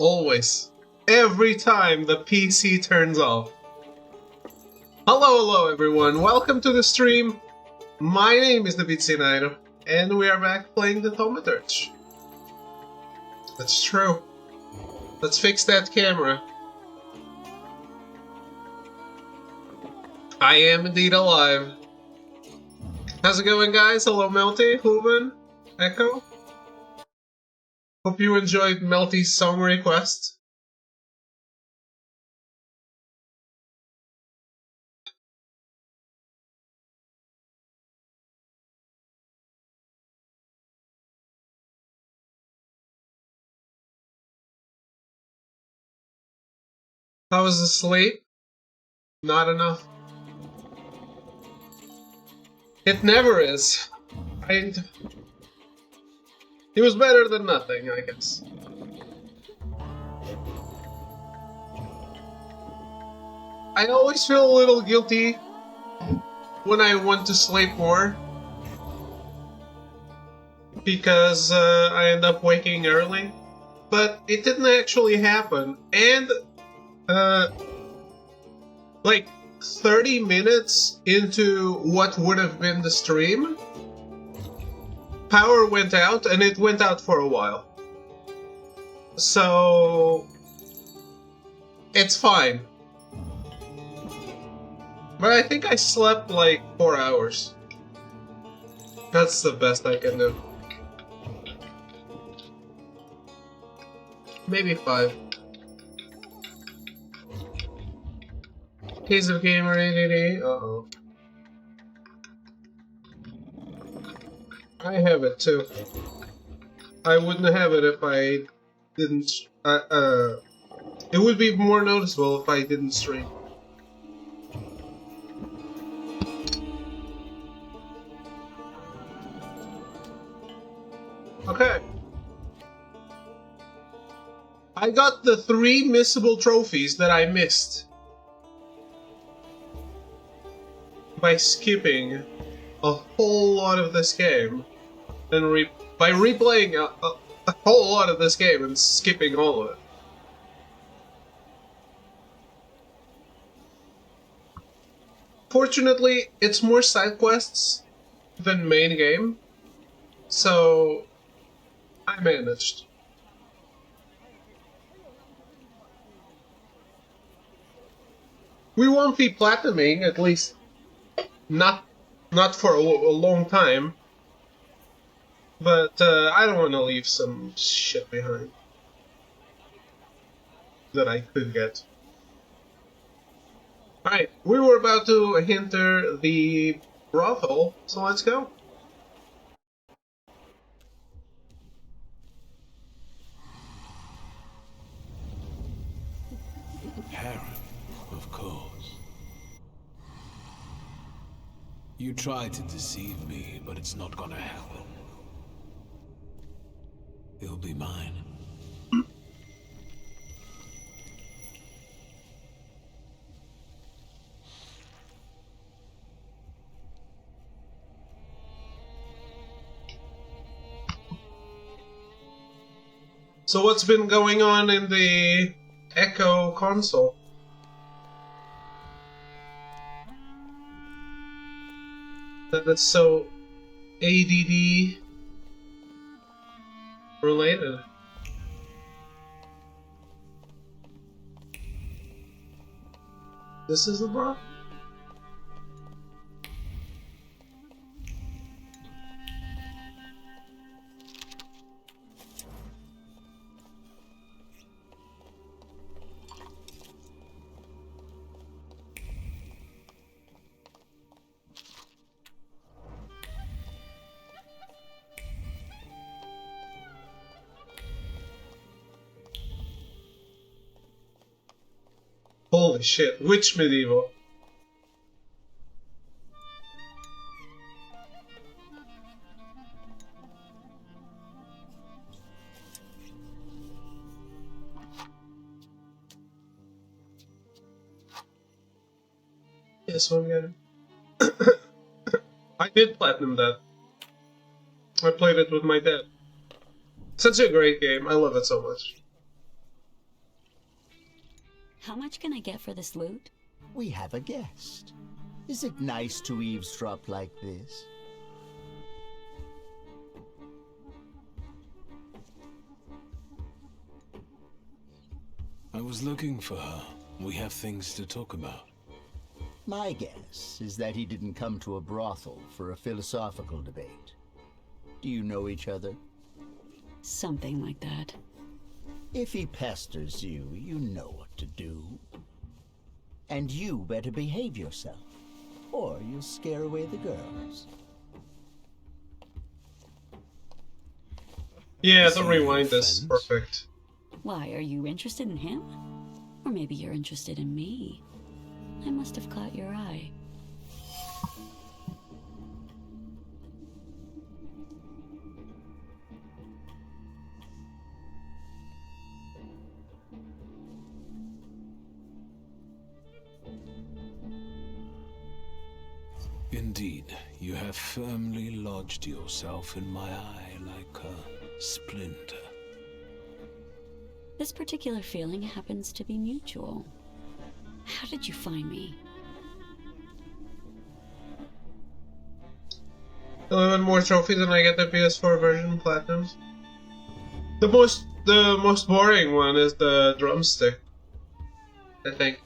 Always. Every time the PC turns off. Hello everyone, welcome to the stream. My name is David, and we are back playing the Thaumaturge. That's true. Let's fix that camera. I am indeed alive. How's it going, guys? Hello Melty, Hooven, Echo. Hope you enjoyed Melty's song request. How was the sleep? Not enough. It never is. It was better than nothing, I guess. I always feel a little guilty when I want to sleep more, because I end up waking early, but it didn't actually happen. And like 30 minutes into what would have been the stream, power went out, and it went out for a while. So it's fine. But I think I slept like 4 hours. That's the best I can do. Maybe 5. Case of Gamer 888. Uh-oh. I have it too. I wouldn't have it if I didn't. It would be more noticeable if I didn't stream. Okay. I got the 3 missable trophies that I missed by skipping a whole lot of this game, and by replaying a whole lot of this game and skipping all of it. Fortunately, it's more side quests than main game, so I managed. We won't be platinuming, at least not for a long time, but I don't want to leave some shit behind that I could get. Alright, we were about to enter the brothel, so let's go. Harem, of course. You tried to deceive me, but it's not gonna happen. You'll be mine. So what's been going on in the Echo console? That's so ADD related. This is the brothel? Holy shit, which medieval? this one again. I did platinum that. I played it with my dad. Such a great game. I love it so much. How much can I get for this loot? We have a guest. Is it nice to eavesdrop like this? I was looking for her. We have things to talk about. My guess is that he didn't come to a brothel for a philosophical debate. Do you know each other? Something like that. If he pesters you, you know what to do. And you better behave yourself, or you'll scare away the girls. Yeah, the rewind is perfect. Why, are you interested in him? Or maybe you're interested in me. I must have caught your eye. Indeed, you have firmly lodged yourself in my eye like a splinter. This particular feeling happens to be mutual. How did you find me? 11 more trophies and I get the PS4 version platinums. The most boring one is the drumstick, I think.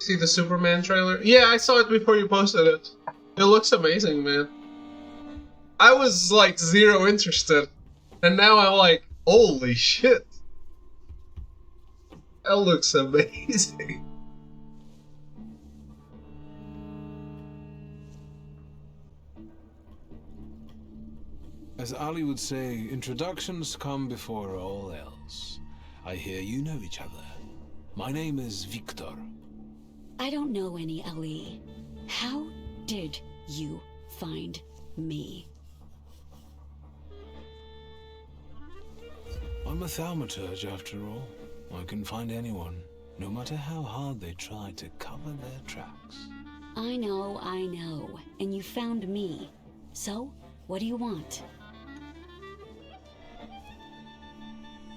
See the Superman trailer? Yeah, I saw it before you posted it. It looks amazing, man. I was like zero interested, and now I'm like, holy shit. That looks amazing. As Ali would say, introductions come before all else. I hear you know each other. My name is Victor. I don't know any Ali. How did you find me? I'm a Thaumaturge after all. I can find anyone, no matter how hard they try to cover their tracks. I know. And you found me. So, what do you want?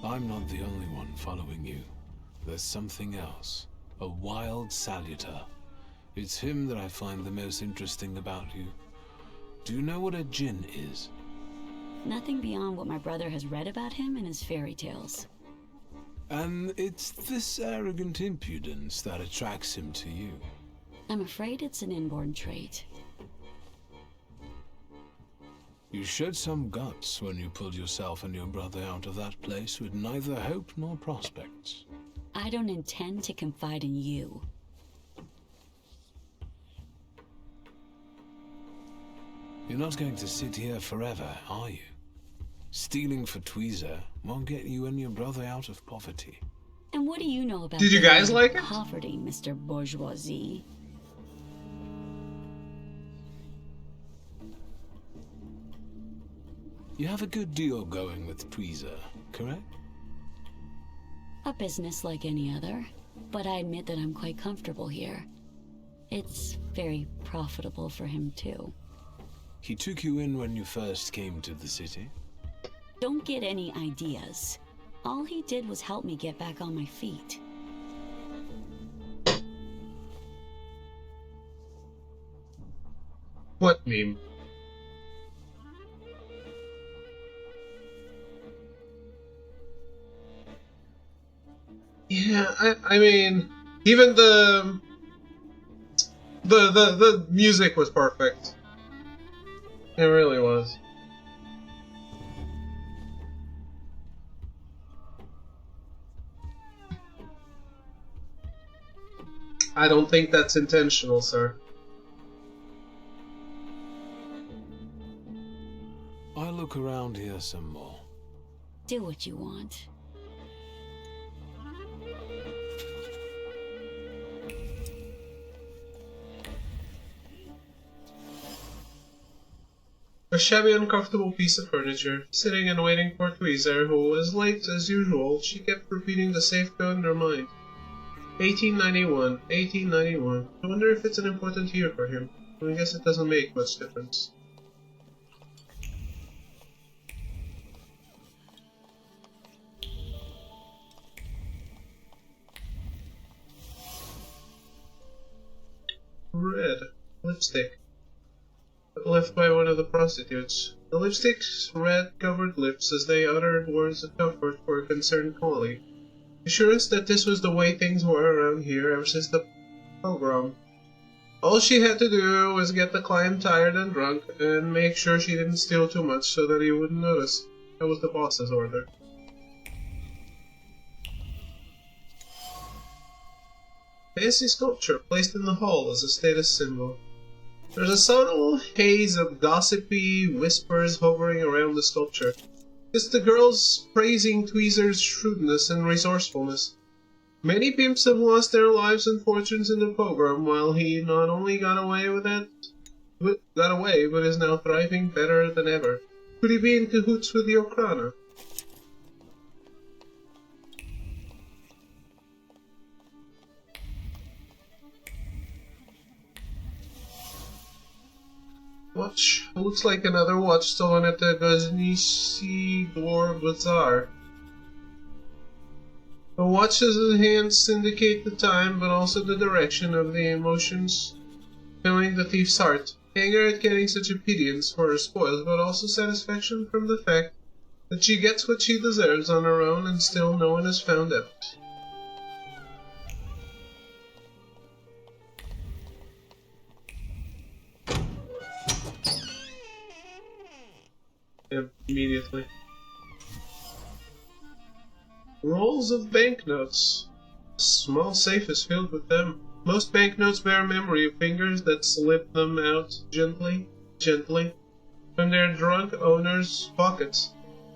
I'm not the only one following you. There's something else. A wild saluter. It's him that I find the most interesting about you. Do you know what a djinn is? Nothing beyond what my brother has read about him in his fairy tales. And it's this arrogant impudence that attracts him to you. I'm afraid it's an inborn trait. You showed some guts when you pulled yourself and your brother out of that place with neither hope nor prospects. I don't intend to confide in you. You're not going to sit here forever, are you? Stealing for Tweezer won't get you and your brother out of poverty. And what do you know about Did you guys like it? poverty, Mr. Bourgeoisie? You have a good deal going with Tweezer, correct? A business like any other, but I admit that I'm quite comfortable here. It's very profitable for him, too. He took you in when you first came to the city? Don't get any ideas. All he did was help me get back on my feet. What meme? Yeah, I mean, even the music was perfect. It really was. I don't think that's intentional, sir. I'll look around here some more. Do what you want. A shabby, uncomfortable piece of furniture, sitting and waiting for Tweezer, who was late as usual. She kept repeating the safe code in her mind. 1891. 1891. I wonder if it's an important year for him. I guess it doesn't make much difference. Red. Lipstick. Left by one of the prostitutes. The lipstick's red covered lips as they uttered words of comfort for a concerned colleague. Assurance that this was the way things were around here ever since the pogrom. All she had to do was get the client tired and drunk, and make sure she didn't steal too much so that he wouldn't notice. That was the boss's order. Fancy sculpture placed in the hall as a status symbol. There's a subtle haze of gossipy whispers hovering around the sculpture. It's the girls praising Tweezer's shrewdness and resourcefulness. Many pimps have lost their lives and fortunes in the pogrom, while he not only got away, but is now thriving better than ever. Could he be in cahoots with the Okrana? Watch. Looks like another watch stolen at the Ghaznisi Door Bazaar. The watch's hands indicate the time, but also the direction of the emotions filling the thief's heart. Anger at getting such a pittance for her spoils, but also satisfaction from the fact that she gets what she deserves on her own and still no one has found out. Immediately. Rolls of banknotes. A small safe is filled with them. Most banknotes bear memory of fingers that slip them out gently from their drunk owner's pockets.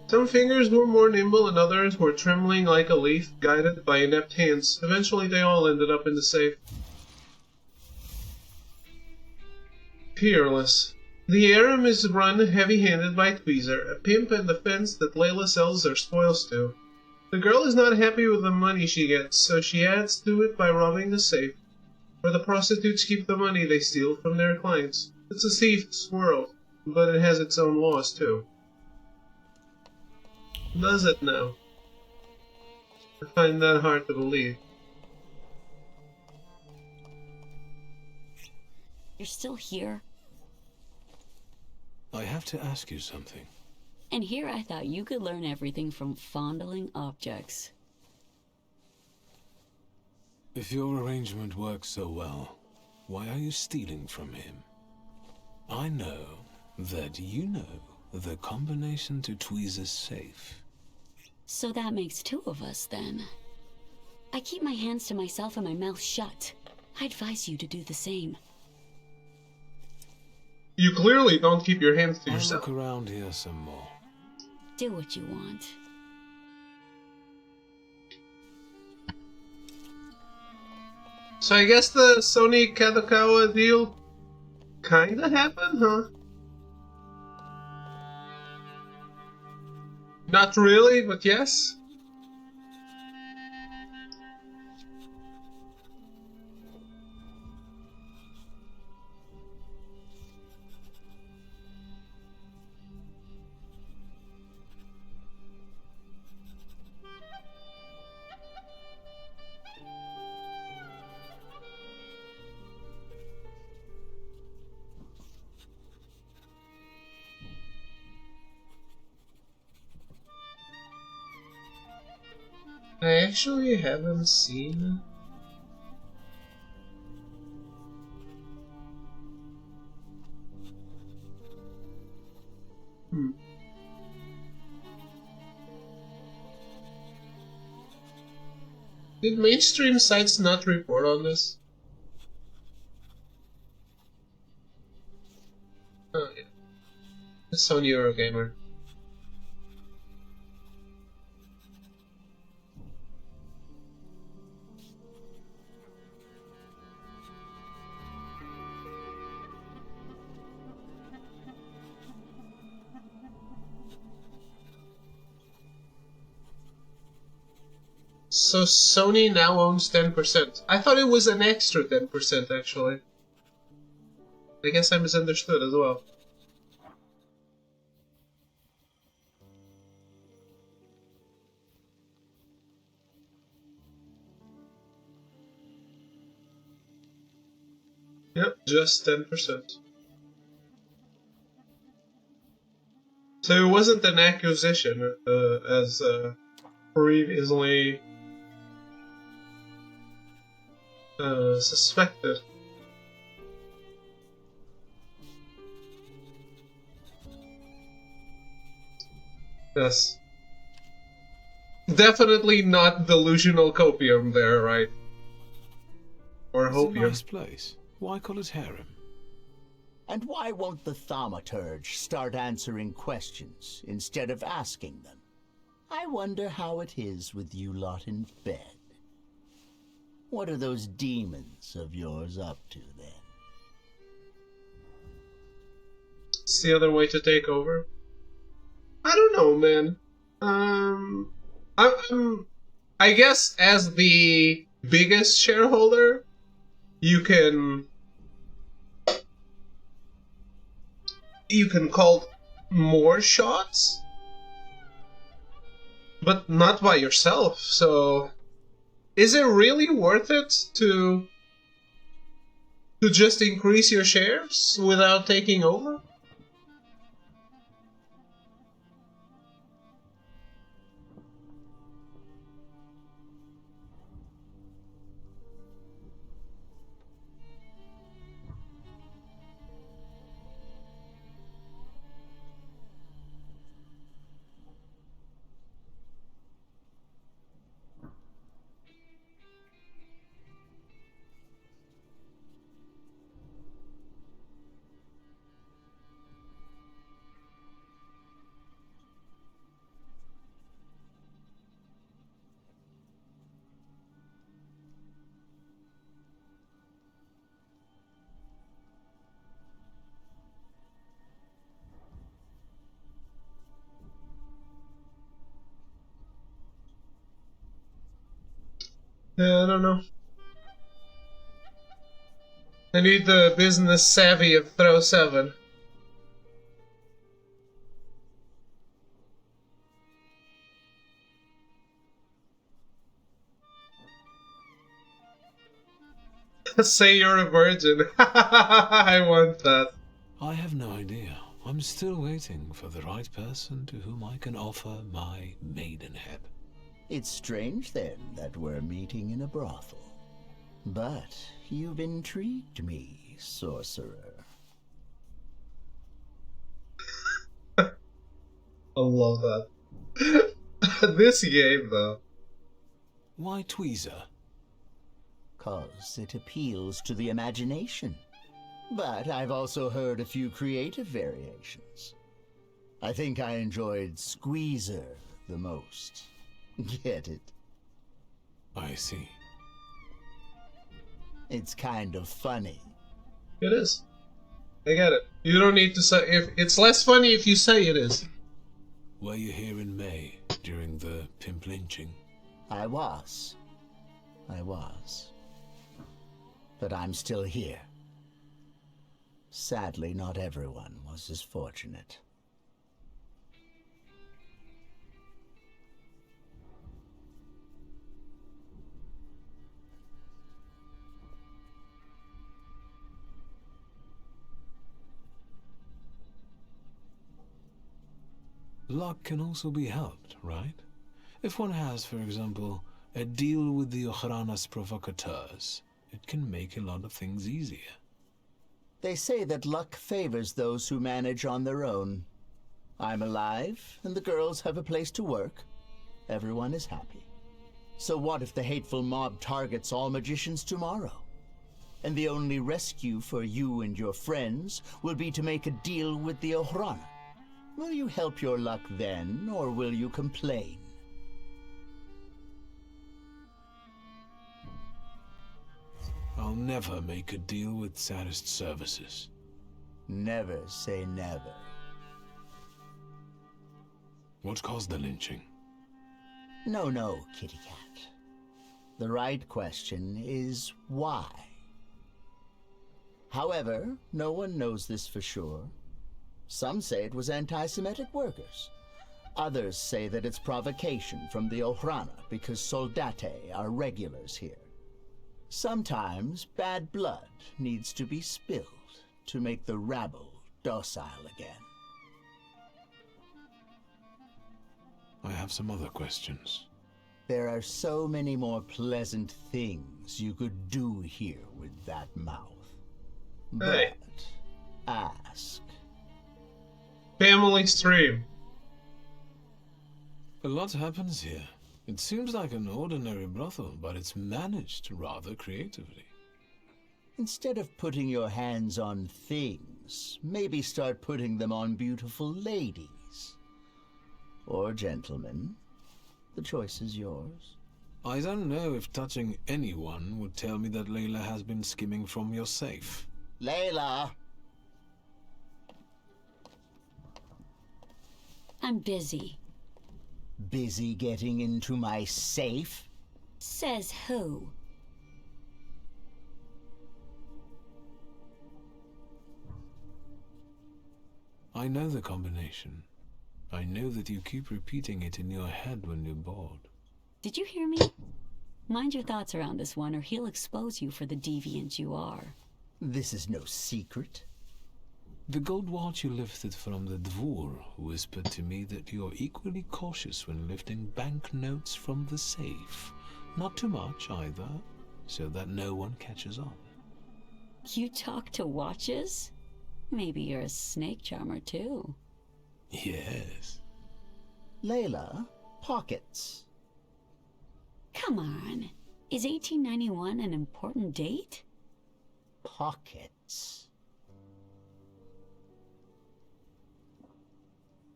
Some fingers were more nimble and others were trembling like a leaf, guided by inept hands. Eventually they all ended up in the safe. Peerless. The harem is run heavy-handed by Tweezer, a pimp and the fence that Layla sells her spoils to. The girl is not happy with the money she gets, so she adds to it by robbing the safe, where the prostitutes keep the money they steal from their clients. It's a thief's world, but it has its own laws too. Does it now? I find that hard to believe. You're still here? I have to ask you something. And here I thought you could learn everything from fondling objects. If your arrangement works so well, why are you stealing from him? I know that you know the combination to Tweezer's safe. So that makes two of us, then. I keep my hands to myself and my mouth shut. I advise you to do the same. You clearly don't keep your hands to I'll yourself. look around here some more. Do what you want. So I guess the Sony Kadokawa deal kinda happened, huh? Not really, but yes. I actually haven't seen. Did mainstream sites not report on this? Oh yeah. It's Sony Eurogamer. So Sony now owns 10%. I thought it was an extra 10%, actually. I guess I misunderstood as well. Yep, just 10%. So it wasn't an acquisition, as previously suspected. Yes. Definitely not delusional copium there, right? Or It's a hopium. nice place. Why call it harem? And why won't the Thaumaturge start answering questions instead of asking them? I wonder how it is with you lot in bed. What are those demons of yours up to then? It's the other way to take over. I don't know, man. I guess as the biggest shareholder, you can call more shots, but not by yourself. So, is it really worth it to just increase your shares without taking over? Yeah, I don't know. I need the business savvy of Throw 7. Say you're a virgin. I want that. I have no idea. I'm still waiting for the right person to whom I can offer my maidenhead. It's strange, then, that we're meeting in a brothel. But you've intrigued me, sorcerer. I love that. This game, though. Why tweezer? 'Cause it appeals to the imagination. But I've also heard a few creative variations. I think I enjoyed Squeezer the most. Get it? I see. It's kind of funny. It is. I get it. You don't need to say. If it's less funny if you say it is. Were you here in May during the pimp lynching? I was. But I'm still here. Sadly, not everyone was as fortunate. Luck can also be helped, right? If one has, for example, a deal with the Ojranas provocateurs, it can make a lot of things easier. They say that luck favors those who manage on their own. I'm alive, and the girls have a place to work. Everyone is happy. So what if the hateful mob targets all magicians tomorrow? And the only rescue for you and your friends will be to make a deal with the Ojrana. Will you help your luck then, or will you complain? I'll never make a deal with Sadist Services. Never say never. What caused the lynching? No, kitty cat. The right question is why? However, no one knows this for sure. Some say it was anti-Semitic workers. Others say that it's provocation from the Ohrana because soldate are regulars here. Sometimes bad blood needs to be spilled to make the rabble docile again. I have some other questions. There are so many more pleasant things you could do here with that mouth. Hey. But ask. Family stream. A lot happens here. It seems like an ordinary brothel, but it's managed rather creatively. Instead of putting your hands on things, maybe start putting them on beautiful ladies. Or gentlemen. The choice is yours. I don't know if touching anyone would tell me that Layla has been skimming from your safe. Layla! I'm busy. Busy getting into my safe? Says who? I know the combination. I know that you keep repeating it in your head when you're bored. Did you hear me? Mind your thoughts around this one, or he'll expose you for the deviant you are. This is no secret. The gold watch you lifted from the Dvor whispered to me that you're equally cautious when lifting banknotes from the safe. Not too much either, so that no one catches on. You talk to watches? Maybe you're a snake charmer too. Yes. Layla, pockets. Come on. Is 1891 an important date? Pockets.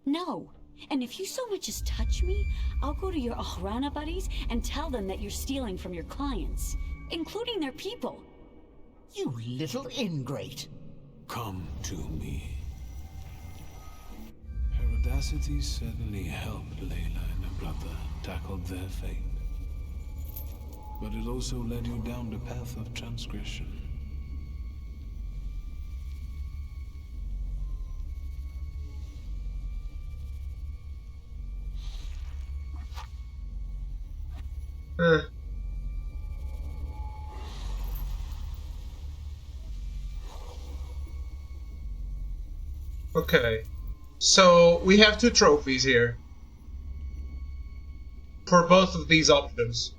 No. And if you so much as touch me, I'll go to your Ohrana buddies and tell them that you're stealing from your clients, including their people. You little ingrate. Come to me. Her audacity certainly helped Layla and her brother tackle their fate. But it also led you down the path of transgression. Okay. So, we have two trophies here. For both of these options.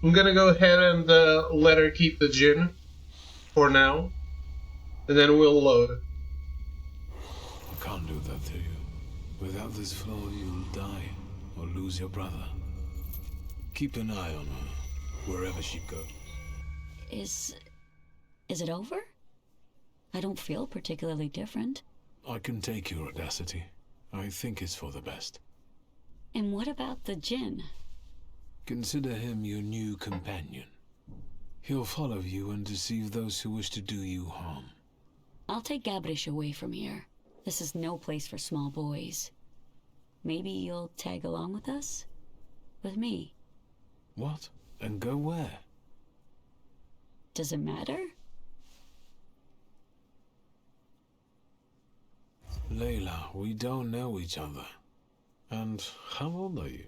I'm gonna go ahead and let her keep the gin. For now. And then we'll load. I can't do that to you. Without this floor, you'll die or lose your brother. Keep an eye on her, wherever she goes. Is it over? I don't feel particularly different. I can take your audacity. I think it's for the best. And what about the djinn? Consider him your new companion. He'll follow you and deceive those who wish to do you harm. I'll take Gabrish away from here. This is no place for small boys. Maybe you'll tag along with us? With me? What? And go where? Does it matter? Layla, we don't know each other. And how old are you?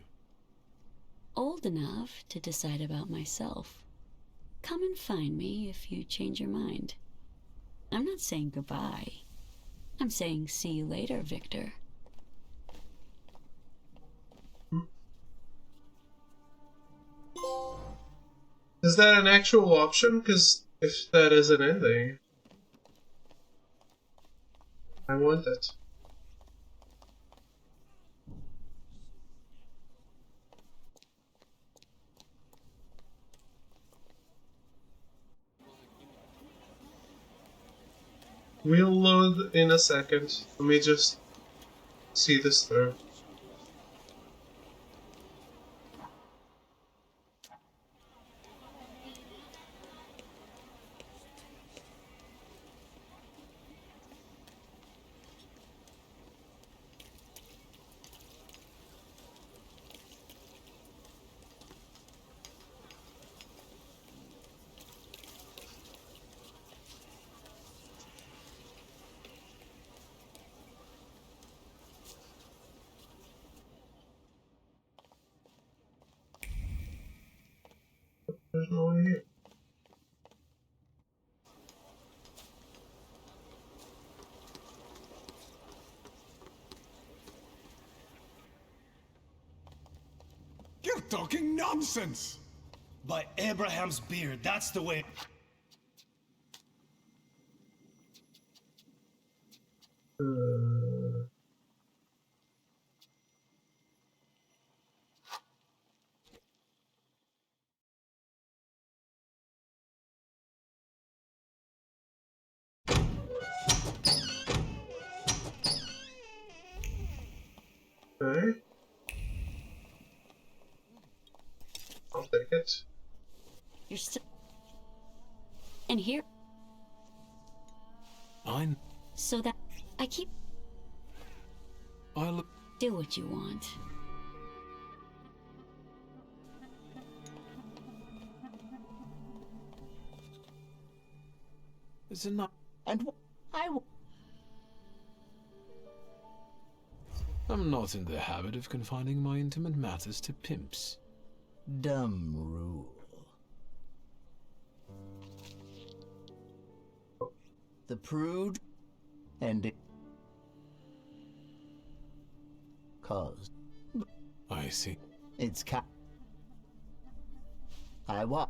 Old enough to decide about myself. Come and find me if you change your mind. I'm not saying goodbye. I'm saying see you later, Victor. Is that an actual option? Because if that is an ending, I want it. We'll load in a second. Let me just see this through. There's no one here. You're talking nonsense! By Abraham's beard, that's the way. Okay. I'll take it. You're still. And here, I'm. so that I keep. I'll. Do what you want. It's enough. And I'm not in the habit of confining my intimate matters to pimps. dumb rule. The prude and it caused I see. its cat. I what?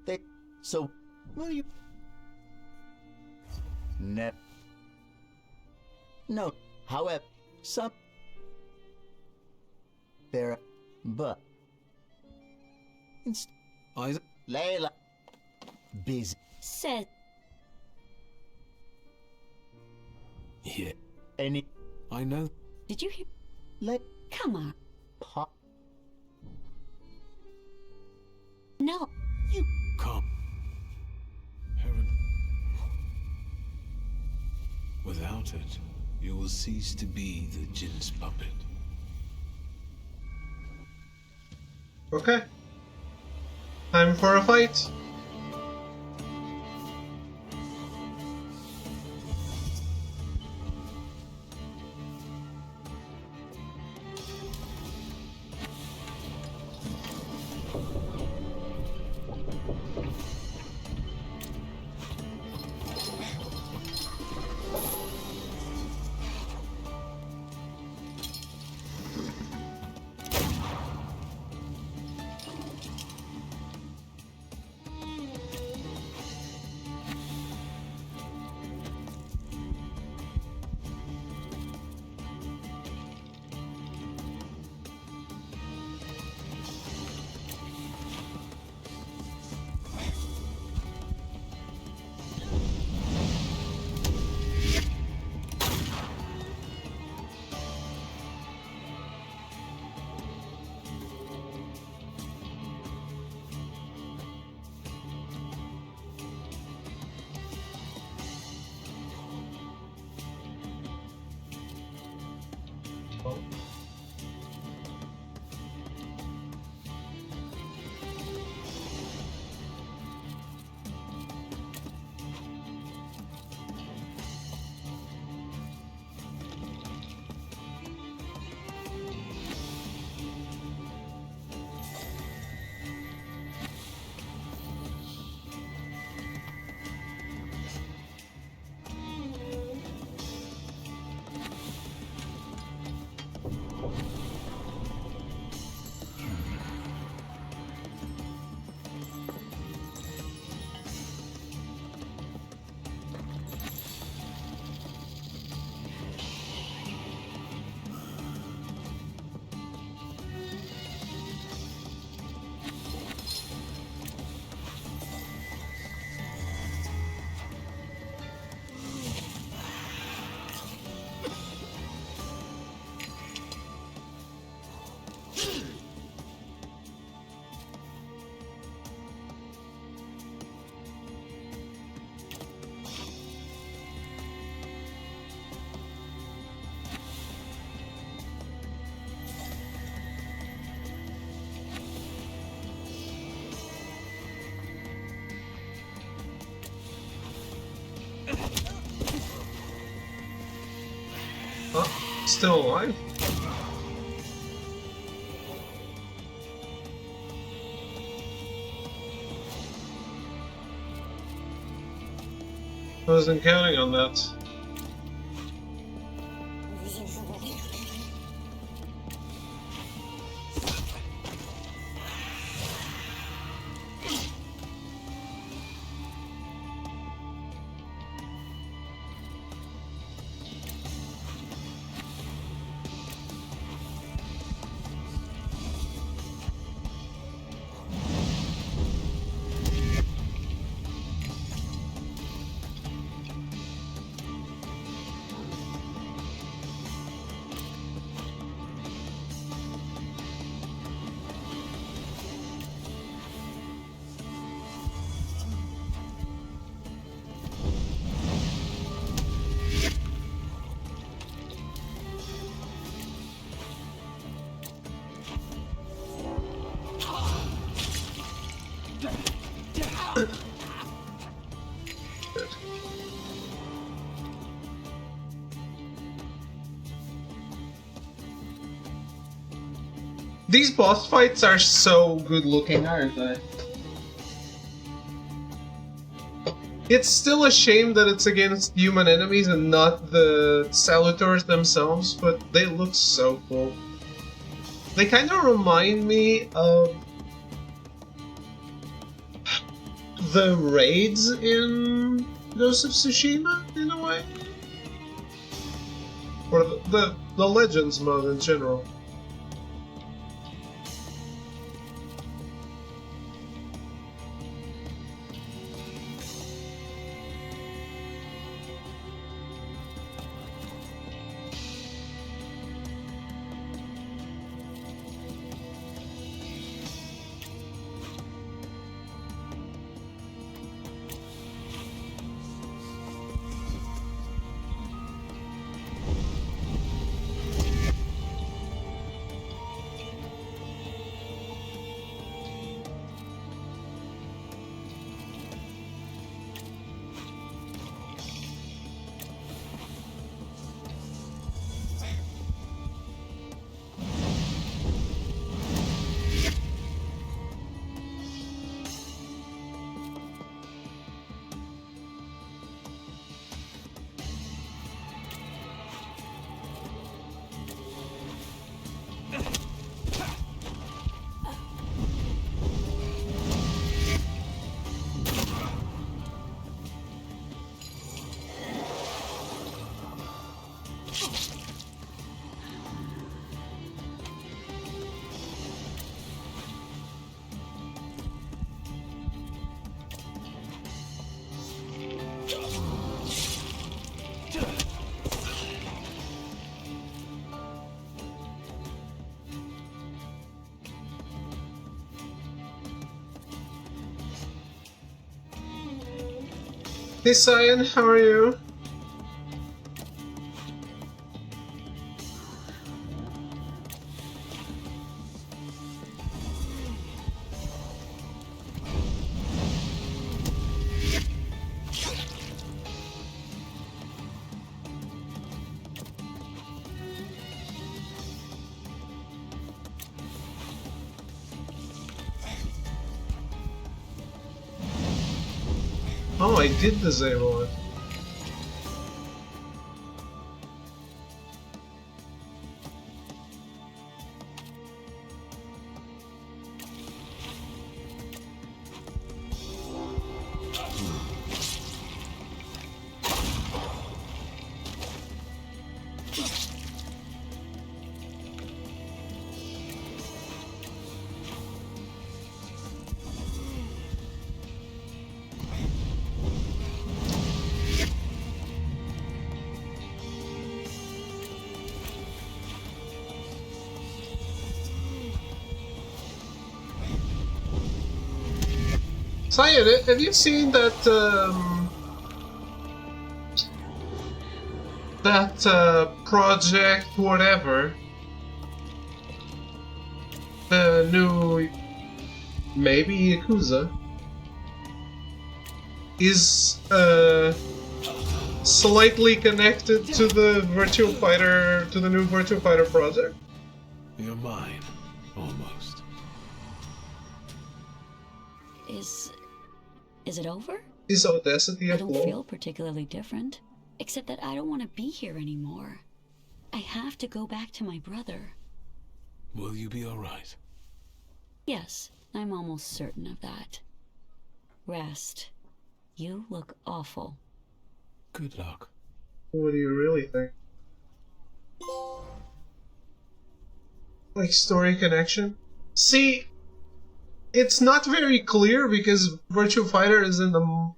They so will you? No. However, some there, but I. Layla busy. Said. Here. Any I know. Did you hear? let Come on. pop. No. Come. Heron. Without it, you will cease to be the Jinn's puppet. Okay. Time for a fight. Huh? Still alive? I wasn't counting on that. These boss fights are so good looking, aren't they? It's still a shame that it's against human enemies and not the Salutors themselves, but they look so cool. They kind of remind me of the raids in Ghost of Tsushima, in a way. Or the Legends mode in general. Hey Cyan, how are you? Oh, I did disable it. Cyan, have you seen that, project whatever? The new... maybe Yakuza? Is, slightly connected to the Virtua Fighter, to the new Virtua Fighter project? You're mine, almost. Is it over? Is audacity I a don't flaw? feel particularly different, except that I don't want to be here anymore. I have to go back to my brother. Will you be alright? Yes, I'm almost certain of that. Rest. You look awful. Good luck. What do you really think? Like story connection? See, it's not very clear because Virtua Fighter is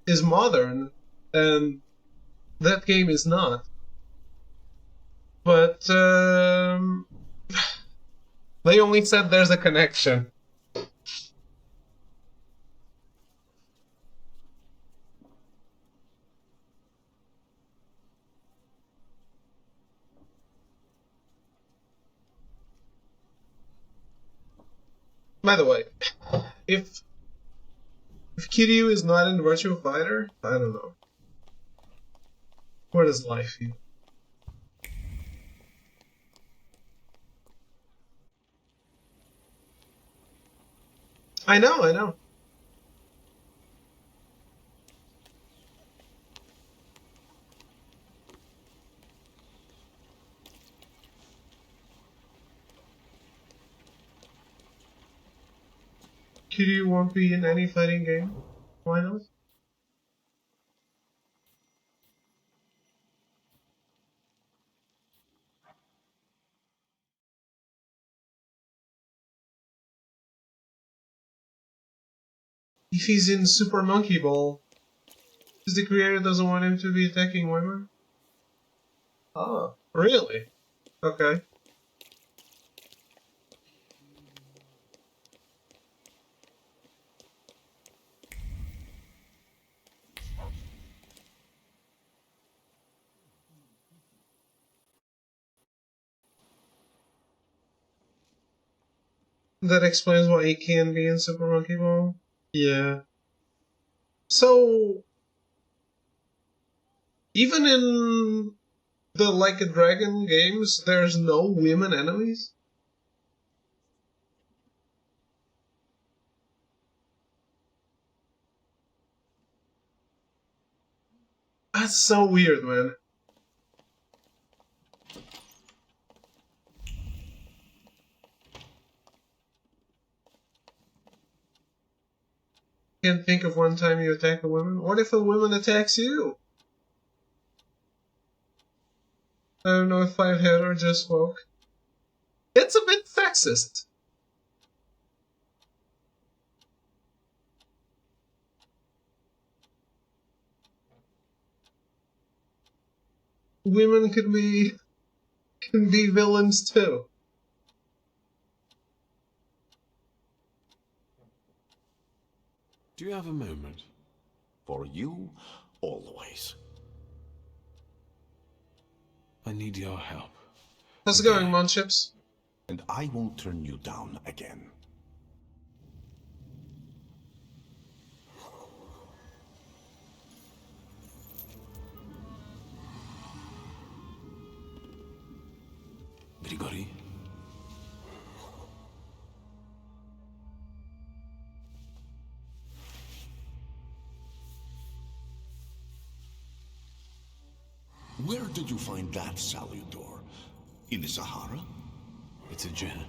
is modern, and that game is not. But they only said there's a connection. By the way, if Kiryu is not in Virtua Fighter, I don't know. Where does life feel? I know. Kiryu won't be in any fighting game. Why not? If he's in Super Monkey Ball, because the creator doesn't want him to be attacking women? Oh, really? Okay. That explains why he can be in Super Monkey Ball? Yeah. So, even in the Like a Dragon games, there's no women enemies? That's so weird, man. Can't think of one time you attack a woman. What if a woman attacks you? I don't know if I've had or just spoke. It's a bit sexist. Women can be villains too. Do you have a moment? For you, always. I need your help. How's it going, Munships? And I won't turn you down again. Grigori? Where did you find that Salutor? In the Sahara? It's a gem.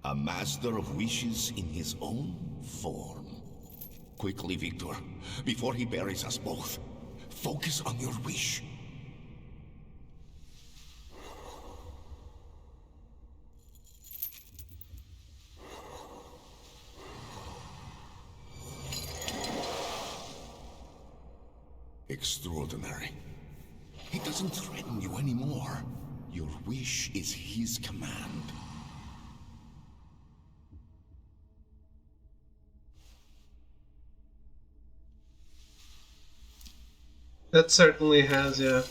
A master of wishes in his own form. Quickly, Victor, before he buries us both. Focus on your wish. Extraordinary. He doesn't threaten you anymore. Your wish is his command. That certainly has, yeah.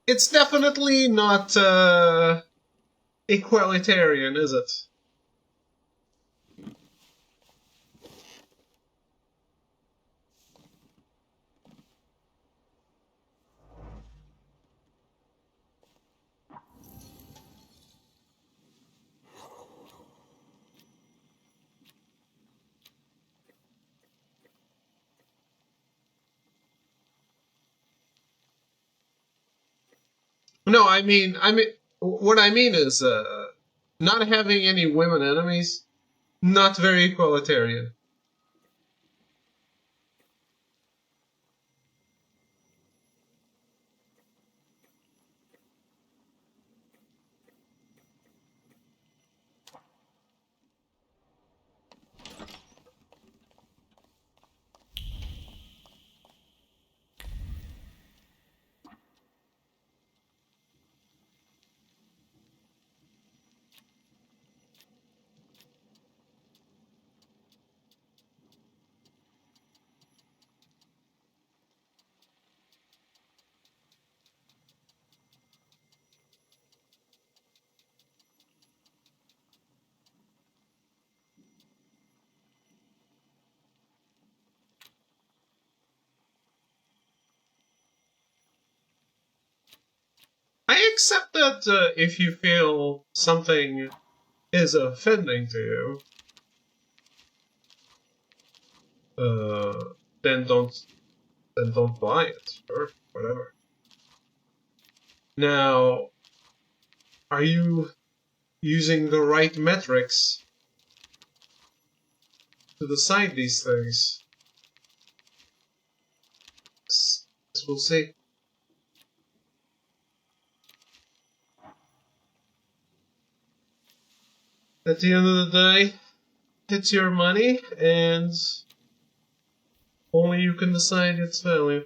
It's definitely not equalitarian, is it? No, what I mean is, not having any women enemies, not very egalitarian. I accept that if you feel something is offending to you, then don't buy it, or whatever. Now, are you using the right metrics to decide these things? This we'll see. At the end of the day, it's your money, and only you can decide its value.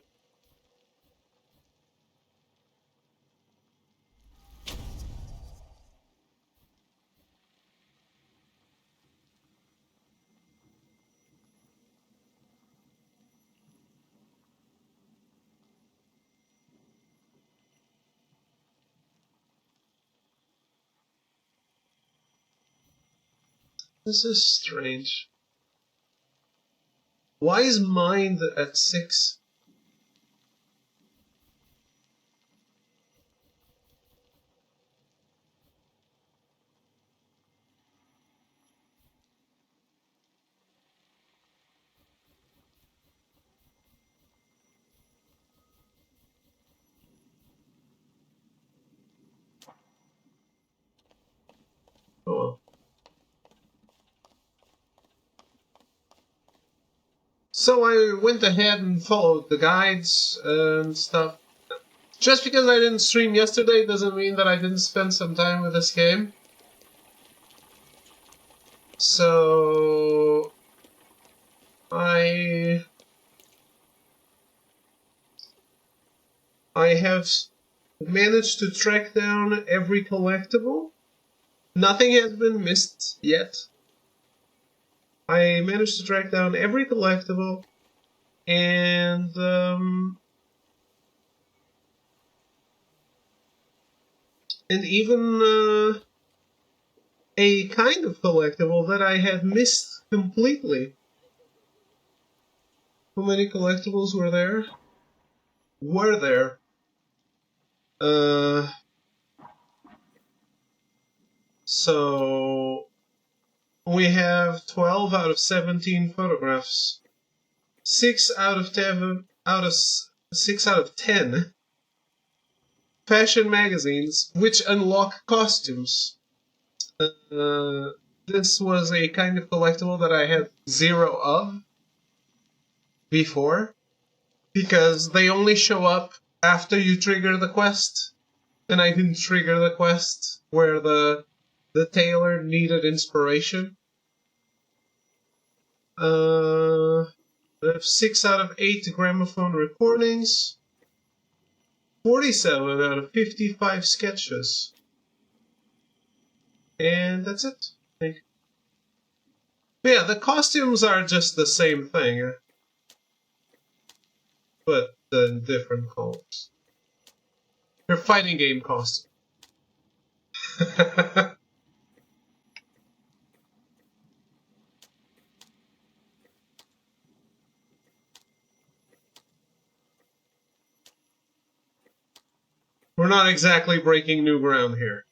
This is strange. Why is mind at 6? Oh well. So I went ahead and followed the guides and stuff. Just because I didn't stream yesterday doesn't mean that I didn't spend some time with this game. So I have managed to track down every collectible. Nothing has been missed yet. I managed to track down every collectible, and even a kind of collectible that I had missed completely. How many collectibles were there? So we have 12 out of 17 photographs. 6 out of 10 fashion magazines which unlock costumes. This was a kind of collectible that I had 0 of before, because they only show up after you trigger the quest, and I didn't trigger the quest where the tailor needed inspiration. I have 6 out of 8 gramophone recordings, 47 out of 55 sketches, and that's it. But yeah, the costumes are just the same thing, but in different colors. They're fighting game costumes. We're not exactly breaking new ground here.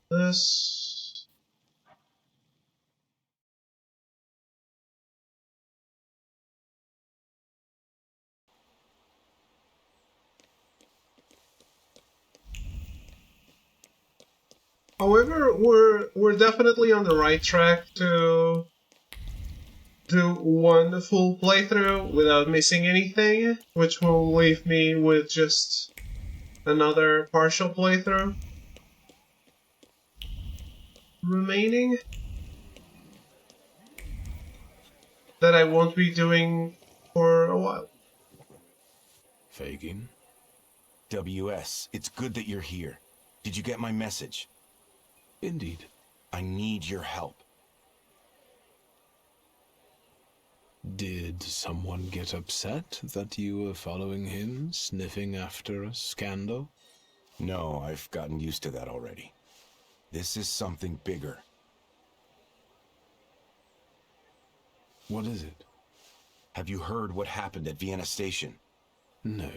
this. However, we're definitely on the right track to do one full playthrough without missing anything, which will leave me with just another partial playthrough remaining that I won't be doing for a while. Fagin? WS, it's good that you're here. Did you get my message? Indeed. I need your help. Did someone get upset that you were following him, sniffing after a scandal? No, I've gotten used to that already. This is something bigger. What is it? Have you heard what happened at Vienna Station? No.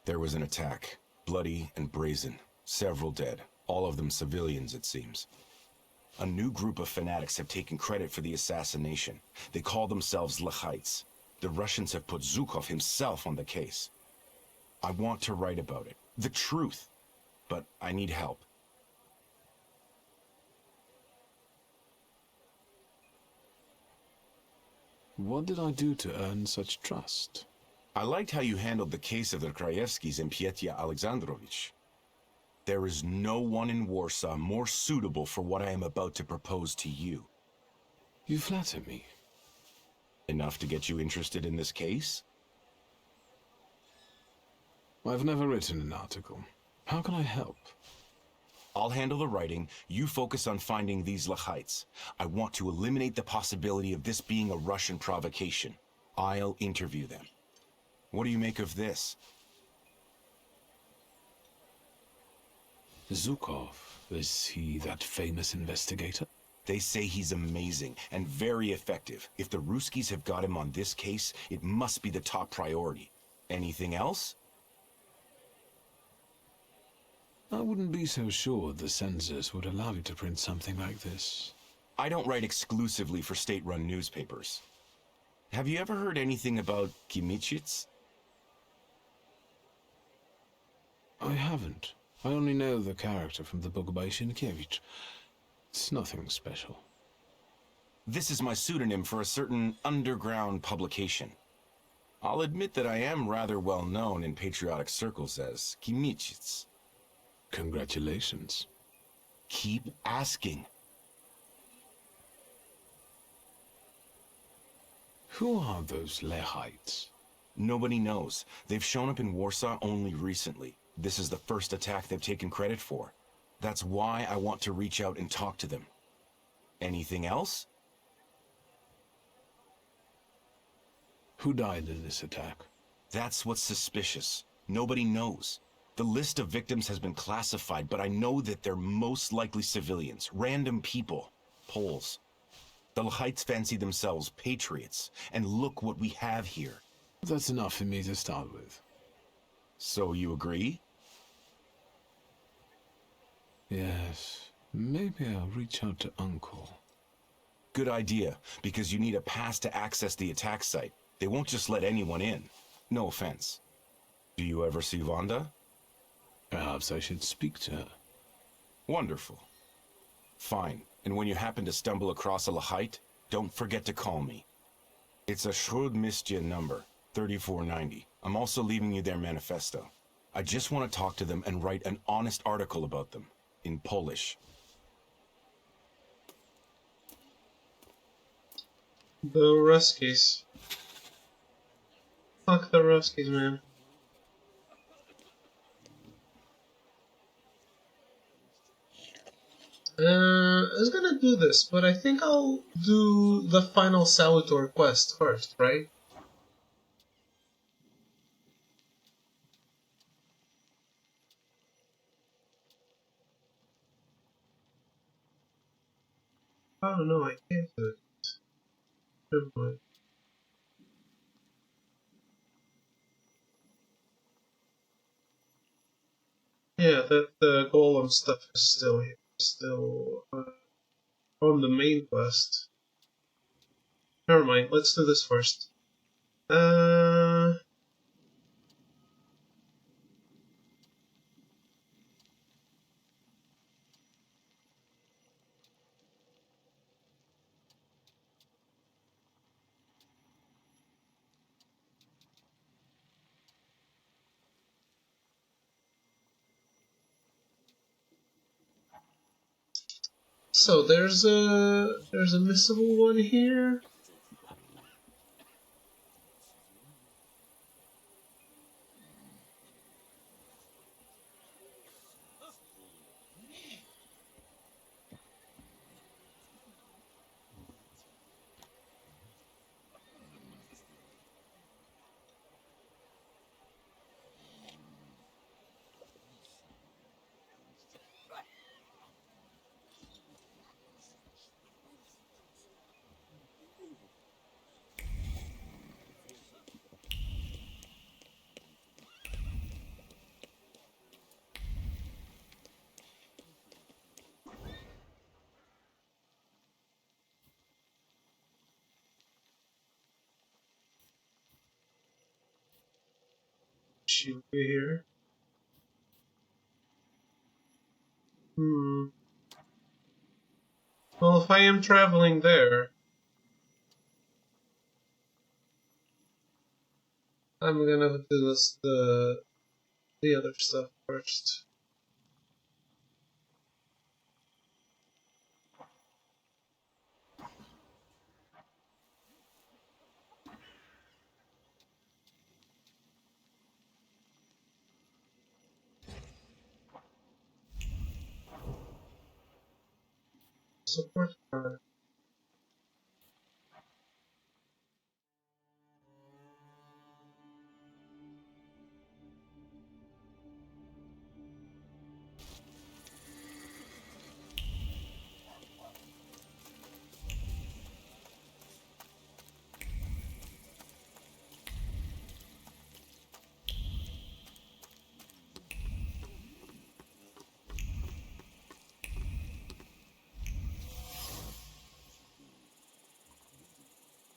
There was an attack. Bloody and brazen. Several dead. All of them civilians, it seems. A new group of fanatics have taken credit for the assassination. They call themselves Lechites. The Russians have put Zhukov himself on the case. I want to write about it. The truth. But I need help. What did I do to earn such trust? I liked how you handled the case of the Krajewskis and Pietia Alexandrovich. There is no one in Warsaw more suitable for what I am about to propose to you. You flatter me. Enough to get you interested in this case? I've never written an article. How can I help? I'll handle the writing, you focus on finding these Lechites. I want to eliminate the possibility of this being a Russian provocation. I'll interview them. What do you make of this? Zhukov, is he that famous investigator? They say he's amazing and very effective. If the Ruskies have got him on this case, it must be the top priority. Anything else? I wouldn't be so sure the censors would allow you to print something like this. I don't write exclusively for state-run newspapers. Have you ever heard anything about Kimichits? I haven't. I only know the character from the book by Sienkiewicz. It's nothing special. This is my pseudonym for a certain underground publication. I'll admit that I am rather well known in patriotic circles as Kimichits. Congratulations. Keep asking. Who are those Lechites? Nobody knows. They've shown up in Warsaw only recently. This is the first attack they've taken credit for. That's why I want to reach out and talk to them. Anything else? Who died in this attack? That's what's suspicious. Nobody knows. The list of victims has been classified, but I know that they're most likely civilians, random people, Poles. The Lechites fancy themselves patriots, and look what we have here. That's enough for me to start with. So you agree? Yes, maybe I'll reach out to Uncle. Good idea, because you need a pass to access the attack site. They won't just let anyone in. No offense. Do you ever see Wanda? Perhaps I should speak to her. Wonderful. Fine. And when you happen to stumble across a Lechite, don't forget to call me. It's a Śródmieście number, 3490. I'm also leaving you their manifesto. I just want to talk to them and write an honest article about them, in Polish. The Ruskies. Fuck the Ruskies, man. I was gonna do this, but I think I'll do the final Salutor quest first, right? Oh no, I can't do it. Never mind. Yeah, that the golem stuff is still on the main quest. Never mind. Let's do this first. So there's a missable one here. Should be here. Well, if I am traveling there, I'm gonna do the other stuff first. Support card.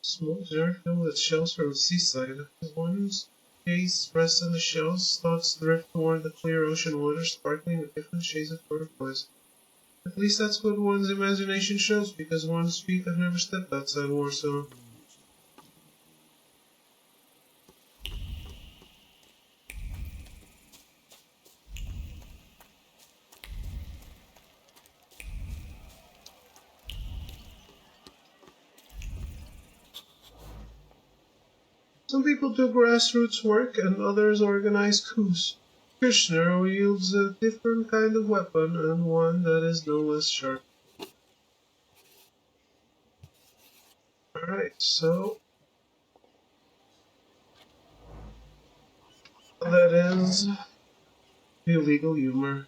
Small jar filled with shells from the seaside. As one's gaze rests on the shells, thoughts drift toward the clear ocean water, sparkling with different shades of turquoise. At least that's what one's imagination shows, because one's feet have never stepped outside Warsaw. Some people do grassroots work and others organize coups. Krishner wields a different kind of weapon and one that is no less sharp. Alright, so that is illegal humor.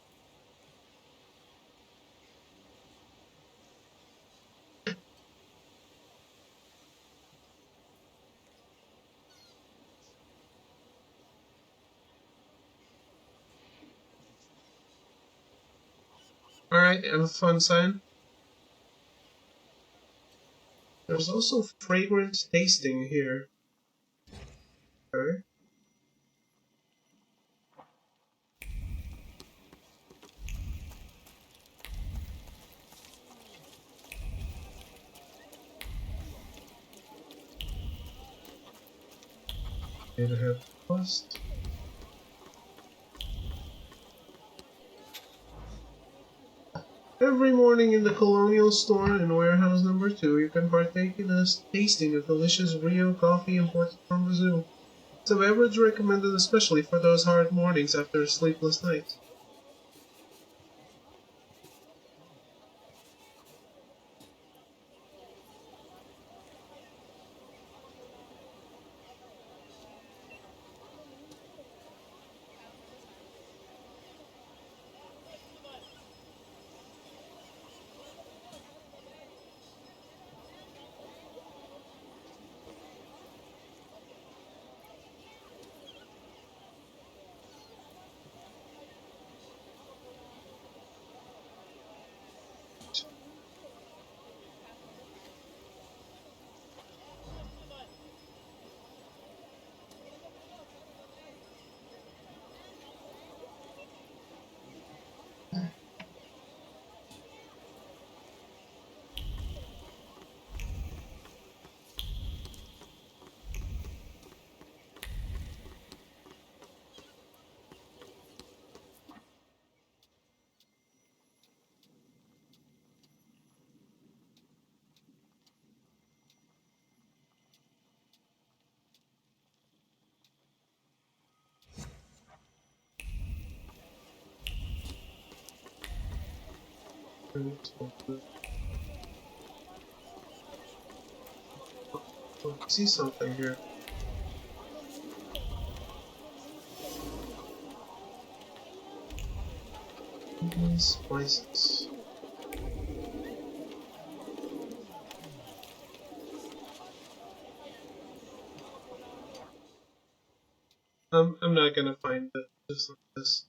Alright, and a fun sign. There's also fragrance tasting here. Okay. Need to have quest. Every morning in the Colonial Store in warehouse number 2, you can partake in a tasting of delicious Rio coffee imported from Brazil. It's a beverage recommended especially for those hard mornings after a sleepless night. I see something here. Spices. I'm not gonna find it just like this.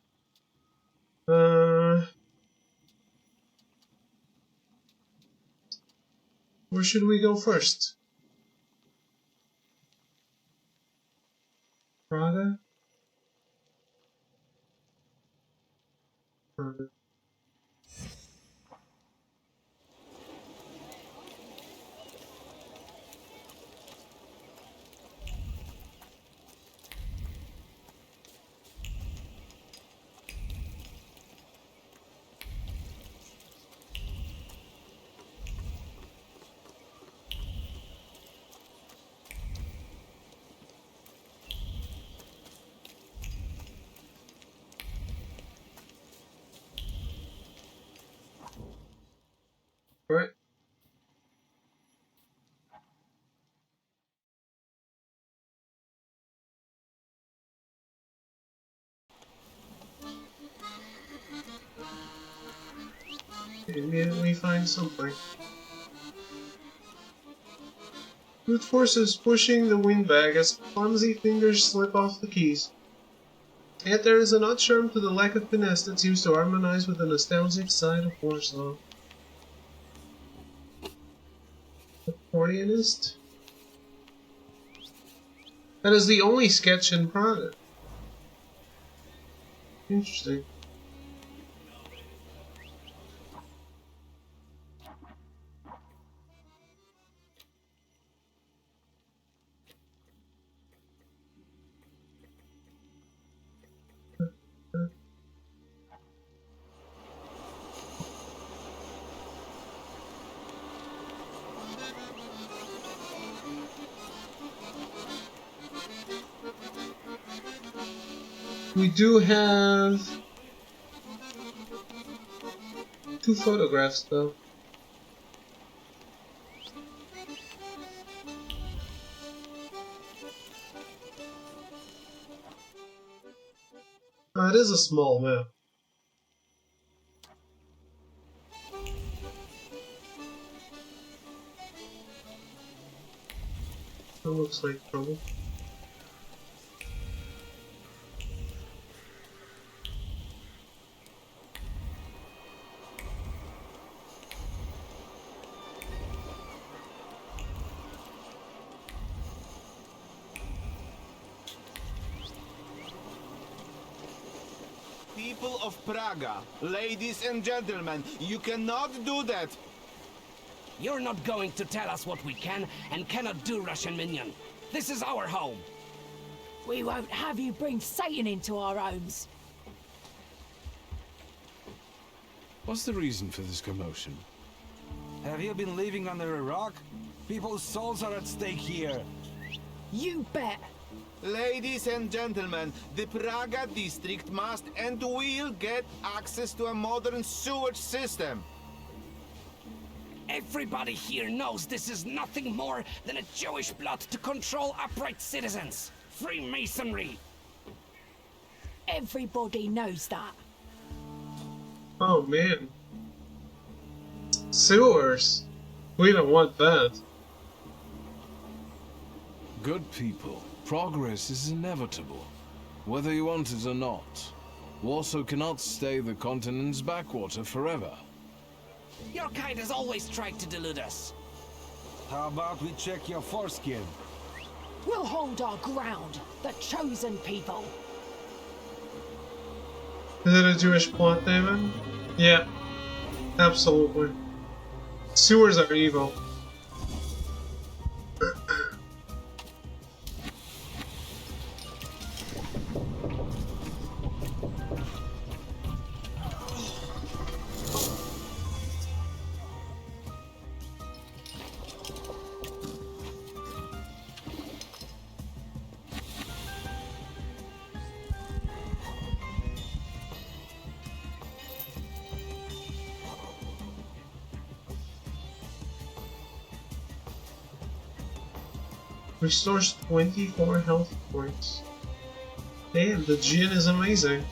Where should we go first? Praga? Praga. Right. Immediately find something. Brute force is pushing the windbag as clumsy fingers slip off the keys. Yet there is an odd charm to the lack of finesse that seems to harmonize with the nostalgic side of Warsaw. Accordionist? That is the only sketch in Praga. Interesting. We do have 2 photographs though. It is a small map. That looks like trouble. People of Praga, ladies and gentlemen, you cannot do that. You're not going to tell us what we can and cannot do, Russian minion. This is our home. We won't have you bring Satan into our homes. What's the reason for this commotion? Have you been living under a rock? People's souls are at stake here. You bet. Ladies and gentlemen, the Praga district must and will get access to a modern sewage system. Everybody here knows this is nothing more than a Jewish plot to control upright citizens. Freemasonry. Everybody knows that. Oh man. Sewers. We don't want that. Good people, progress is inevitable, whether you want it or not. Warsaw cannot stay the continent's backwater forever. Your kind has always tried to delude us. How about we check your foreskin? We'll hold our ground, the chosen people. Is it a Jewish plot, David? Yeah, absolutely. Sewers are evil. Restores 24 health points. Damn, the gin is amazing.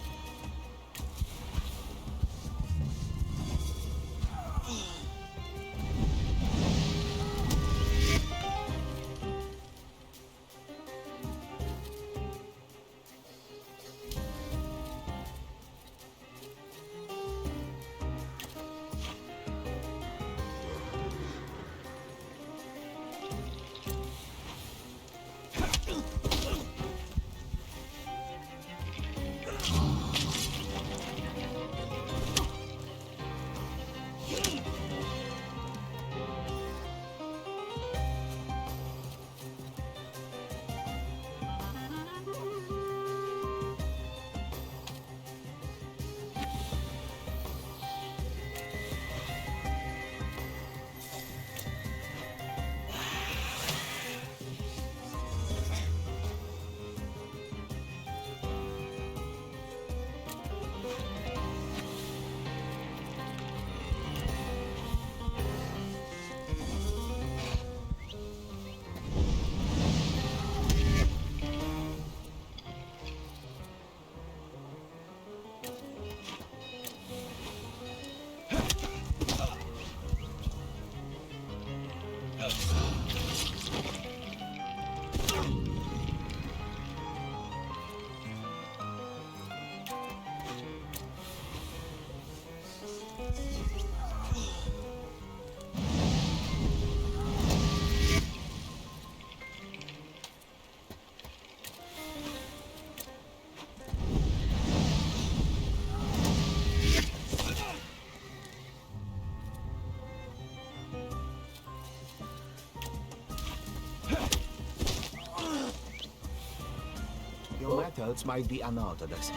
Your methods might be unorthodox,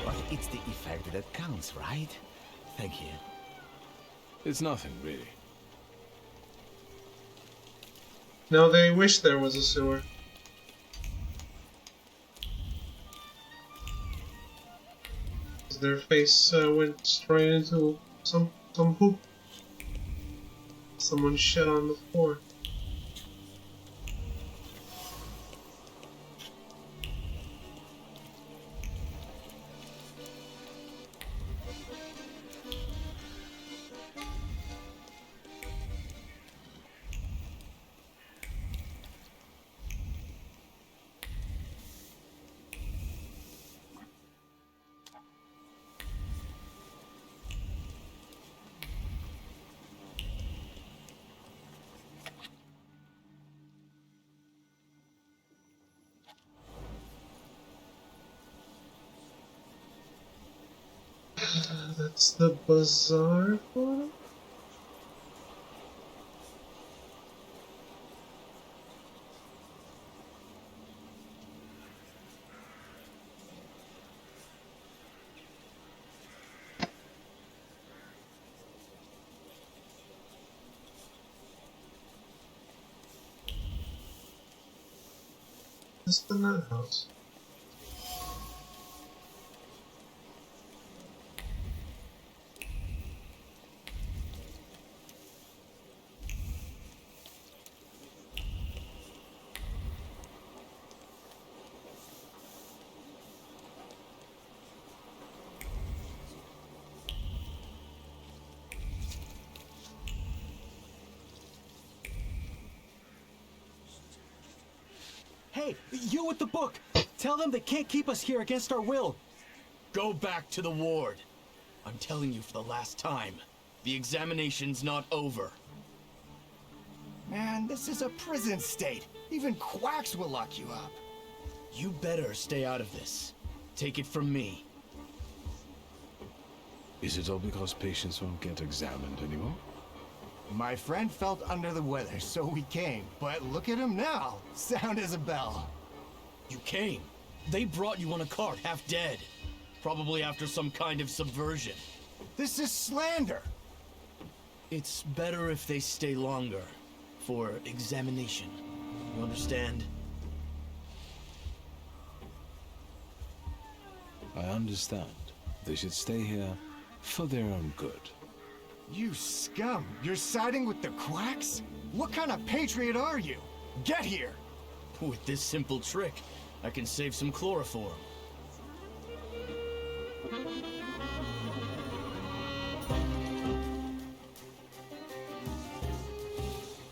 but it's the effect that counts, right? Thank you. It's nothing, really. Now they wish there was a sewer. Their face went straight into some poop. Someone shit on the floor. That's the bazaar photo? That's the nut house. Hey, you with the book! Tell them they can't keep us here against our will. Go back to the ward. I'm telling you for the last time. The examination's not over. Man, this is a prison state. Even quacks will lock you up. You better stay out of this. Take it from me. Is it all because patients won't get examined anymore? My friend felt under the weather, so we came. But look at him now. Sound as a bell. You came. They brought you on a cart, half dead. Probably after some kind of subversion. This is slander. It's better if they stay longer. For examination. You understand? I understand. They should stay here for their own good. You scum! You're siding with the quacks? What kind of patriot are you? Get here! With this simple trick, I can save some chloroform.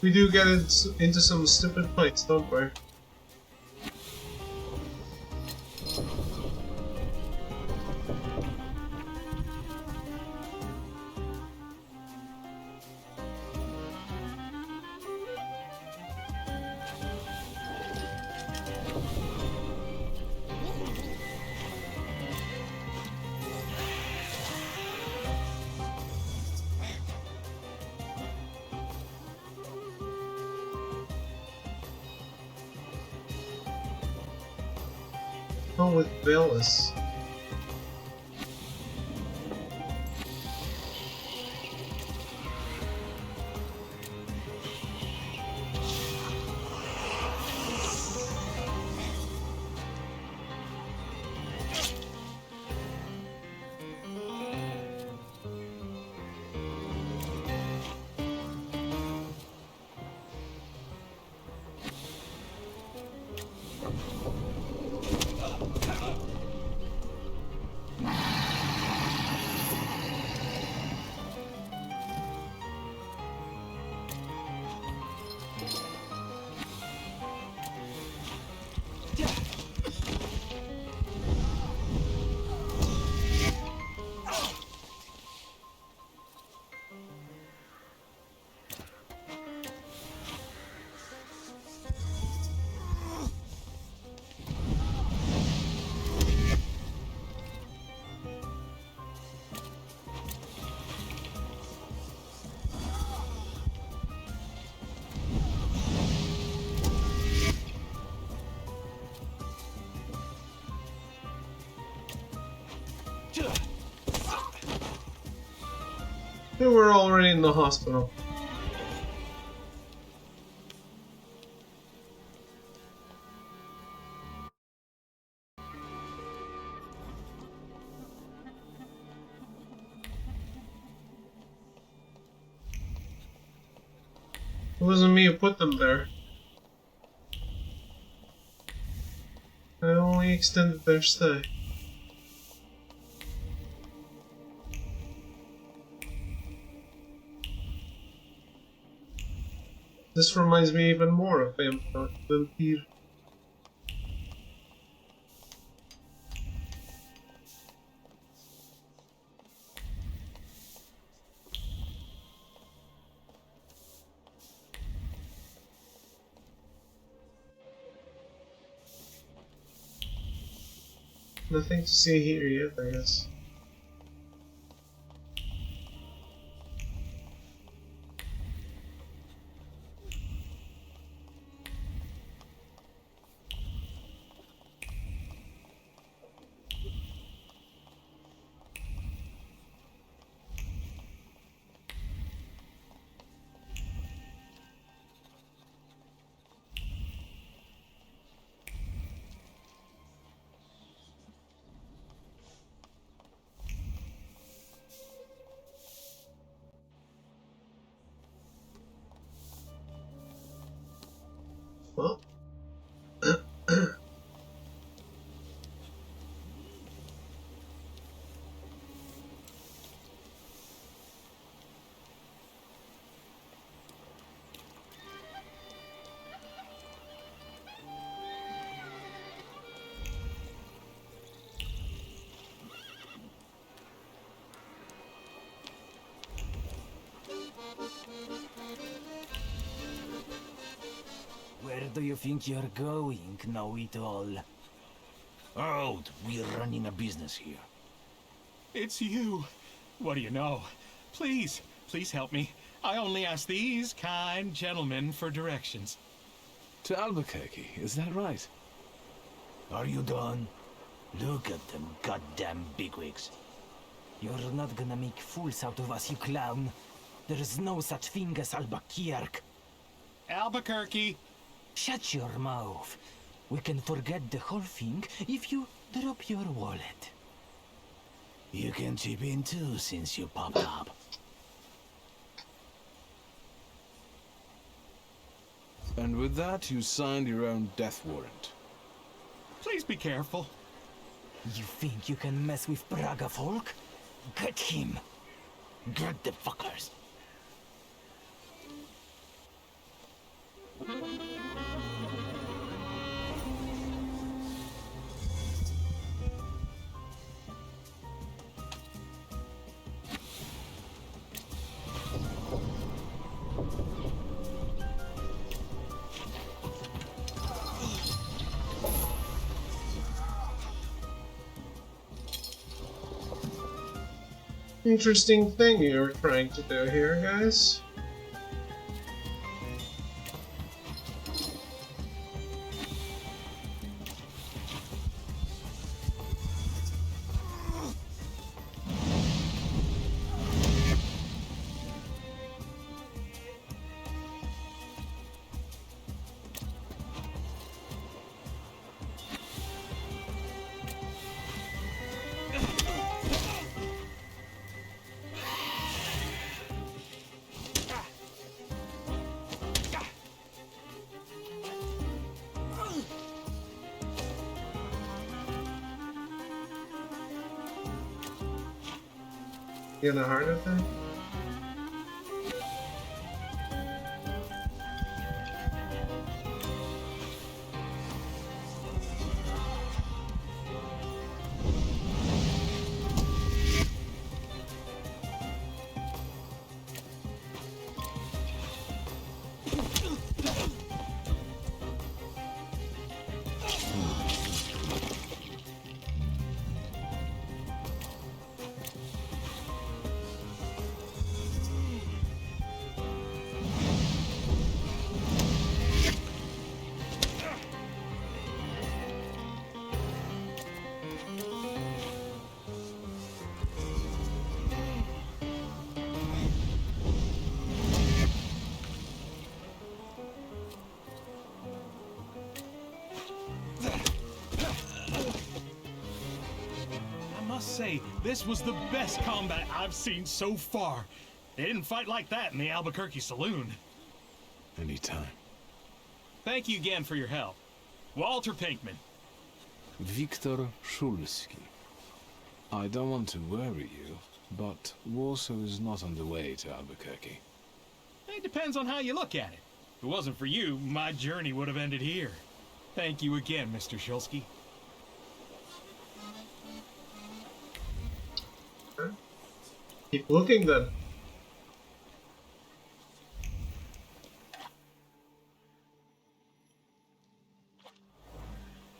We do get into some stupid fights, don't we? Oh, with Velas. They were already in the hospital. It wasn't me who put them there. I only extended their stay. This reminds me even more of Vampire. Nothing to see here yet, I guess. Well. Where do you think you're going, know-it-all? Out! We're running a business here. It's you. What do you know? Please, please help me. I only ask these kind gentlemen for directions. To Albuquerque, is that right? Are you done? Look at them goddamn bigwigs. You're not gonna make fools out of us, you clown. There is no such thing as Albuquerque. Albuquerque! Shut your mouth. We can forget the whole thing if you drop your wallet. You can chip in too since you popped up. And with that, you signed your own death warrant. Please be careful. You think you can mess with Praga folk? Get him. Get the fuckers. Interesting thing you're trying to do here, guys. You in a heart attack? Say, this was the best combat I've seen so far. They didn't fight like that in the Albuquerque saloon. Anytime. Thank you again for your help. Walter Pinkman. Viktor Szulski. I don't want to worry you, but Warsaw is not on the way to Albuquerque. It depends on how you look at it. If it wasn't for you, my journey would have ended here. Thank you again, Mr. Szulski. Keep looking then.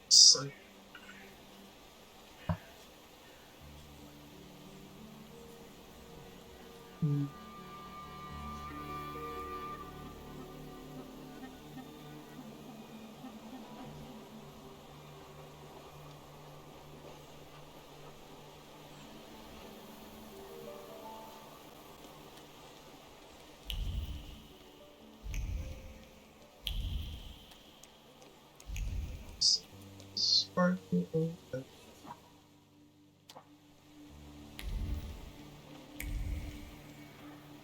Psych. Sparkle open.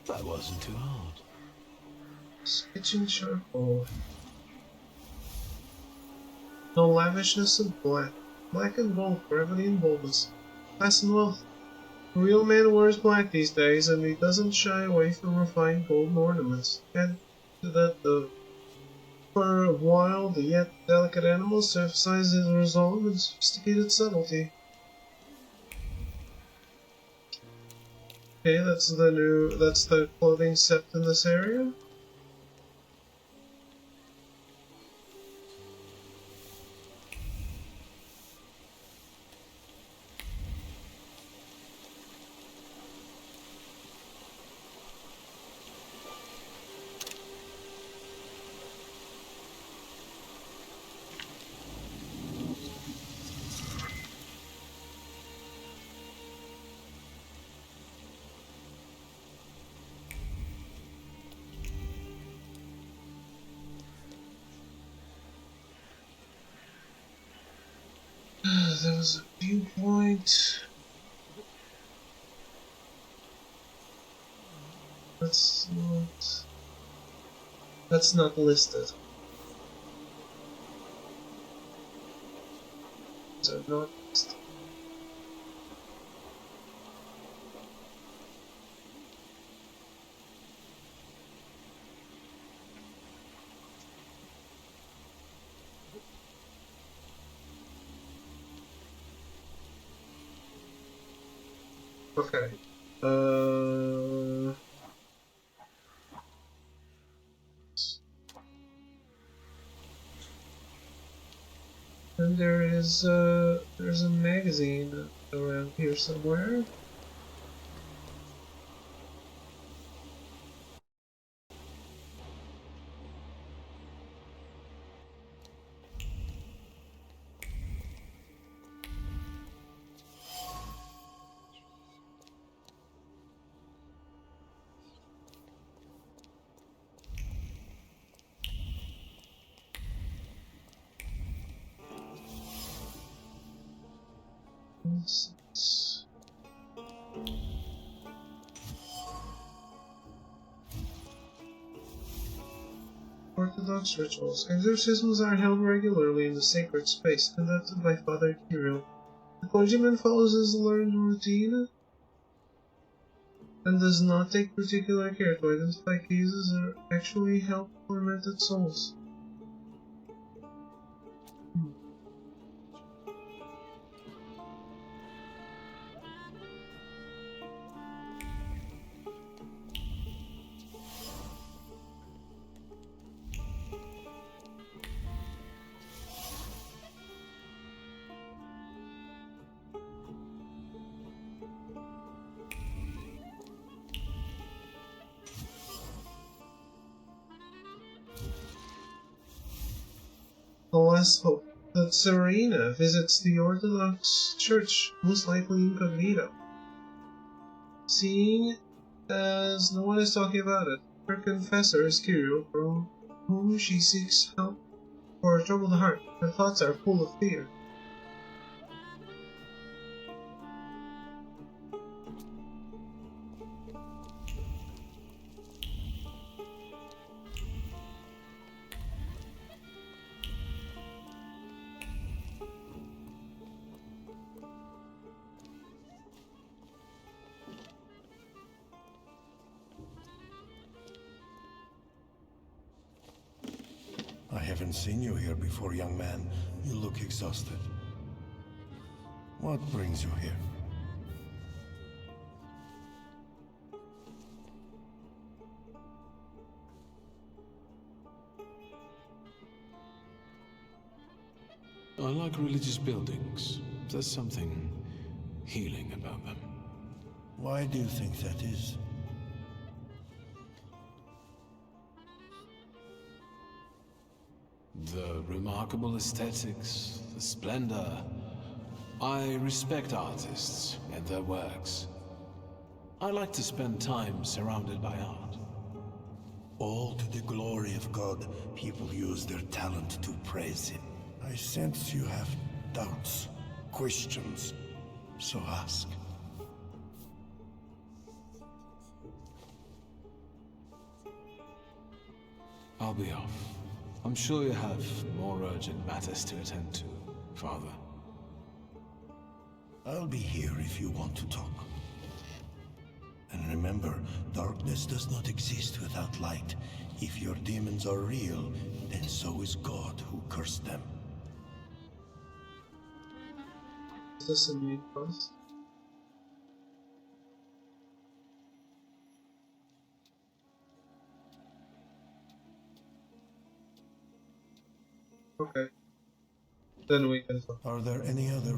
That wasn't too hard. Sketching charcoal. No lavishness of black. Black and gold, gravity and boldness. Class and wealth. A real man wears black these days, and he doesn't shy away from refined golden ornaments. Add to that the fur of wild yet delicate animals to emphasize his resolve and sophisticated subtlety. Okay, that's the clothing sept in this area. There was a viewpoint. That's not listed. are not. Okay. And there's a magazine around here somewhere. Orthodox rituals. Exorcisms are held regularly in the sacred space, conducted by Father Kirill. The clergyman follows his learned routine and does not take particular care to identify cases or actually help tormented souls. The last hope that Serena visits the Orthodox Church, most likely incognito. Seeing as no one is talking about it, her confessor is Kirill, from whom she seeks help for her troubled heart. Her thoughts are full of fear. I haven't seen you here before, young man. You look exhausted. What brings you here? I like religious buildings. There's something healing about them. Why do you think that is? The remarkable aesthetics, the splendor. I respect artists and their works. I like to spend time surrounded by art. All to the glory of God, people use their talent to praise Him. I sense you have doubts, questions, so ask. I'll be off. I'm sure you have more urgent matters to attend to, Father. I'll be here if you want to talk. And remember, darkness does not exist without light. If your demons are real, then so is God who cursed them. Is this a main quest? Okay. Then we can talk. Are there any other...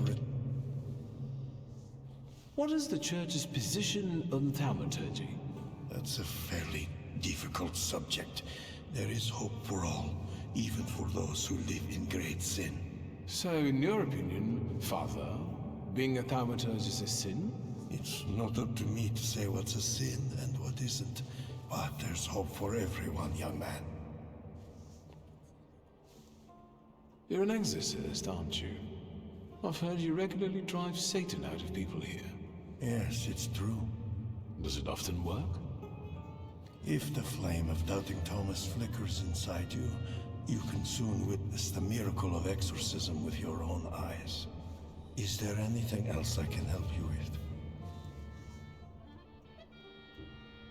What is the Church's position on Thaumaturge? That's a fairly difficult subject. There is hope for all, even for those who live in great sin. So, in your opinion, Father, being a Thaumaturge is a sin? It's not up to me to say what's a sin and what isn't, but there's hope for everyone, young man. You're an exorcist, aren't you? I've heard you regularly drive Satan out of people here. Yes, it's true. Does it often work? If the flame of doubting Thomas flickers inside you, you can soon witness the miracle of exorcism with your own eyes. Is there anything else I can help you with?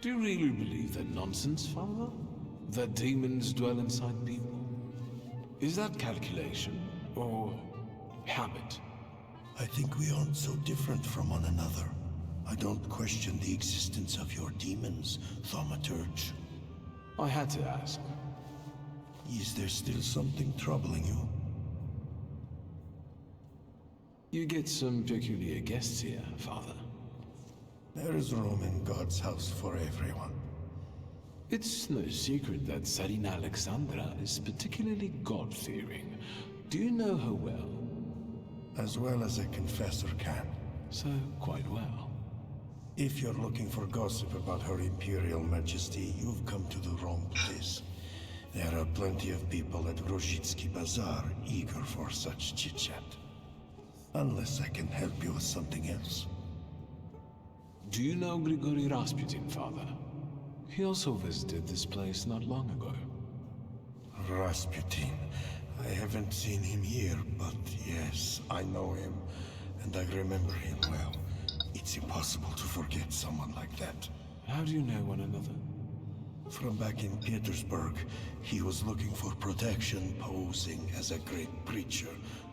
Do you really believe that nonsense, Father? That demons dwell inside people? Is that calculation or habit? I think we aren't so different from one another. I don't question the existence of your demons, Thaumaturge. I had to ask. Is there still something troubling you? You get some peculiar guests here, Father. There is room in God's house for everyone. It's no secret that Tsarina Alexandra is particularly God-fearing. Do you know her well? As well as a confessor can. So, quite well. If you're looking for gossip about Her Imperial Majesty, you've come to the wrong place. There are plenty of people at Grozhitsky Bazaar eager for such chit-chat. Unless I can help you with something else. Do you know Grigory Rasputin, Father? He also visited this place not long ago. Rasputin. I haven't seen him here, but yes, I know him, and I remember him well. It's impossible to forget someone like that. How do you know one another? From back in Petersburg, he was looking for protection, posing as a great preacher,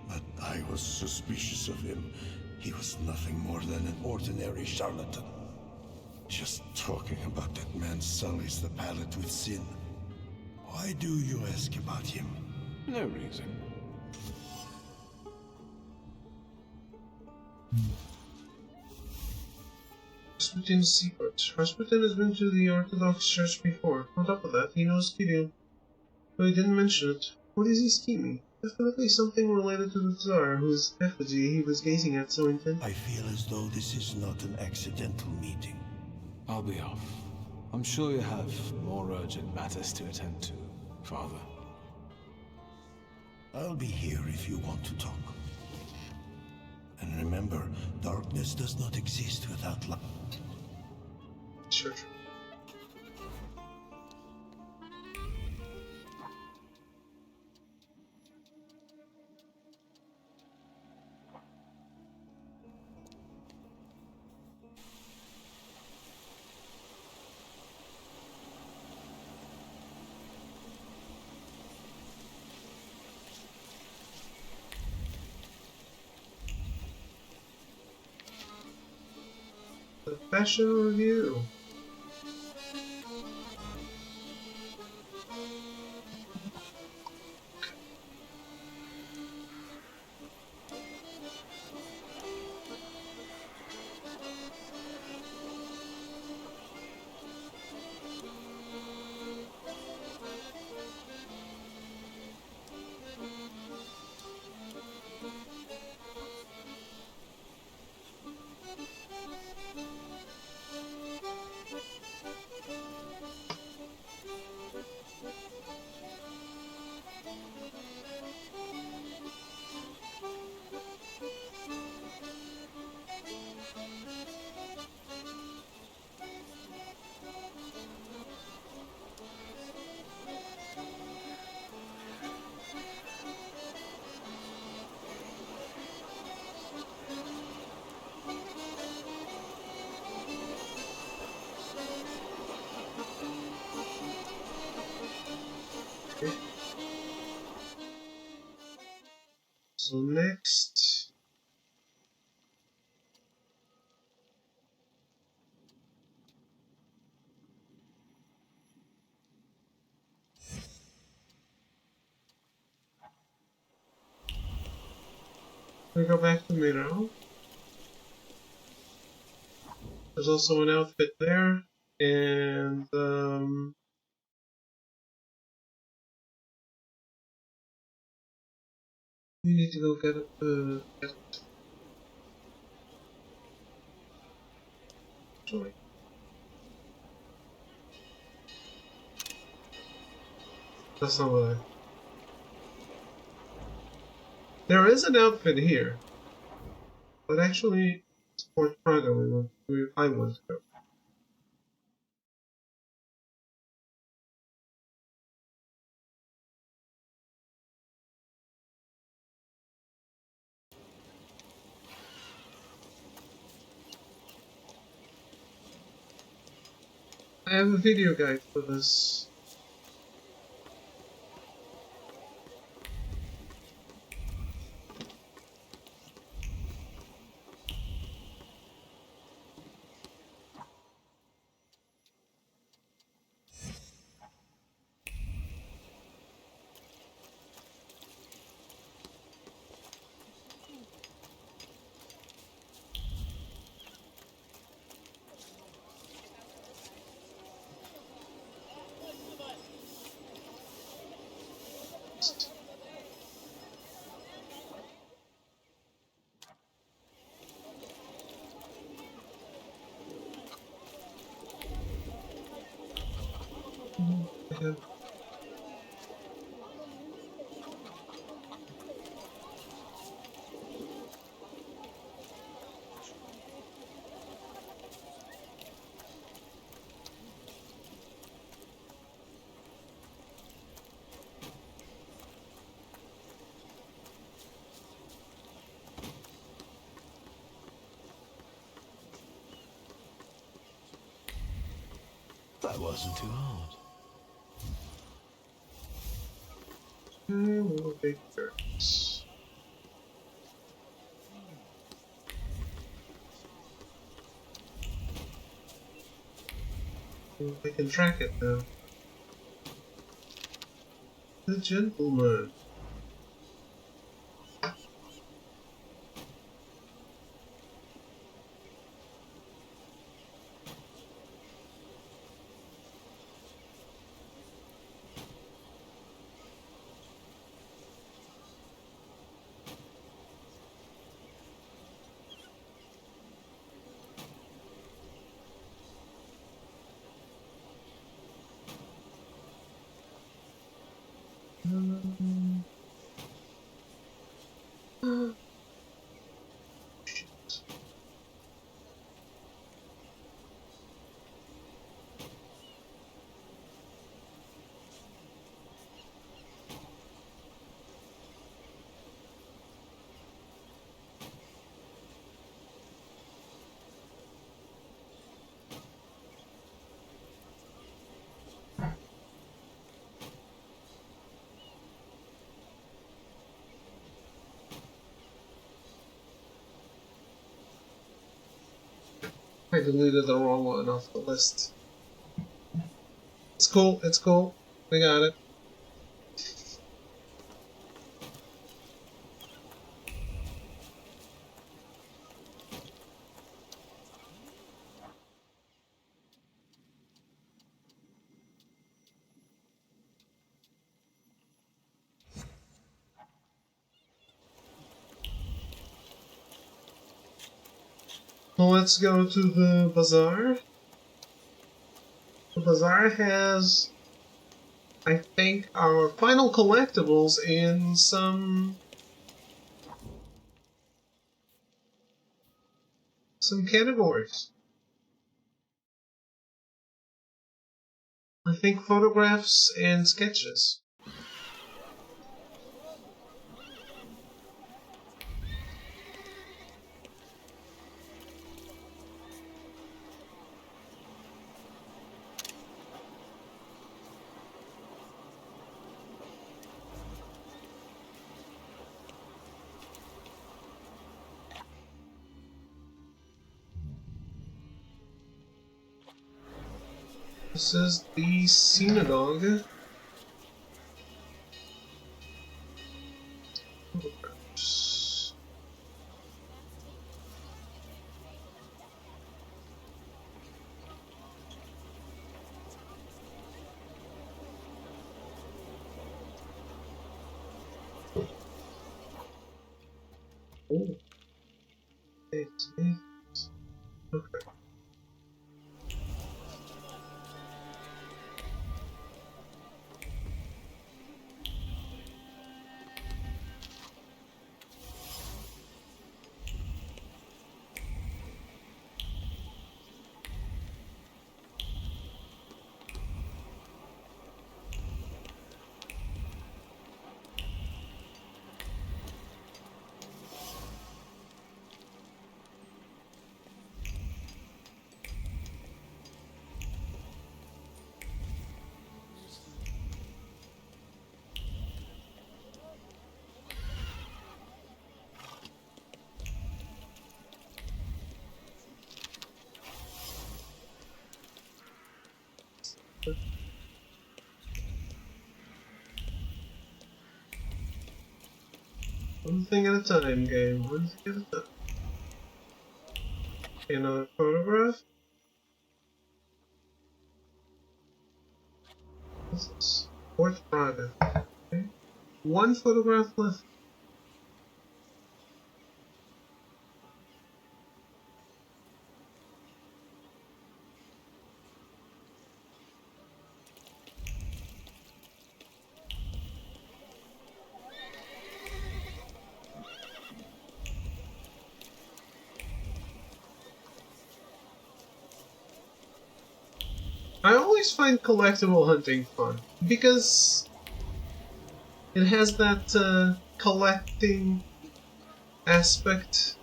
but I was suspicious of him. He was nothing more than an ordinary charlatan. Just talking about that man sullies the palate with sin. Why do you ask about him? No reason. Rasputin's secret. Rasputin has been to the Orthodox Church before. On top of that, he knows Kirill. But he didn't mention it. What is he scheming? Definitely something related to the Tsar, whose effigy he was gazing at so intently. I feel as though this is not an accidental meeting. I'll be off. I'm sure you have more urgent matters to attend to, Father. I'll be here if you want to talk. And remember, darkness does not exist without light. Sure. The fashion review. So next, we go back to Miro. There's also an outfit there, and we need to go get it. Sorry. That's not what I... There is an outfit here, but actually, it's Port Praga I want to go. I have a video guide for this. Okay. That wasn't too hard. Little big birds. I can track it now. The gentleman. I deleted the wrong one off the list. It's cool, it's cool. We got it. Well, let's go to the bazaar. The bazaar has, I think, our final collectibles in some categories. I think photographs and sketches. This is the synagogue. Oh. Okay. One thing at a time, game. One thing at a time. Okay, another photograph. What's this? Fourth Praga. Okay. One photograph left. I always find collectible hunting fun because it has that collecting aspect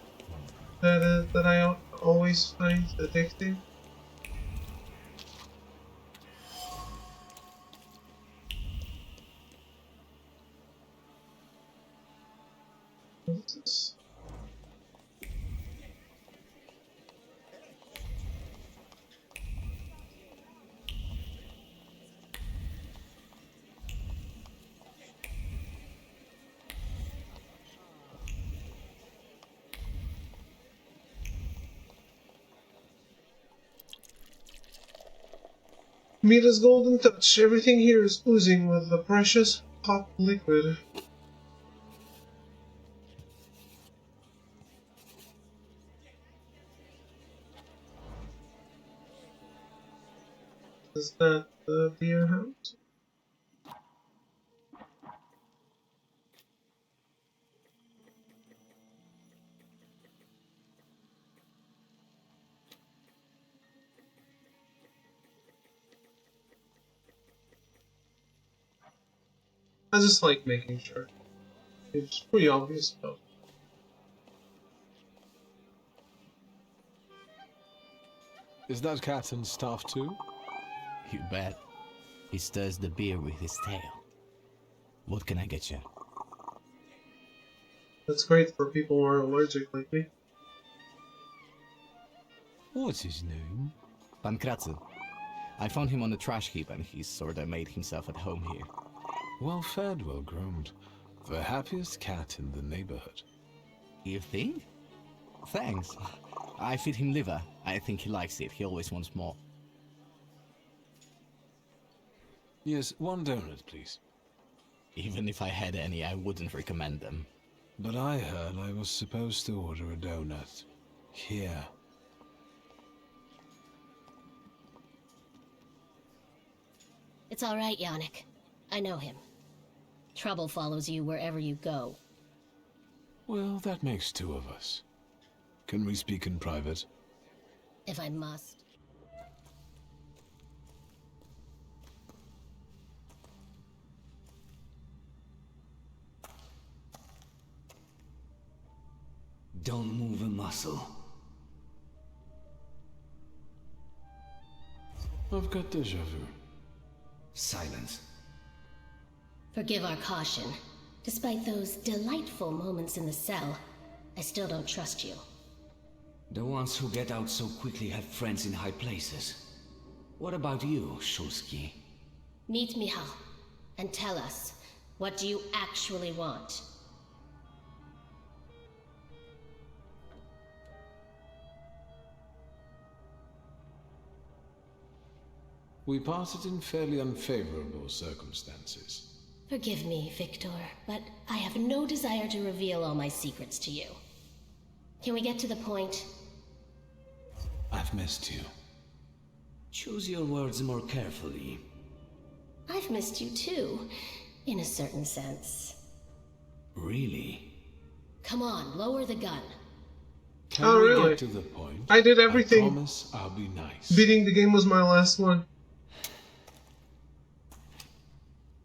that I always find addicting. What's this? Mita's golden touch. Everything here is oozing with the precious hot liquid. Is that the beer house? I just like making sure. It's pretty obvious though. Is that captain's staff too? You bet. He stirs the beer with his tail. What can I get you? That's great for people who are allergic like me. What's his name? Pankratzy. I found him on the trash heap and he's sorta made himself at home here. Well fed, well groomed. The happiest cat in the neighborhood. You think? Thanks. I feed him liver. I think he likes it. He always wants more. Yes, one donut, please. Even if I had any, I wouldn't recommend them. But I heard I was supposed to order a donut. Here. It's all right, Yannick. I know him. Trouble follows you wherever you go. Well, that makes two of us. Can we speak in private? If I must. Don't move a muscle. I've got déjà vu. Silence. Forgive our caution. Despite those delightful moments in the cell, I still don't trust you. The ones who get out so quickly have friends in high places. What about you, Shulsky? Meet Michal, and tell us, what do you actually want? We parted in fairly unfavorable circumstances. Forgive me, Victor, but I have no desire to reveal all my secrets to you. Can we get to the point? I've missed you. Choose your words more carefully. I've missed you too, in a certain sense. Really? Come on, lower the gun. Can we get to the point? I did everything. I promise I'll be nice. Beating the game was my last one.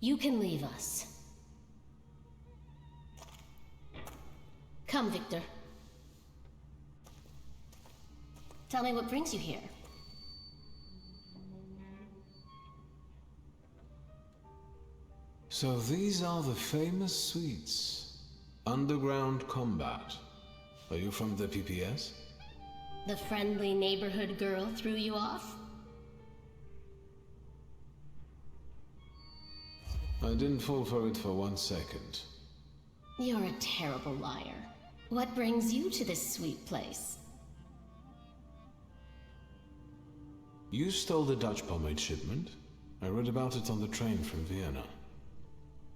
You can leave us. Come, Victor. Tell me what brings you here. So these are the famous suites. Underground combat. Are you from the PPS? The friendly neighborhood girl threw you off? I didn't fall for it for 1 second. You're a terrible liar. What brings you to this sweet place? You stole the Dutch pomade shipment. I read about it on the train from Vienna.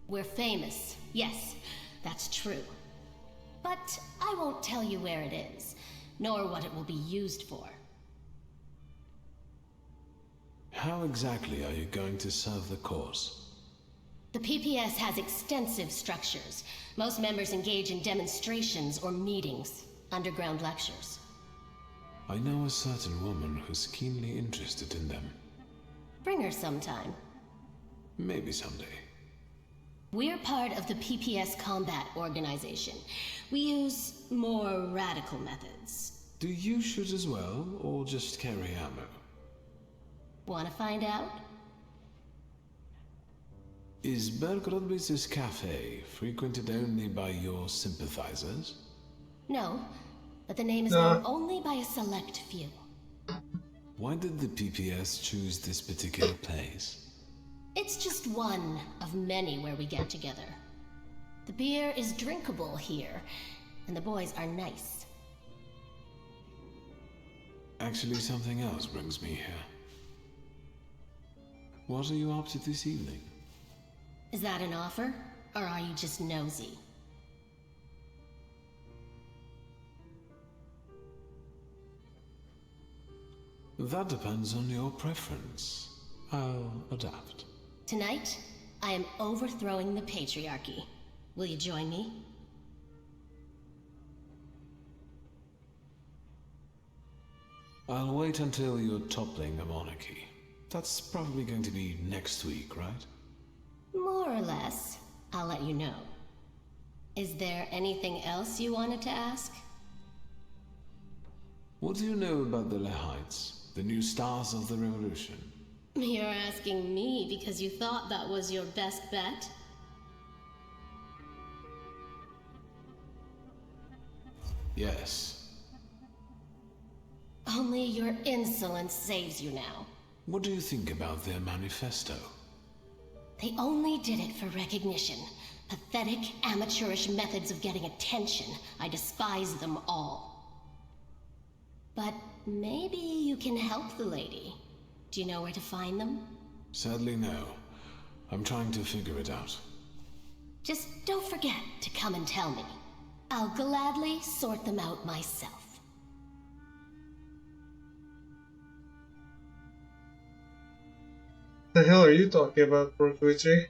We're famous. Yes, that's true. But I won't tell you where it is, nor what it will be used for. How exactly are you going to serve the cause? The PPS has extensive structures. Most members engage in demonstrations or meetings, underground lectures. I know a certain woman who's keenly interested in them. Bring her sometime. Maybe someday. We're part of the PPS Combat Organization. We use more radical methods. Do you shoot as well, or just carry ammo? Want to find out? Is Bergrodbitz's cafe frequented only by your sympathizers? No, but the name is known only by a select few. Why did the PPS choose this particular place? It's just one of many where we get together. The beer is drinkable here, and the boys are nice. Actually, something else brings me here. What are you up to this evening? Is that an offer, or are you just nosy? That depends on your preference. I'll adapt. Tonight, I am overthrowing the patriarchy. Will you join me? I'll wait until you're toppling a monarchy. That's probably going to be next week, right? More or less. I'll let you know. Is there anything else you wanted to ask? What do you know about the Lehites, the new stars of the revolution? You're asking me because you thought that was your best bet? Yes. Only your insolence saves you now. What do you think about their manifesto? They only did it for recognition. Pathetic, amateurish methods of getting attention. I despise them all. But maybe you can help the lady. Do you know where to find them? Sadly, no. I'm trying to figure it out. Just don't forget to come and tell me. I'll gladly sort them out myself. The hell are you talking about, Brokuichi?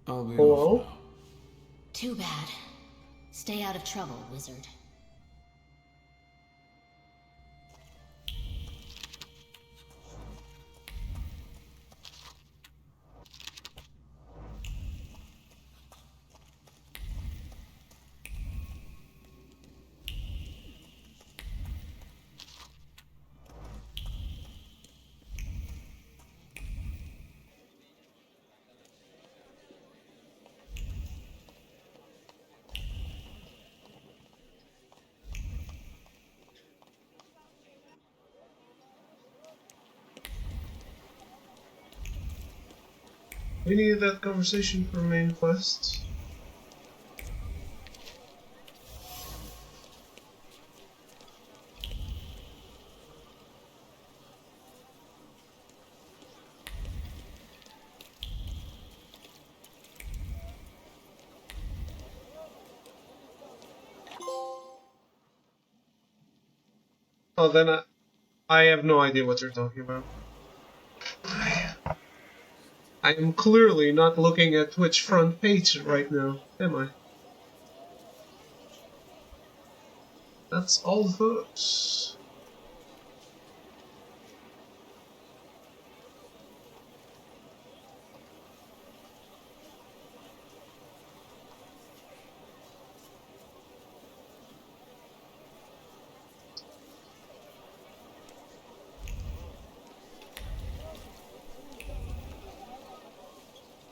I'll be Hello? off now. Too bad. Stay out of trouble, wizard. We need that conversation for main quest. Oh, then I have no idea what you're talking about. I am clearly not looking at Twitch front page right now, am I? That's all the photos.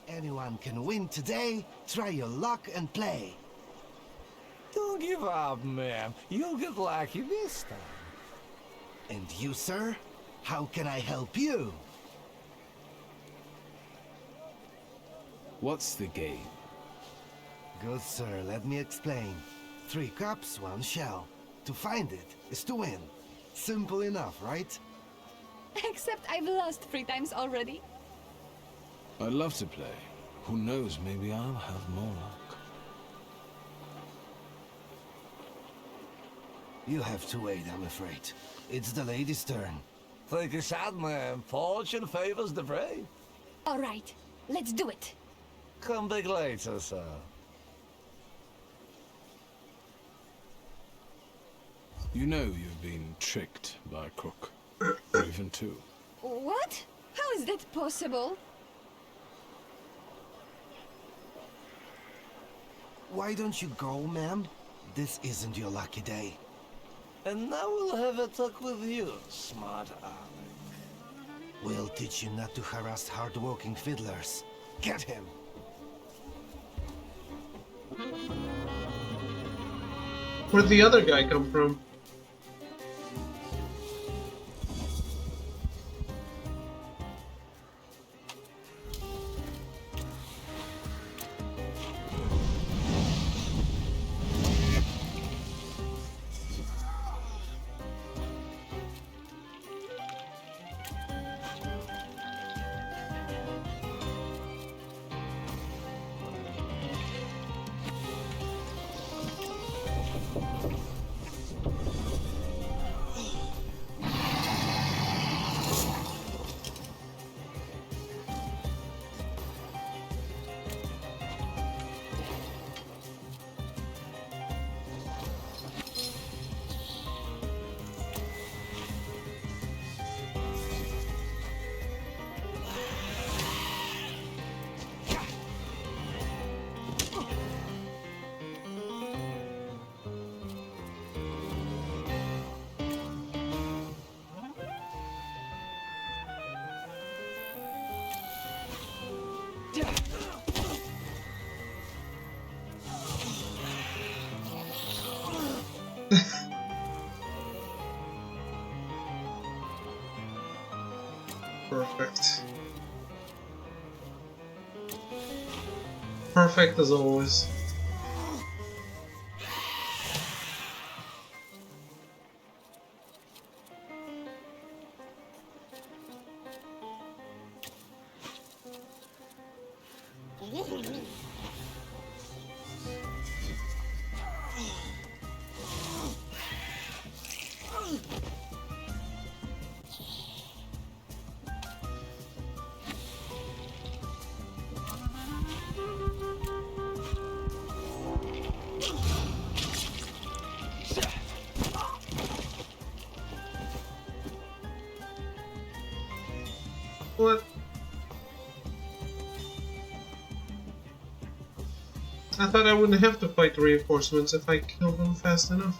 Anyone can win today. Try your luck and play. Don't give up, ma'am. You'll get lucky this time. And you, sir? How can I help you? What's the game? Good sir, let me explain. 3 cups, 1 shell. To find it is to win. Simple enough, right? Except I've lost 3 times already. I'd love to play. Who knows, maybe I'll have more luck. You have to wait, I'm afraid. It's the lady's turn. Take a shot, man. Fortune favors the brave. All right, let's do it. Come back later, sir. You know you've been tricked by a crook. Or even 2. What? How is that possible? Why don't you go, ma'am? This isn't your lucky day. And now we'll have a talk with you, smart Alec. We'll teach you not to harass hard-working fiddlers. Get him! Where'd the other guy come from? Perfect. Perfect as always. What? I thought I wouldn't have to fight reinforcements if I killed them fast enough.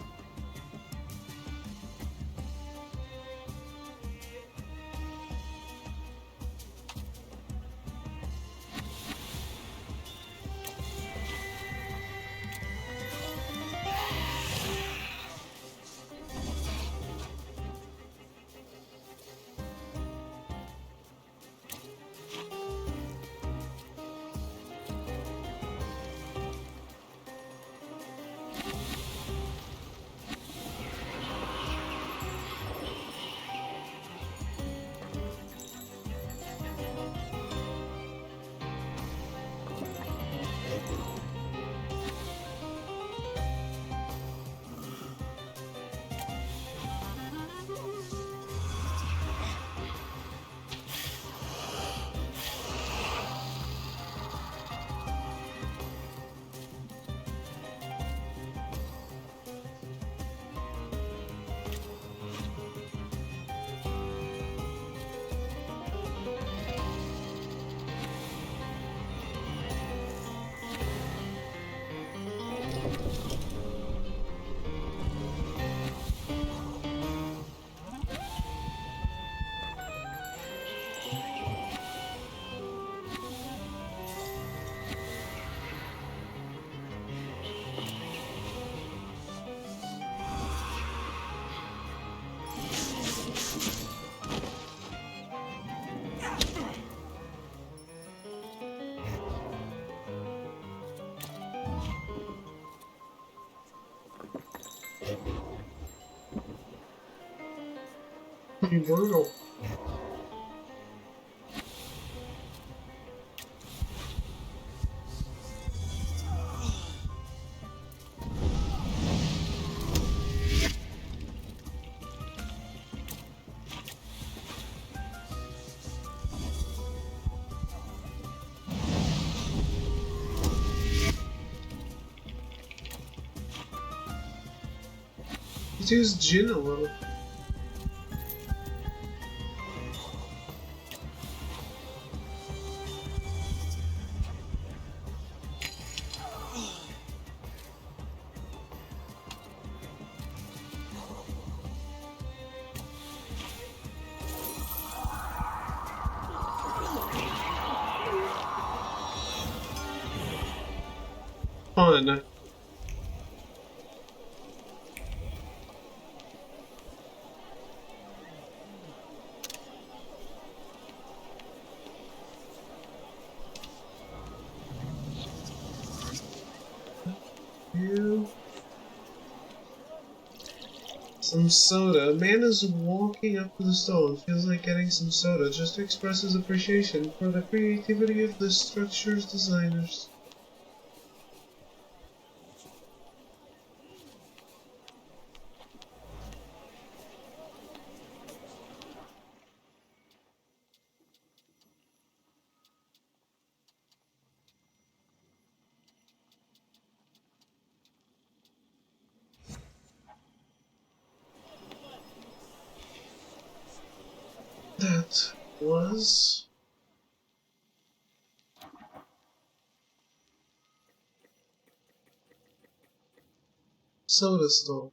fucking brutal. Let's use gin a little. Fun. Some soda. Man is walking up to the stall and feels like getting some soda just to express his appreciation for the creativity of the structure's designers. That was soda stall.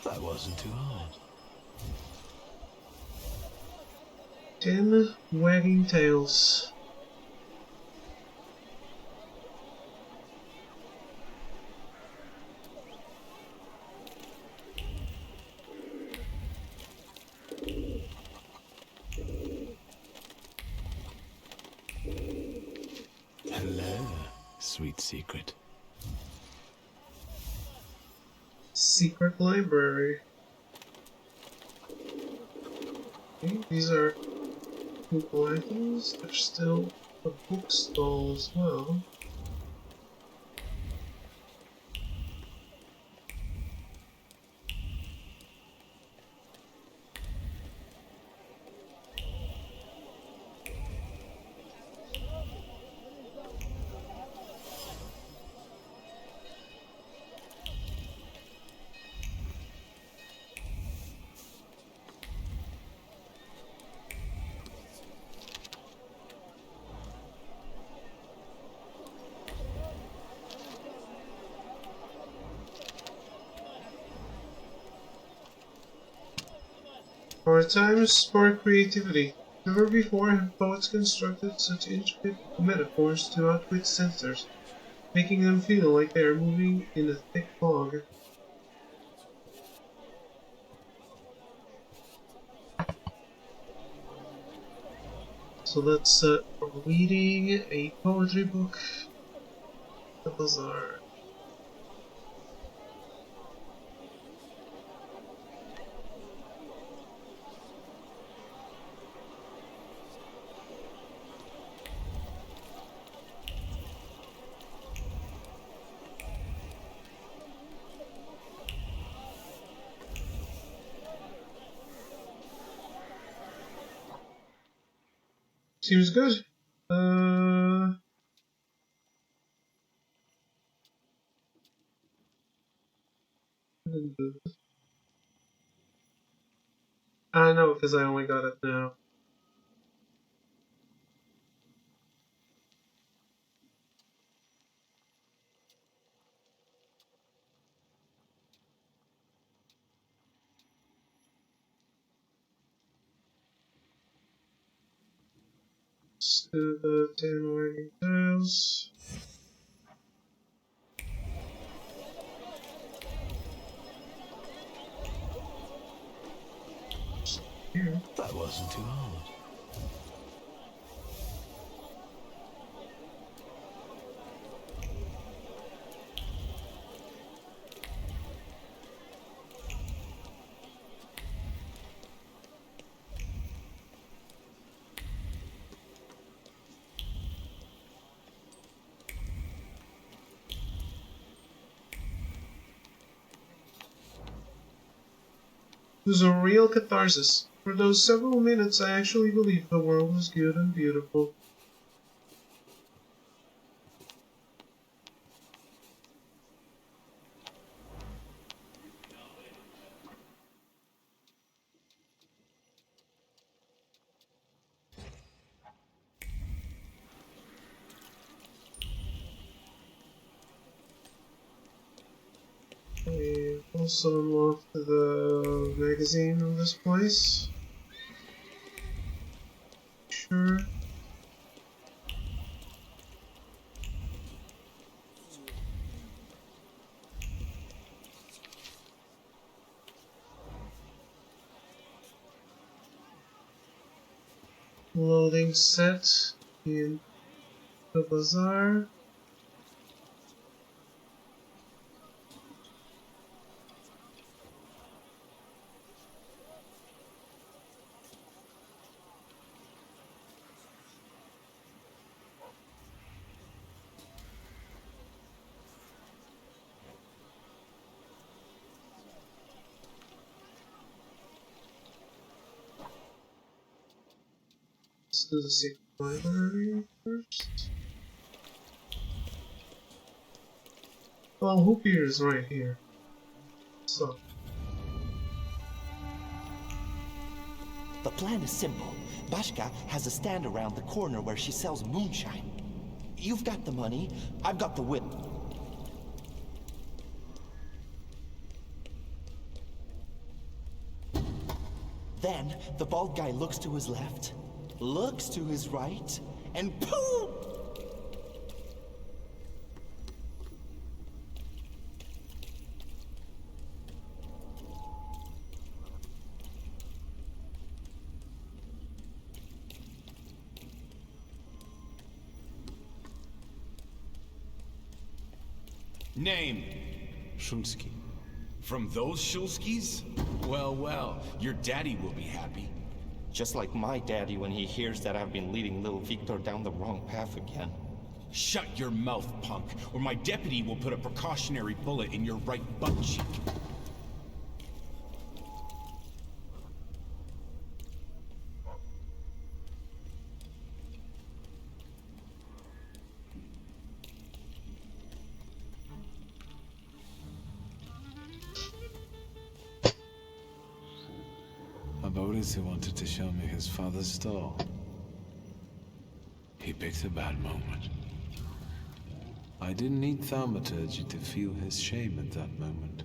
That wasn't too hard. 10 wagging tails. Hello, sweet secret. Secret library. Okay, these are cool items. There's still a bookstall as well. Our times spark creativity. Never before have poets constructed such intricate metaphors to outwit censors, making them feel like they are moving in a thick fog. So let's reading a poetry book. The bazaar. Seems good. I know because I only got it now. Let's do the 10 wagging tails. That wasn't too hard. It was a real catharsis. For those several minutes, I actually believed the world was good and beautiful. We also unlocked the magazine of this place. Sure. Loading set in the bazaar. Let's do the secret library first. Well, Hoopier is right here. So. The plan is simple. Bashka has a stand around the corner where she sells moonshine. You've got the money, I've got the whip. Then, the bald guy looks to his left, looks to his right, and poof! Name? Shulsky. From those Shulskis? Well, well, your daddy will be happy. Just like my daddy when he hears that I've been leading little Victor down the wrong path again. Shut your mouth, punk, or my deputy will put a precautionary bullet in your right butt cheek. Boris who wanted to show me his father's store. He picked a bad moment. I didn't need Thaumaturge to feel his shame at that moment.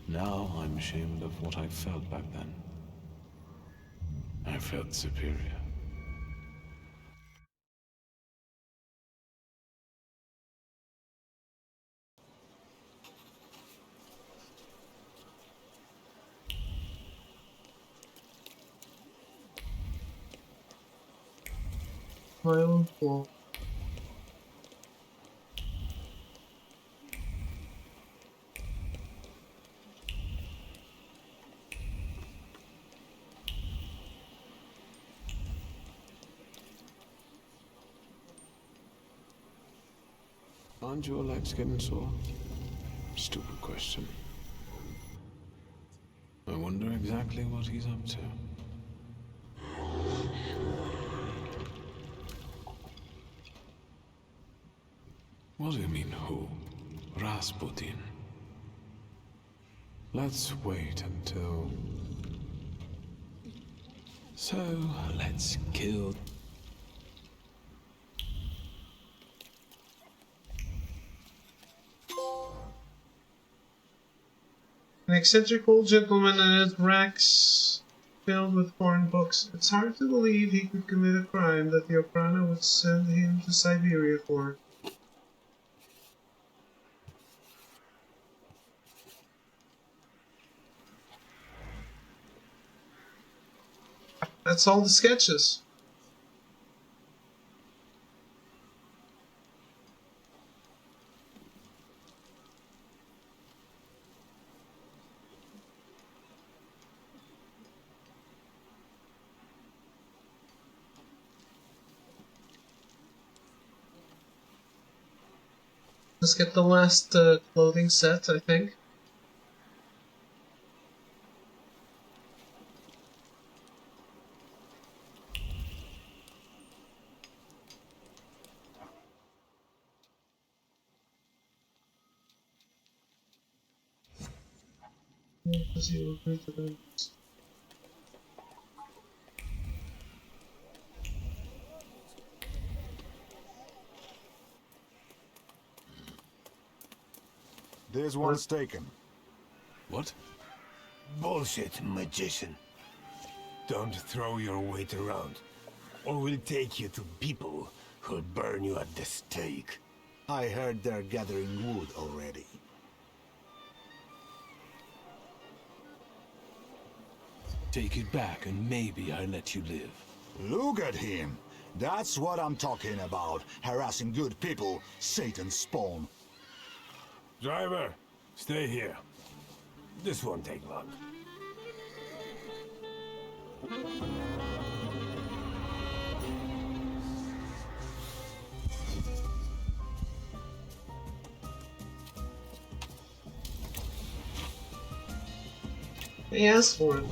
Now I'm ashamed of what I felt back then. I felt superior. my own pool. Aren't your legs getting sore? Stupid question. I wonder exactly what he's up to. What do you mean, who? Rasputin. Let's wait until... So, let's kill... An eccentric old gentleman and his racks filled with foreign books. It's hard to believe he could commit a crime that the Okhrana would send him to Siberia for. That's all the sketches. Let's get the last clothing set, I think. There's one's taken. What? Bullshit, magician. Don't throw your weight around, or we'll take you to people who'll burn you at the stake. I heard they're gathering wood already. Take it back and maybe I let you live. Look at him. That's what I'm talking about. Harassing good people, Satan's spawn. Driver, stay here. This won't take long. He asked for it.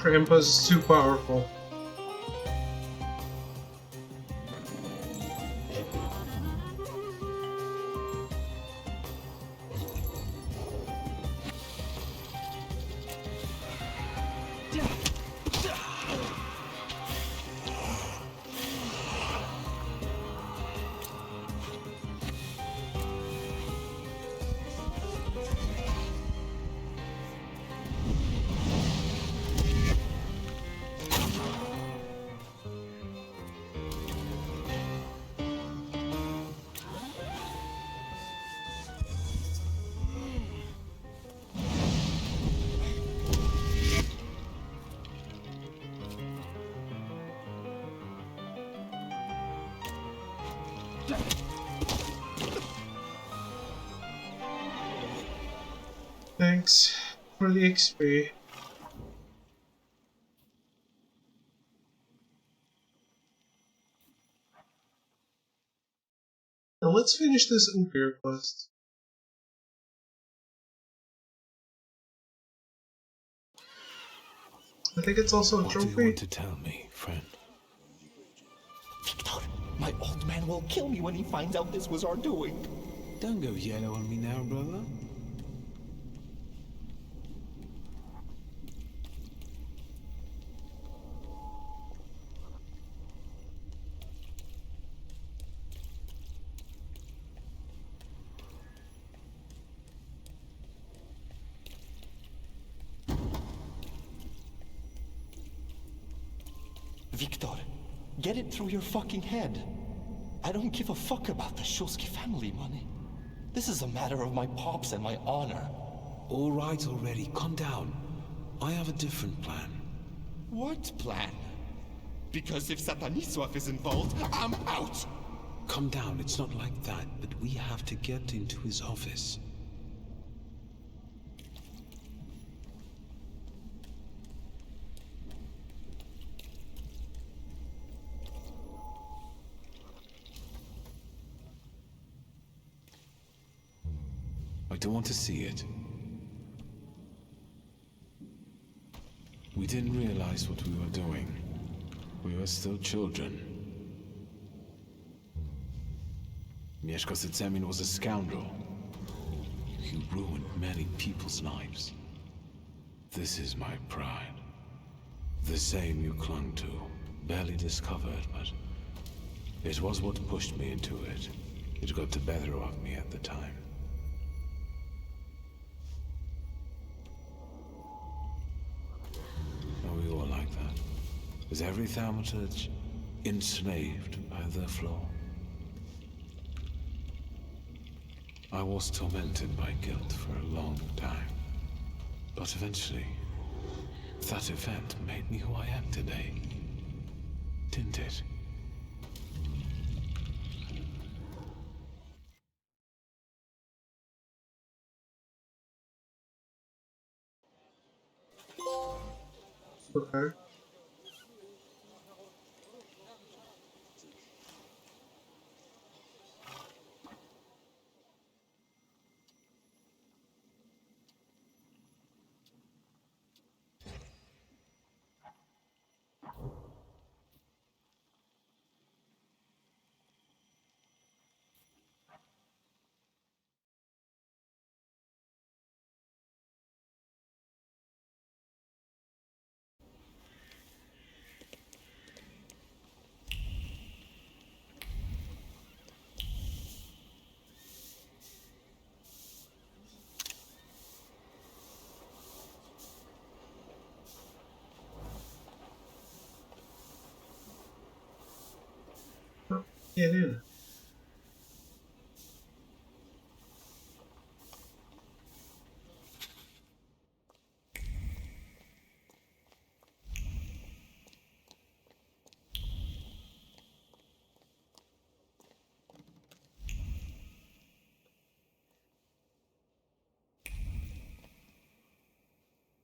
Krampus is too powerful. Thanks for the XP. let's finish this Umpire quest. I think it's also a trophy. What do you want to tell me, friend? Victor, my old man will kill me when he finds out this was our doing. Don't go yellow on me now, brother. Victor, get it through your fucking head. I don't give a fuck about the Shulsky family money. This is a matter of my pops and my honor. All right already, calm down. I have a different plan. What plan? Because if Sataniswaf is involved, I'm out! Calm down, it's not like that, but we have to get into his office. I don't want to see it. We didn't realize what we were doing. We were still children. Mieszko Sytsemin was a scoundrel. He ruined many people's lives. This is my pride. The same you clung to. Barely discovered, but it was what pushed me into it. It got the better of me at the time. Are we all like that? Is every Thaumaturge enslaved by their flaw? I was tormented by guilt for a long time. But eventually, that event made me who I am today. Didn't it? Okay. Get in.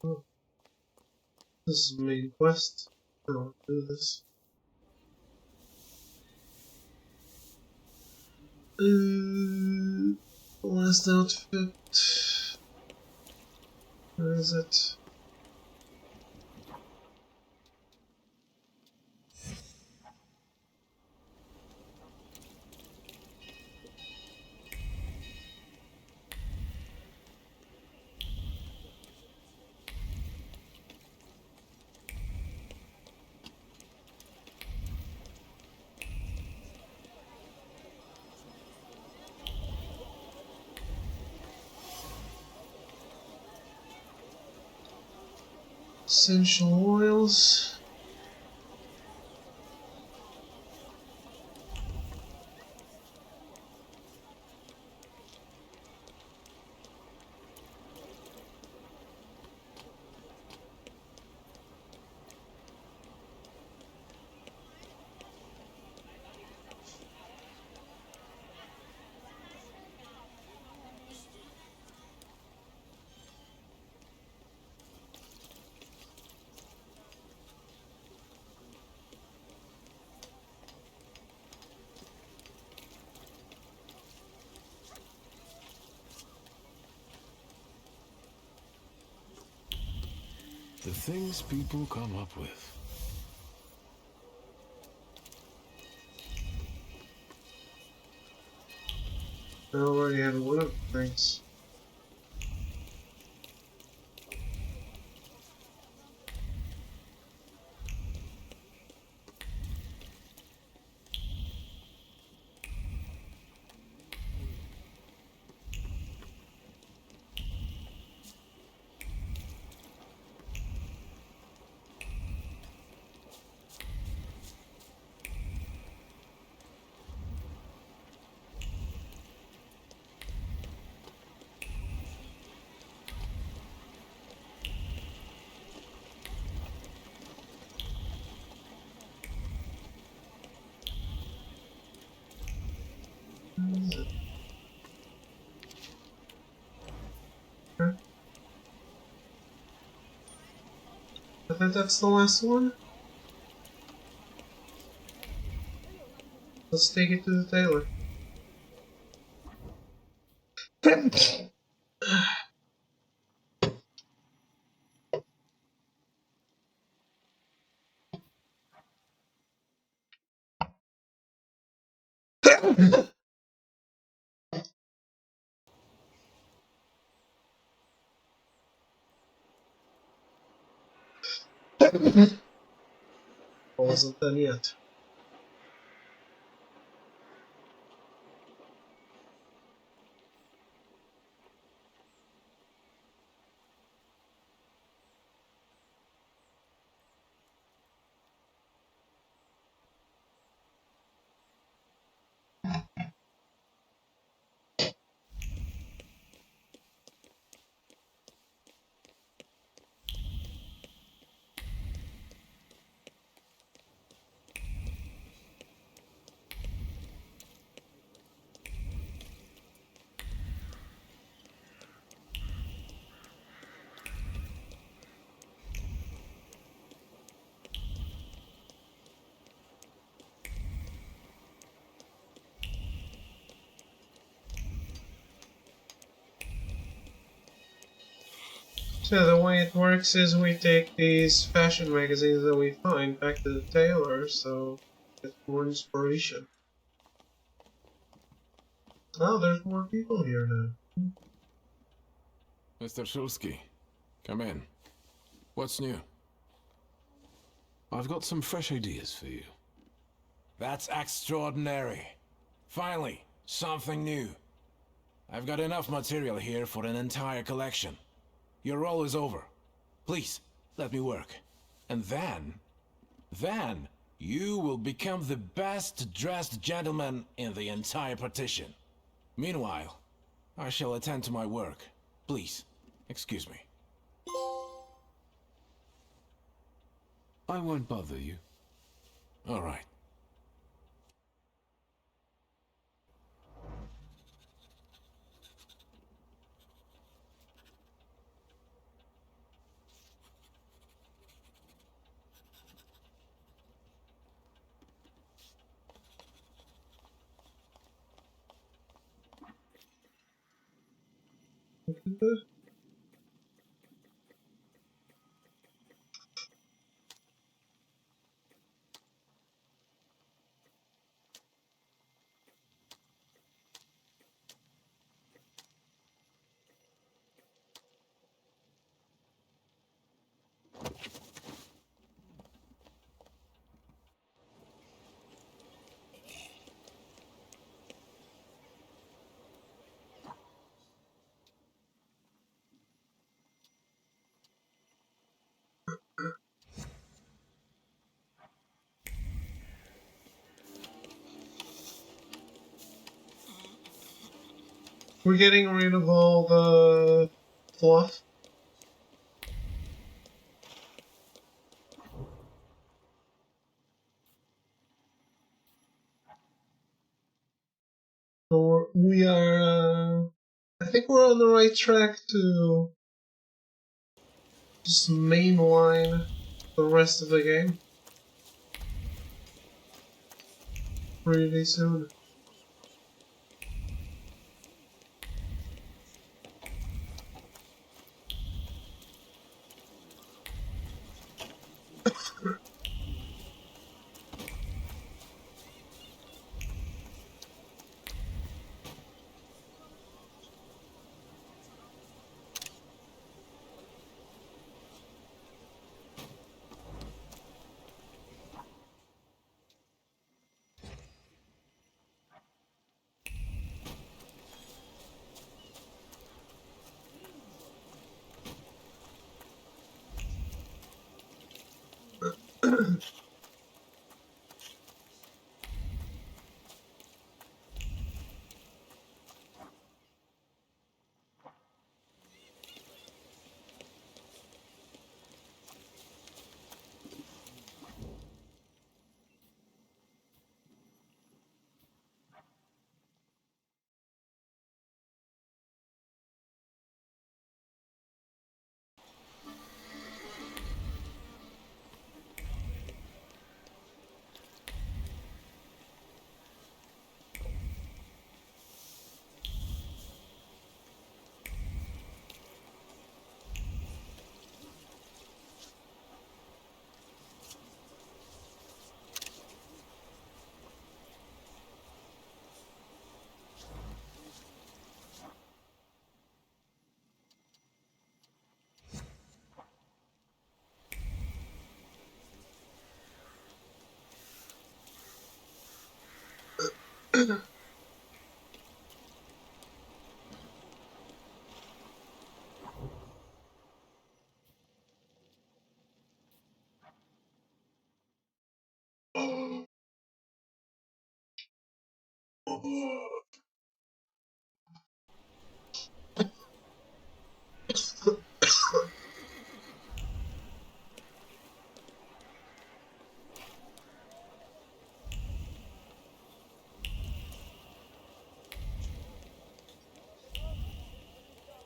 Oh. This is the main quest. I don't do this. Last outfit. Where is it? Essential oils. The things people come up with. I already have one of the things. Okay. I think that's the last one. Let's take it to the tailor. I wasn't done yet. So the way it works is we take these fashion magazines that we find back to the tailor, so get more inspiration. Oh, there's more people here now. Mr. Shulsky, come in. What's new? I've got some fresh ideas for you. That's extraordinary. Finally, something new. I've got enough material here for an entire collection. Your role is over. Please, let me work. And then, you will become the best dressed gentleman in the entire partition. Meanwhile, I shall attend to my work. Please, excuse me. I won't bother you. All right. We're getting rid of all the fluff. So we are, I think we're on the right track to just mainline the rest of the game pretty soon.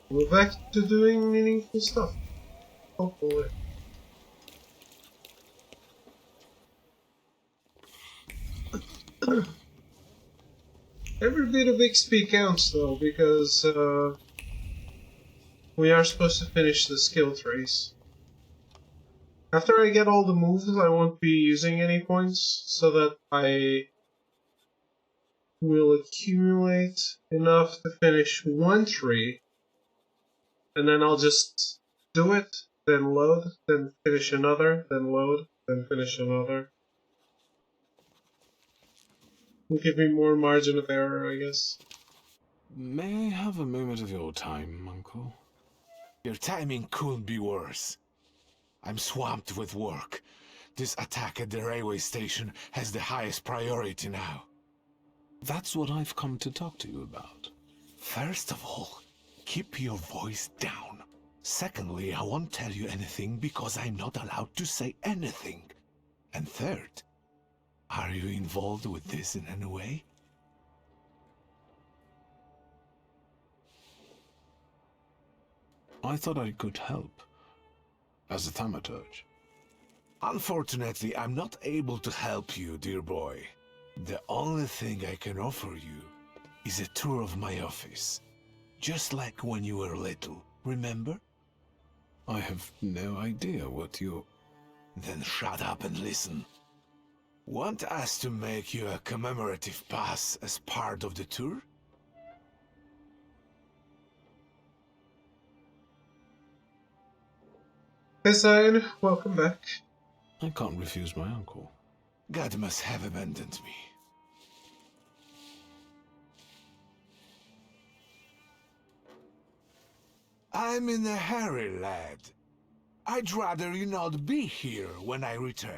We're back to doing meaningful stuff. Hopefully. Every bit of XP counts though, because we are supposed to finish the skill trees. After I get all the moves, I won't be using any points, so that I will accumulate enough to finish one tree, and then I'll just do it, then load, then finish another, then load, then finish another. Will give me more margin of error, I guess. May I have a moment of your time, Uncle? Your timing couldn't be worse. I'm swamped with work. This attack at the railway station has the highest priority now. That's what I've come to talk to you about. First of all, keep your voice down. Secondly, I won't tell you anything because I'm not allowed to say anything. And third, are you involved with this in any way? I thought I could help. As a Thaumaturge. Unfortunately, I'm not able to help you, dear boy. The only thing I can offer you is a tour of my office. Just like when you were little, remember? I have no idea what you're... Then shut up and listen. Want us to make you a commemorative pass as part of the tour? Hey, Zion, welcome back. I can't refuse my uncle. God must have abandoned me. I'm in a hurry, lad. I'd rather you not be here when I return.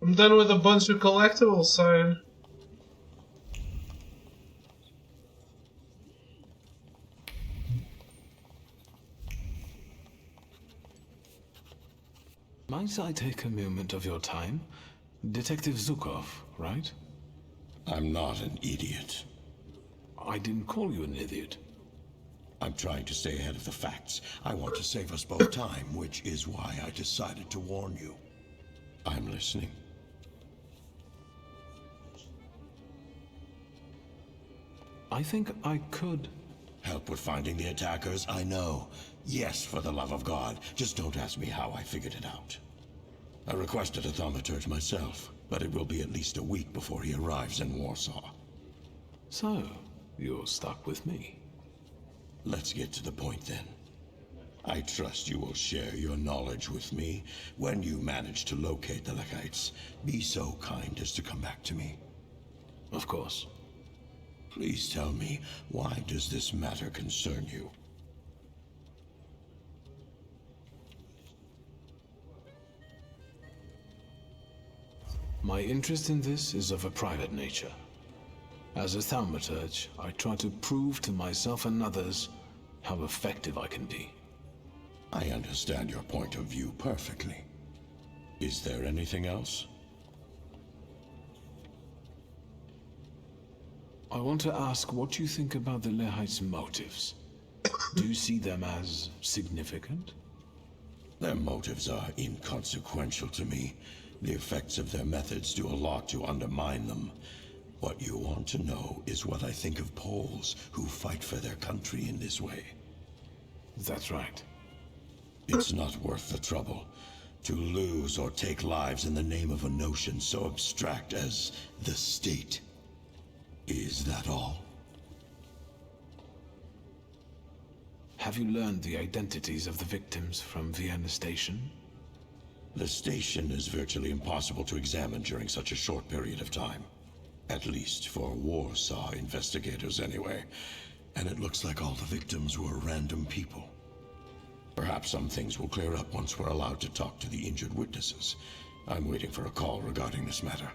I'm done with a bunch of collectibles, Zion. Might I take a moment of your time? Detective Zukov, right? I'm not an idiot. I didn't call you an idiot. I'm trying to stay ahead of the facts. I want to save us both time, which is why I decided to warn you. I'm listening. I think I could... Help with finding the attackers? I know. Yes, for the love of God. Just don't ask me how I figured it out. I requested a Thaumaturge myself, but it will be at least a week before he arrives in Warsaw. So, you're stuck with me. Let's get to the point then. I trust you will share your knowledge with me when you manage to locate the Lekites. Be so kind as to come back to me. Of course. Please tell me, why does this matter concern you? My interest in this is of a private nature. As a Thaumaturge, I try to prove to myself and others how effective I can be. I understand your point of view perfectly. Is there anything else? I want to ask what you think about the Lehites' motives. Do you see them as significant? Their motives are inconsequential to me. The effects of their methods do a lot to undermine them. What you want to know is what I think of Poles who fight for their country in this way. That's right. It's not worth the trouble to lose or take lives in the name of a notion so abstract as the state. Is that all? Have you learned the identities of the victims from Vienna Station? The station is virtually impossible to examine during such a short period of time. At least for Warsaw investigators anyway. And it looks like all the victims were random people. Perhaps some things will clear up once we're allowed to talk to the injured witnesses. I'm waiting for a call regarding this matter.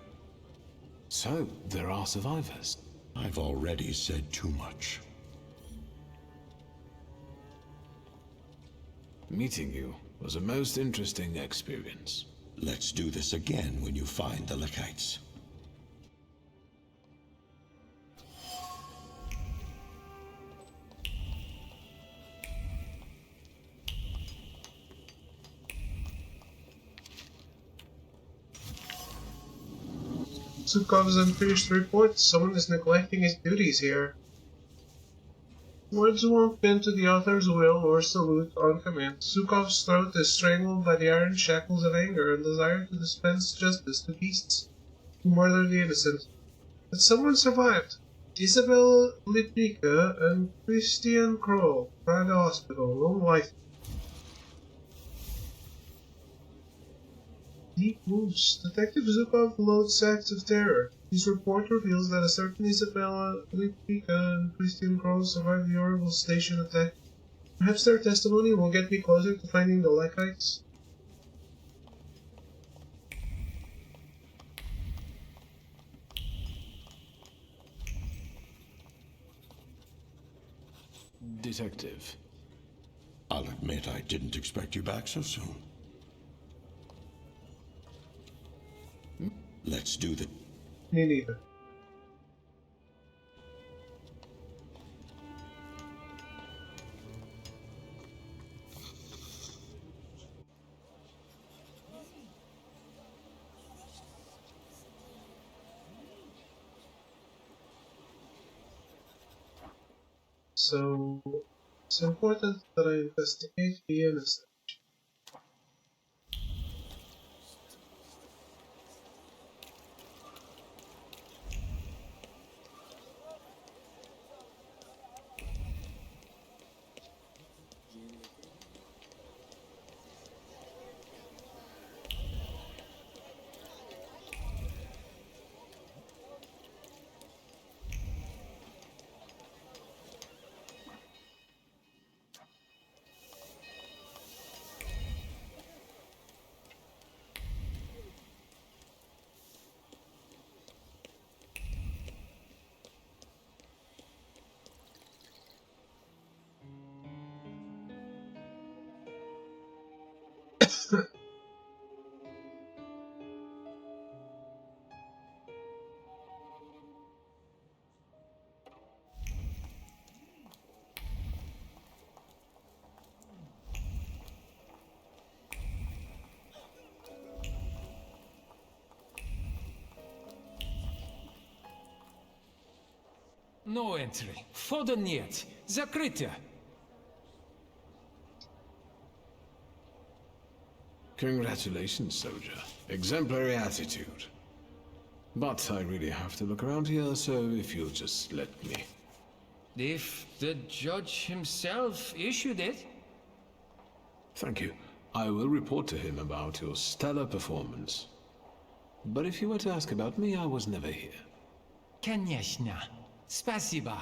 So, there are survivors. I've already said too much. Meeting you was a most interesting experience. Let's do this again when you find the Lekites. Sukov's unfinished report. Someone is neglecting his duties here. Words won't bend to the author's will or salute on command. Sukov's throat is strangled by the iron shackles of anger and desire to dispense justice to beasts who murder the innocent. But someone survived. Isabel Litwika and Christian Kroll, Praga Hospital, long life. Deep moves. Detective Zukov loads sacks of terror. His report reveals that a certain Isabella Litwika and Christian Kroll survived the horrible station attack. Perhaps their testimony will get me closer to finding the Lekites. Detective. I'll admit I didn't expect you back so soon. Let's do the... Me neither. So, it's important that I investigate the innocent. No entry. Wchodu niet. Zakryte. Congratulations, soldier. Exemplary attitude. But I really have to look around here, so if you'll just let me. If the judge himself issued it. Thank you. I will report to him about your stellar performance. But if you were to ask about me, I was never here. Конечно. Спасибо.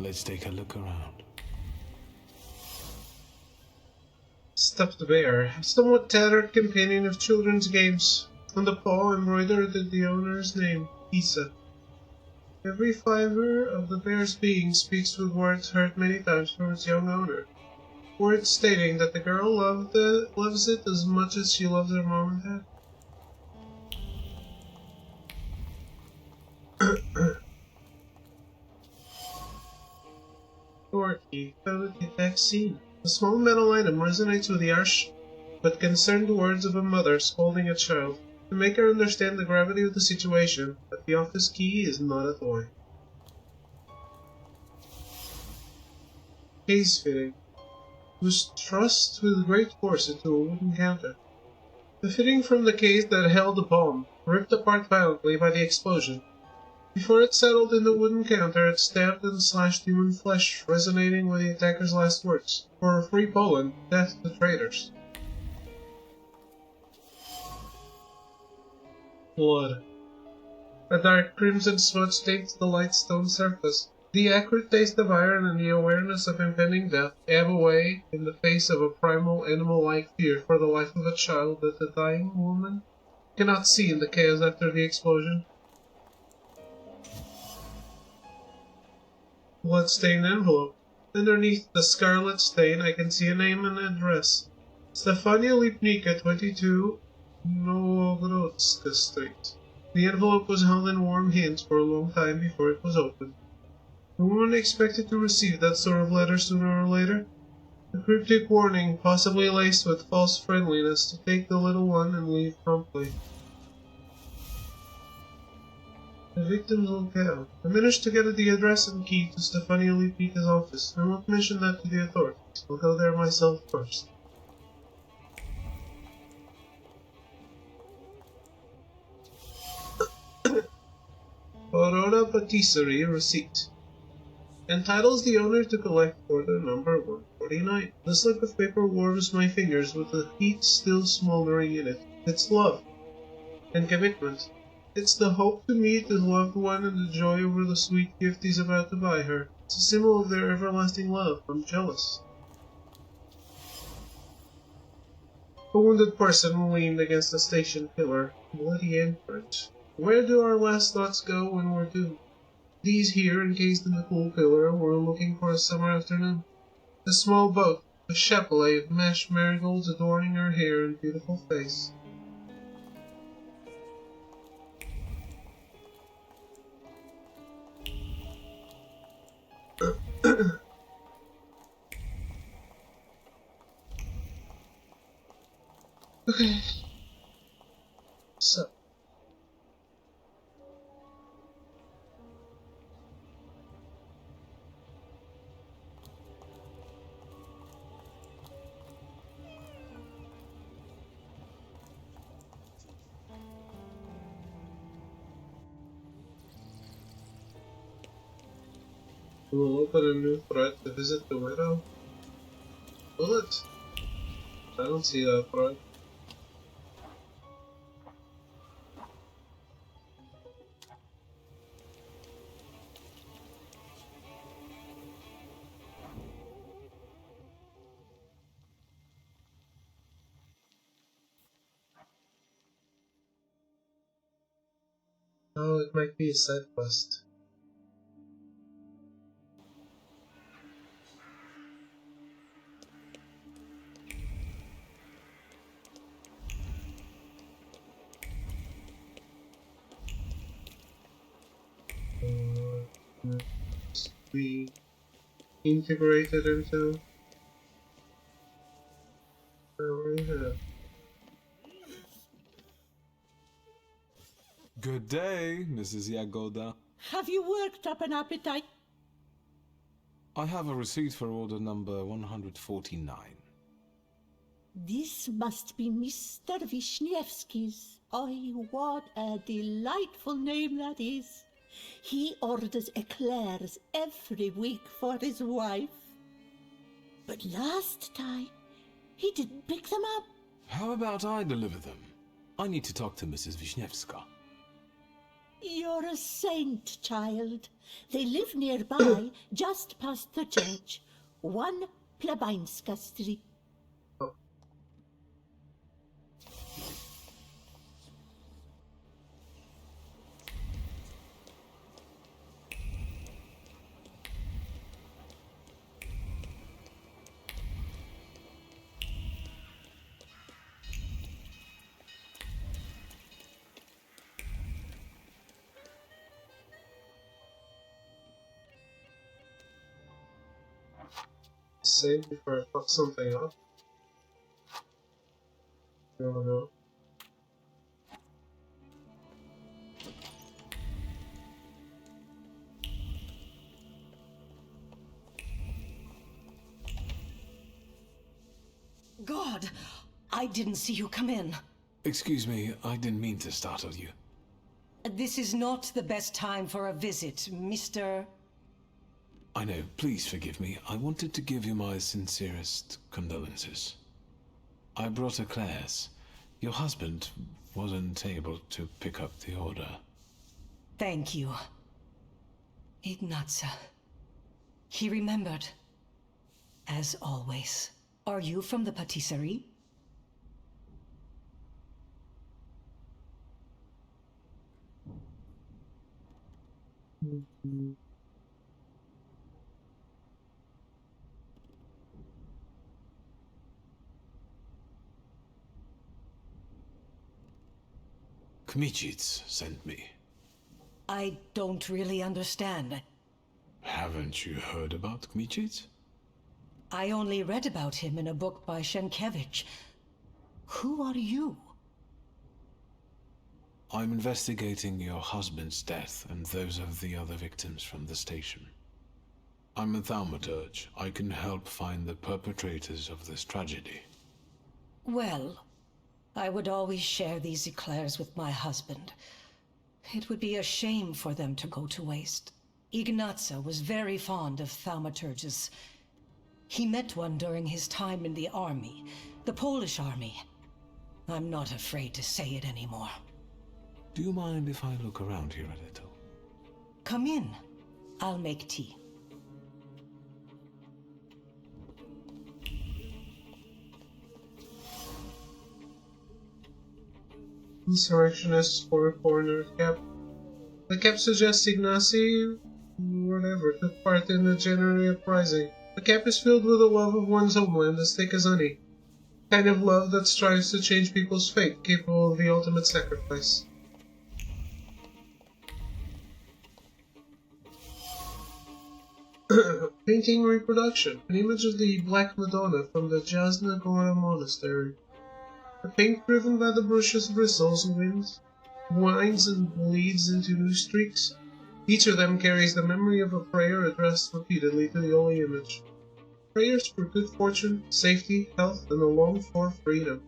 Let's take a look around. Stuffed bear, a somewhat tattered companion of children's games. On the paw embroidered the owner's name, Isa. Every fiber of the bear's being speaks with words heard many times from its young owner. Words stating that the girl loves it as much as she loves her mom and dad. Door key found at the attack scene. The small metal item resonates with the harsh but concerned words of a mother scolding a child to make her understand the gravity of the situation, but the office key is not a toy. Case fitting was thrust with great force into a wooden counter. The fitting from the case that held the bomb, ripped apart violently by the explosion. Before it settled in the wooden counter, it stabbed and slashed human flesh, resonating with the attacker's last words: "For a free Poland, death to traitors." Blood. A dark crimson smudge stains the light stone surface. The acrid taste of iron and the awareness of impending death ebb away in the face of a primal animal-like fear for the life of a child that the dying woman cannot see in the chaos after the explosion. Blood-stained envelope. Underneath the scarlet stain I can see a name and address. Stefania Lipnika, 22 Novorodska Street. The envelope was held in warm hands for a long time before it was opened. The woman expected to receive that sort of letter sooner or later. A cryptic warning, possibly laced with false friendliness, to take the little one and leave promptly. The victim's locale. I managed to get the address and key to Stefania Lipika's office. I won't mention that to the authorities. I'll go there myself first. Aurora Patisserie receipt. Entitles the owner to collect order number 149. The slip of paper warms my fingers with the heat still smoldering in it. It's love. And commitment. It's the hope to meet his loved one and the joy over the sweet gift he's about to buy her. It's a symbol of their everlasting love. I'm jealous. A wounded person leaned against a station pillar. Bloody imprint. Where do our last thoughts go when we're doomed? These here, encased in the cool pillar, were looking for a summer afternoon. A small boat, a chapelet of mashed marigolds adorning her hair and beautiful face. Okay. So. We will open a new thread to visit the widow. Will it? I don't see that thread. Oh, it might be a side quest. Be integrated into Good day, Mrs. Yagoda. Have you worked up an appetite? I have a receipt for order number 149. This must be Mr. Wisniewski's. Oh, what a delightful name that is. He orders eclairs every week for his wife. But last time, he didn't pick them up. How about I deliver them? I need to talk to Mrs. Wisniewska. You're a saint, child. They live nearby, just past the church. 1 Plebańska Street. Save before I fuck something up. No. God, I didn't see you come in. Excuse me, I didn't mean to startle you. This is not the best time for a visit, Mr. I know, please forgive me. I wanted to give you my sincerest condolences. I brought eclairs. Your husband wasn't able to pick up the order. Thank you. Ignatsa. He remembered. As always. Are you from the patisserie? Kmicic sent me. I don't really understand. Haven't you heard about Kmicic? I only read about him in a book by Sienkiewicz. Who are you? I'm investigating your husband's death and those of the other victims from the station. I'm a Thaumaturge. I can help find the perpetrators of this tragedy. Well, I would always share these eclairs with my husband. It would be a shame for them to go to waste. Ignatsa was very fond of Thaumaturges. He met one during his time in the army, the Polish army. I'm not afraid to say it anymore. Do you mind if I look around here a little? Come in. I'll make tea. Insurrectionists for a foreigner cap. The cap suggests Ignacy, whatever, took part in the January uprising. The cap is filled with a love of one's homeland as thick as honey. Kind of love that strives to change people's fate, capable of the ultimate sacrifice. Painting reproduction. An image of the Black Madonna from the Jasna Gora Monastery. The paint driven by the brush's bristles winds and bleeds into new streaks. Each of them carries the memory of a prayer addressed repeatedly to the holy image. Prayers for good fortune, safety, health, and the longed-for freedom.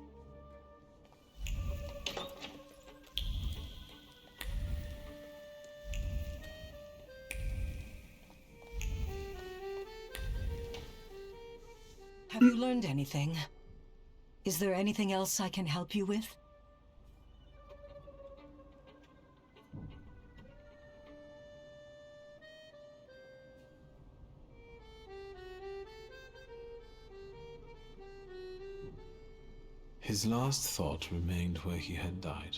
Have you learned anything? Is there anything else I can help you with? His last thought remained where he had died.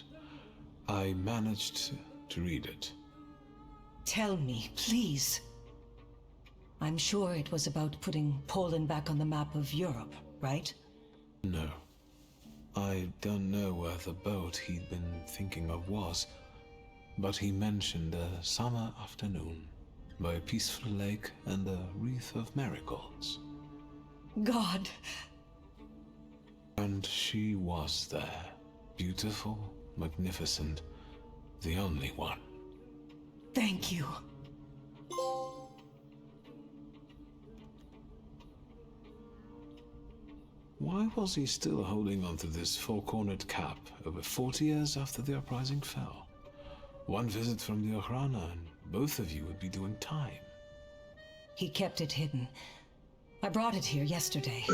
I managed to read it. Tell me, please. I'm sure it was about putting Poland back on the map of Europe, right? No. I don't know where the boat he'd been thinking of was, but he mentioned a summer afternoon by a peaceful lake and a wreath of marigolds. God. And she was there. Beautiful, magnificent, the only one. Thank you. Why was he still holding on to this four-cornered cap over 40 years after the uprising fell? One visit from the Ochrana and both of you would be doing time. He kept it hidden. I brought it here yesterday.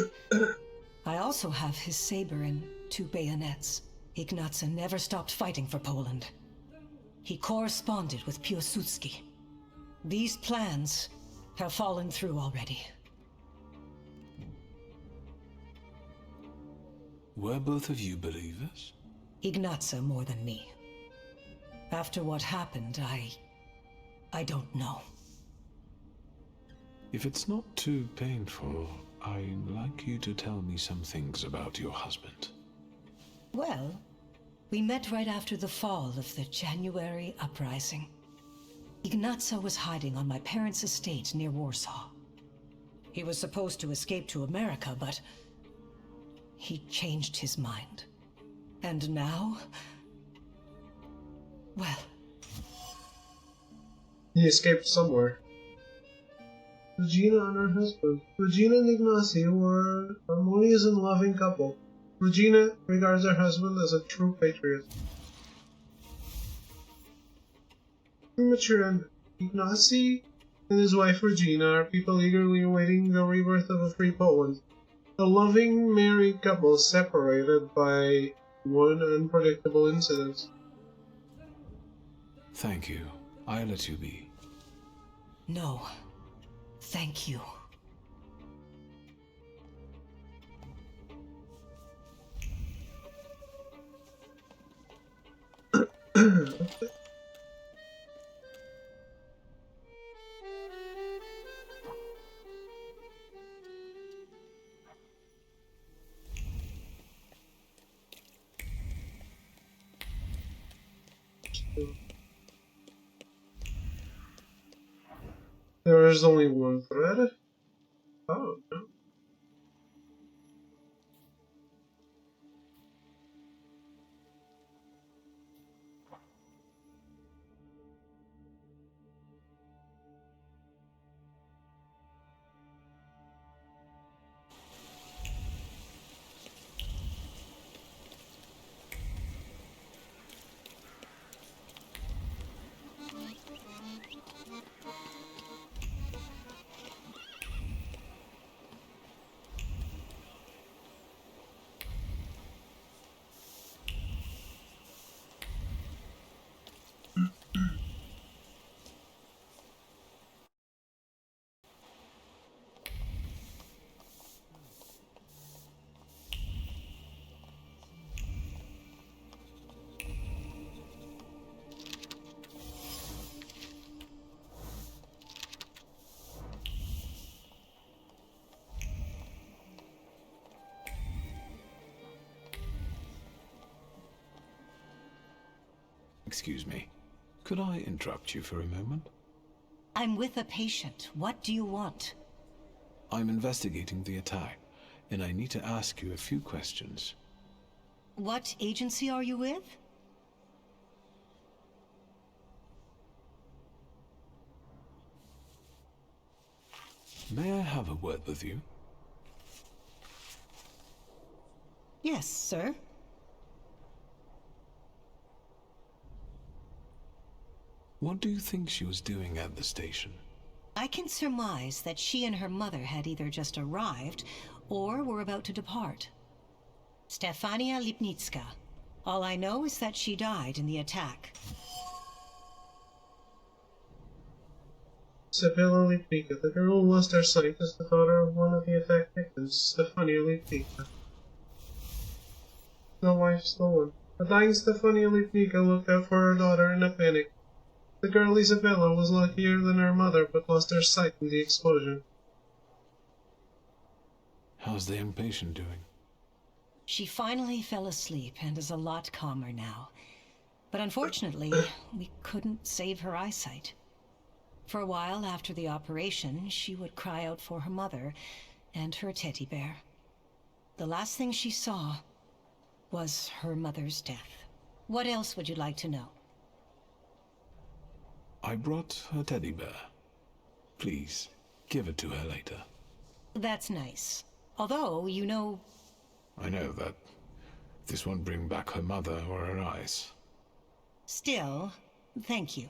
I also have his saber and 2 bayonets. Ignacy never stopped fighting for Poland. He corresponded with Piłsudski. These plans have fallen through already. Were both of you believers? Ignacy more than me. After what happened, I don't know. If it's not too painful, I'd like you to tell me some things about your husband. Well, we met right after the fall of the January uprising. Ignacy was hiding on my parents' estate near Warsaw. He was supposed to escape to America, but he changed his mind. And now, well, he escaped somewhere. Regina and her husband. Regina and Ignacy were a harmonious and loving couple. Regina regards her husband as a true patriot. Premature and Ignacy and his wife Regina are people eagerly awaiting the rebirth of a free Poland. A loving married couple separated by one unpredictable incident. Thank you. I'll let you be. no. Thank you. There is only one thread? Oh, no. Excuse me. Could I interrupt you for a moment? I'm with a patient. What do you want? I'm investigating the attack, and I need to ask you a few questions. What agency are you with? May I have a word with you? Yes, sir. What do you think she was doing at the station? I can surmise that she and her mother had either just arrived or were about to depart. Stefania Lipnicka. All I know is that she died in the attack. Isabella Lipnicka, the girl who lost her sight, is the daughter of one of the attack victims, Stefania Lipnicka. The wife stolen. The dying Stefania Lipnicka looked out for her daughter in a panic. The girl Isabella was luckier than her mother, but lost her sight in the explosion. How's the young patient doing? She finally fell asleep and is a lot calmer now. But unfortunately, we couldn't save her eyesight. For a while after the operation, she would cry out for her mother and her teddy bear. The last thing she saw was her mother's death. What else would you like to know? I brought her teddy bear. Please, give it to her later. That's nice. Although, you know... I know that this won't bring back her mother or her eyes. Still, thank you.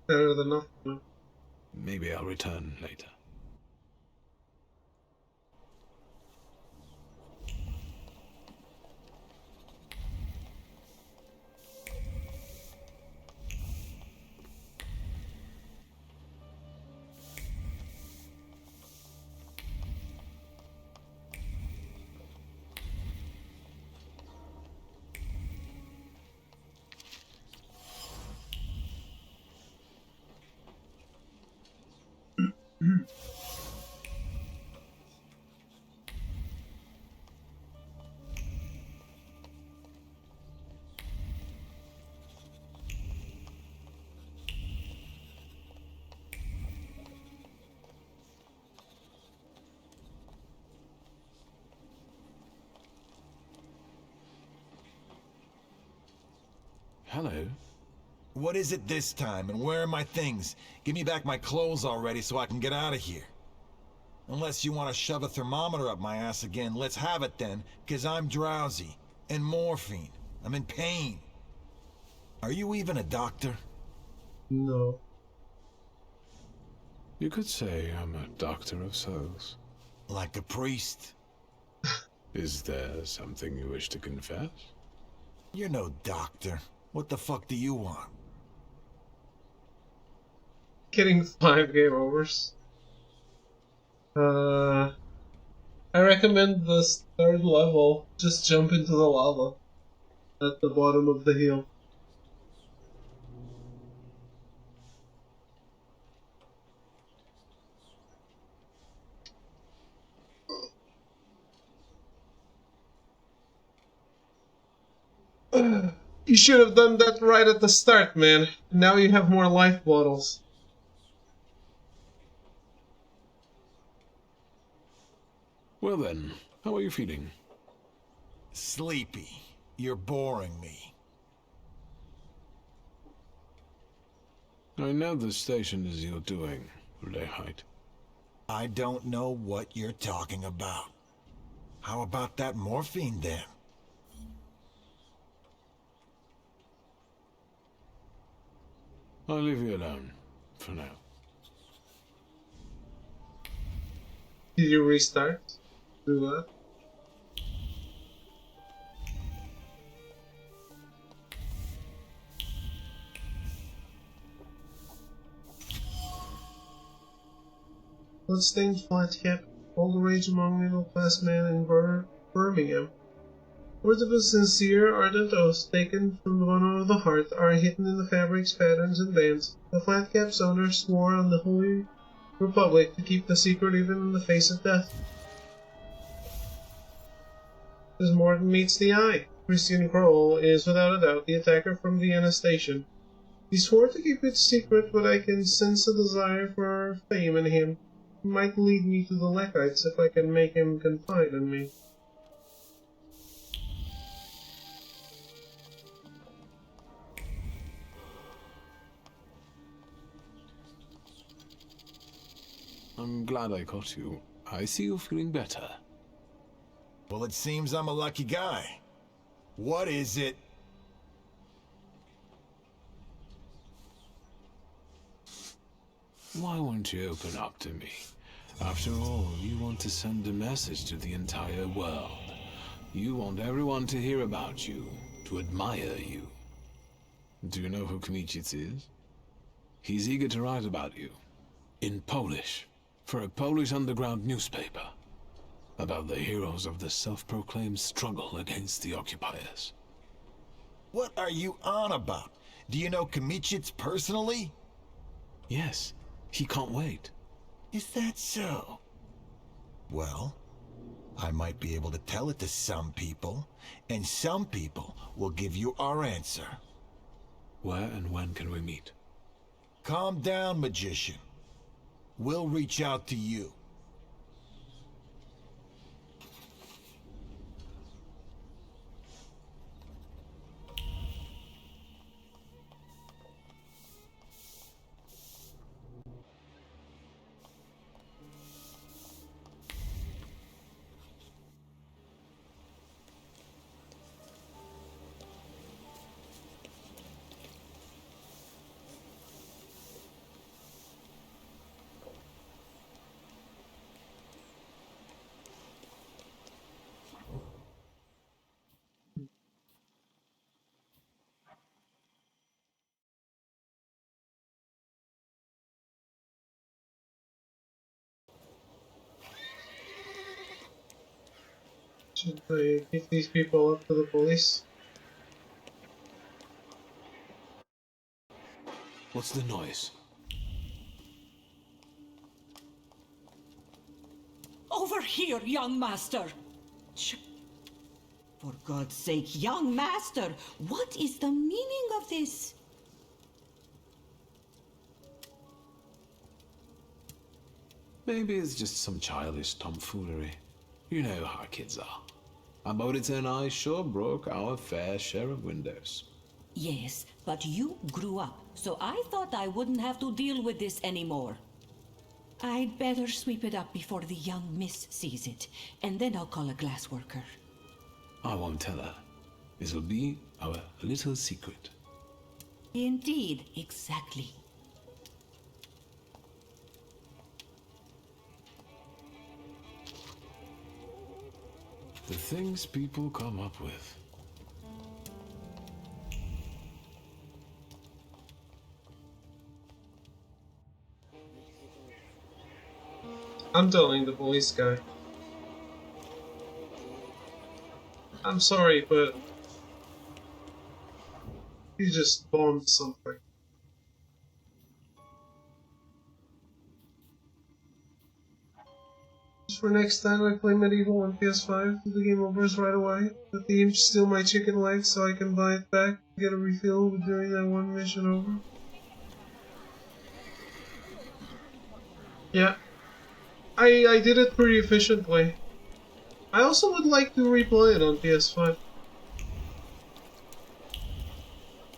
Better than nothing. Maybe I'll return later. Hello. What is it this time, and where are my things? Give me back my clothes already so I can get out of here. Unless you want to shove a thermometer up my ass again, let's have it then, because I'm drowsy. And morphine. I'm in pain. Are you even a doctor? No. You could say I'm a doctor of souls. Like a priest? Is there something you wish to confess? You're no doctor. What the fuck do you want? Getting 5 game overs. I recommend this 3rd level. Just jump into the lava at the bottom of the hill. You should have done that right at the start, man. Now you have more life bottles. Well then, how are you feeling? Sleepy. You're boring me. I know the station is your doing, Lehite. I don't know what you're talking about. How about that morphine then? I'll leave you alone, for now. Did you restart? Do that? Bloodstained flat-cap, all the rage among middle-class men in Birmingham. Words of a sincere, ardent oath taken from the bottom of the heart are hidden in the fabrics, patterns, and bands. The flat-cap's owner swore on the Holy Republic to keep the secret even in the face of death. As more than meets the eye, Christian Kroll is without a doubt the attacker from Vienna station. He swore to keep it secret, but I can sense a desire for fame in him. He might lead me to the Lechites if I can make him confide in me. I'm glad I caught you. I see you're feeling better. Well, it seems I'm a lucky guy. What is it? Why won't you open up to me? After all, you want to send a message to the entire world. You want everyone to hear about you, to admire you. Do you know who Kmicic is? He's eager to write about you. In Polish. For a Polish underground newspaper. About the heroes of the self-proclaimed struggle against the occupiers. What are you on about? Do you know Kmicic personally? Yes. He can't wait. Is that so? Well, I might be able to tell it to some people, and some people will give you our answer. Where and when can we meet? Calm down, magician. We'll reach out to you. Should I give these people up to the police? What's the noise? Over here, young master! For God's sake, young master, what is the meaning of this? Maybe it's just some childish tomfoolery. You know how kids are. Our Mauritz and I sure broke our fair share of windows. Yes, but you grew up, so I thought I wouldn't have to deal with this anymore. I'd better sweep it up before the young miss sees it, and then I'll call a glassworker. I won't tell her. It'll be our little secret. Indeed, exactly. The things people come up with. I'm telling the police guy. I'm sorry, but he just bombed something. Just for next time I play Medieval on PS5, the game overs right away. Let the imp steal my chicken leg so I can buy it back, get a refill during that one mission over. Yeah. I did it pretty efficiently. I also would like to replay it on PS5.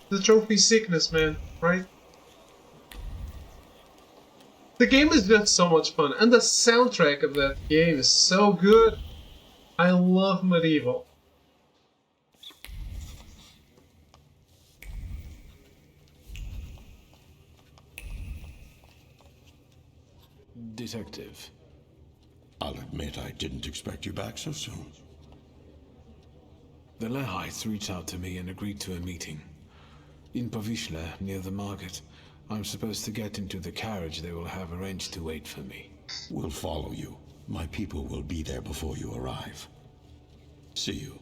The trophy sickness, man, right? The game is just so much fun, and the soundtrack of that game is so good. I love Medieval. Detective. I'll admit I didn't expect you back so soon. The Lehites reached out to me and agreed to a meeting. In Povishla, near the market. I'm supposed to get into the carriage they will have arranged to wait for me. We'll follow you. My people will be there before you arrive. See you.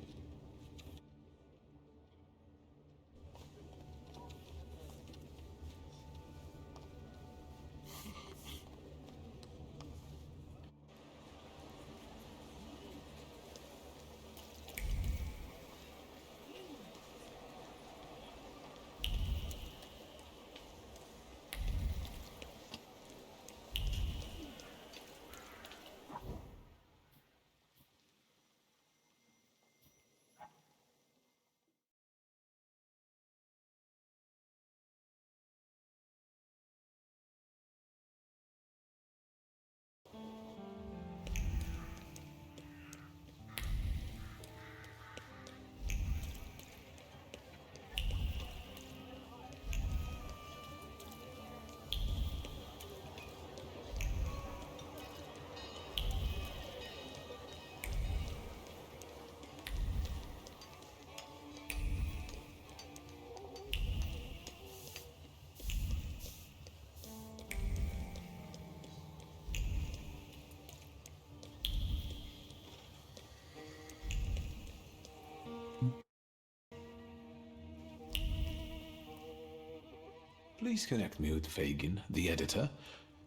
Please connect me with Fagin, the editor.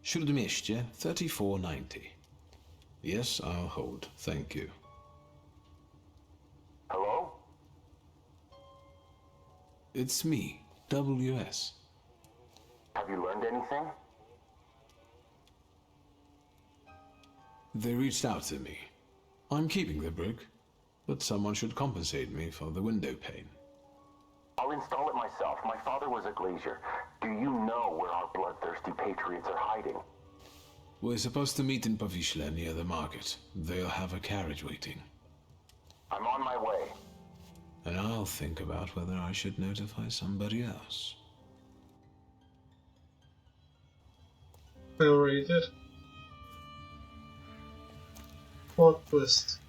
Śródmieście 3490. Yes, I'll hold. Thank you. Hello? It's me, WS. Have you learned anything? They reached out to me. I'm keeping the brick, but someone should compensate me for the window pane. I'll install it myself. My father was a glazier. Do you know where our bloodthirsty patriots are hiding? We're supposed to meet in Povishla near the market. They'll have a carriage waiting. I'm on my way. And I'll think about whether I should notify somebody else. I already did. Plot twist.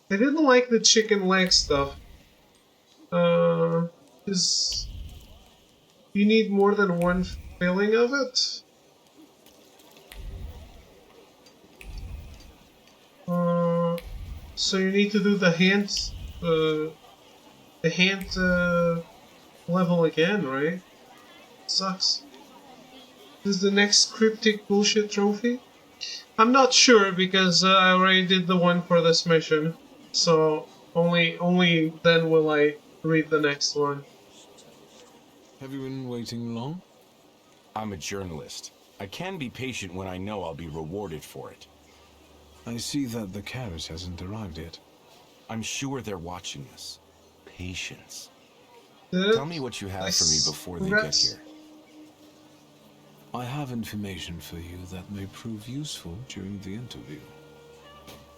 I didn't like the chicken leg stuff. Is you need more than one filling of it? So you need to do the hand level again, right? Sucks. This is the next cryptic bullshit trophy? I'm not sure because I already did the one for this mission, so only then will I read the next one. Have you been waiting long? I'm a journalist. I can be patient when I know I'll be rewarded for it. I see that the carriage hasn't arrived yet. I'm sure they're watching us. Patience. Good. Tell me what you have for me before they get here. I have information for you that may prove useful during the interview.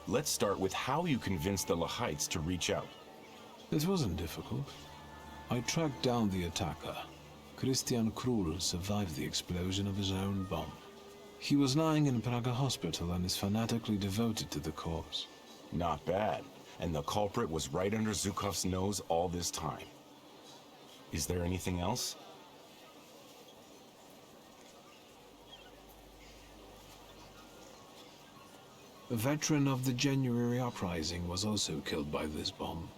Let's start with how you convinced the Lahites to reach out. It wasn't difficult. I tracked down the attacker. Christian Krull survived the explosion of his own bomb. He was lying in Praga hospital and is fanatically devoted to the cause. Not bad. And the culprit was right under Zhukov's nose all this time. Is there anything else? A veteran of the January uprising was also killed by this bomb.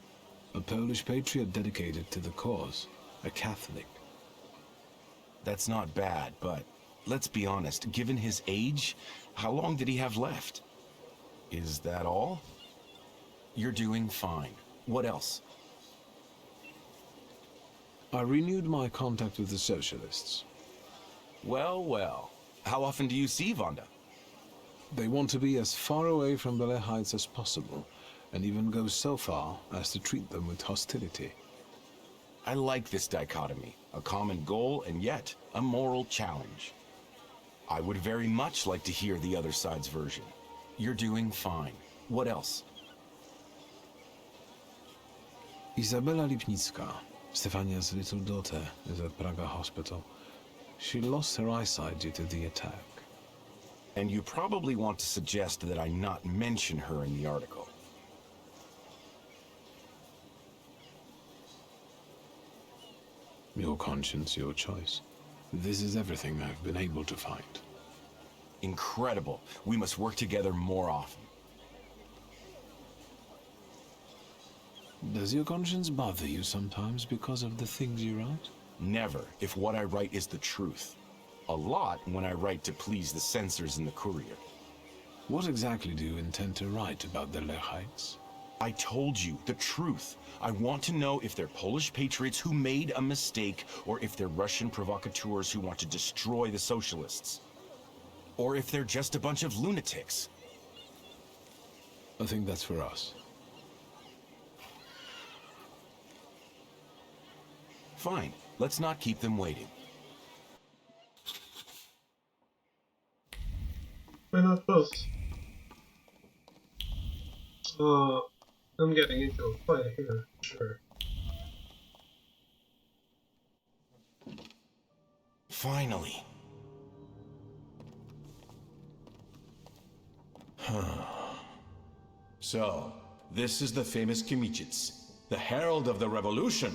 A Polish patriot dedicated to the cause, a Catholic. That's not bad, but let's be honest, given his age, how long did he have left? Is that all? You're doing fine. What else? I renewed my contact with the socialists. Well, well. How often do you see Vonda? They want to be as far away from the Lehites as possible, and even go so far as to treat them with hostility. I like this dichotomy. A common goal, and yet a moral challenge. I would very much like to hear the other side's version. You're doing fine. What else? Izabela Lipnicka, Stefania's little daughter, is at Praga hospital. She lost her eyesight due to the attack. And you probably want to suggest that I not mention her in the article. Your conscience, your choice. This is everything I've been able to find. Incredible. We must work together more often. Does your conscience bother you sometimes because of the things you write? Never, if what I write is the truth. A lot when I write to please the censors in the Courier. What exactly do you intend to write about the Lehites? I told you, the truth. I want to know if they're Polish patriots who made a mistake, or if they're Russian provocateurs who want to destroy the socialists. Or if they're just a bunch of lunatics. I think that's for us. Fine. Let's not keep them waiting. Why not both? I'm getting into a fight here, sure. Finally. So, this is the famous Kimitsits, the herald of the revolution.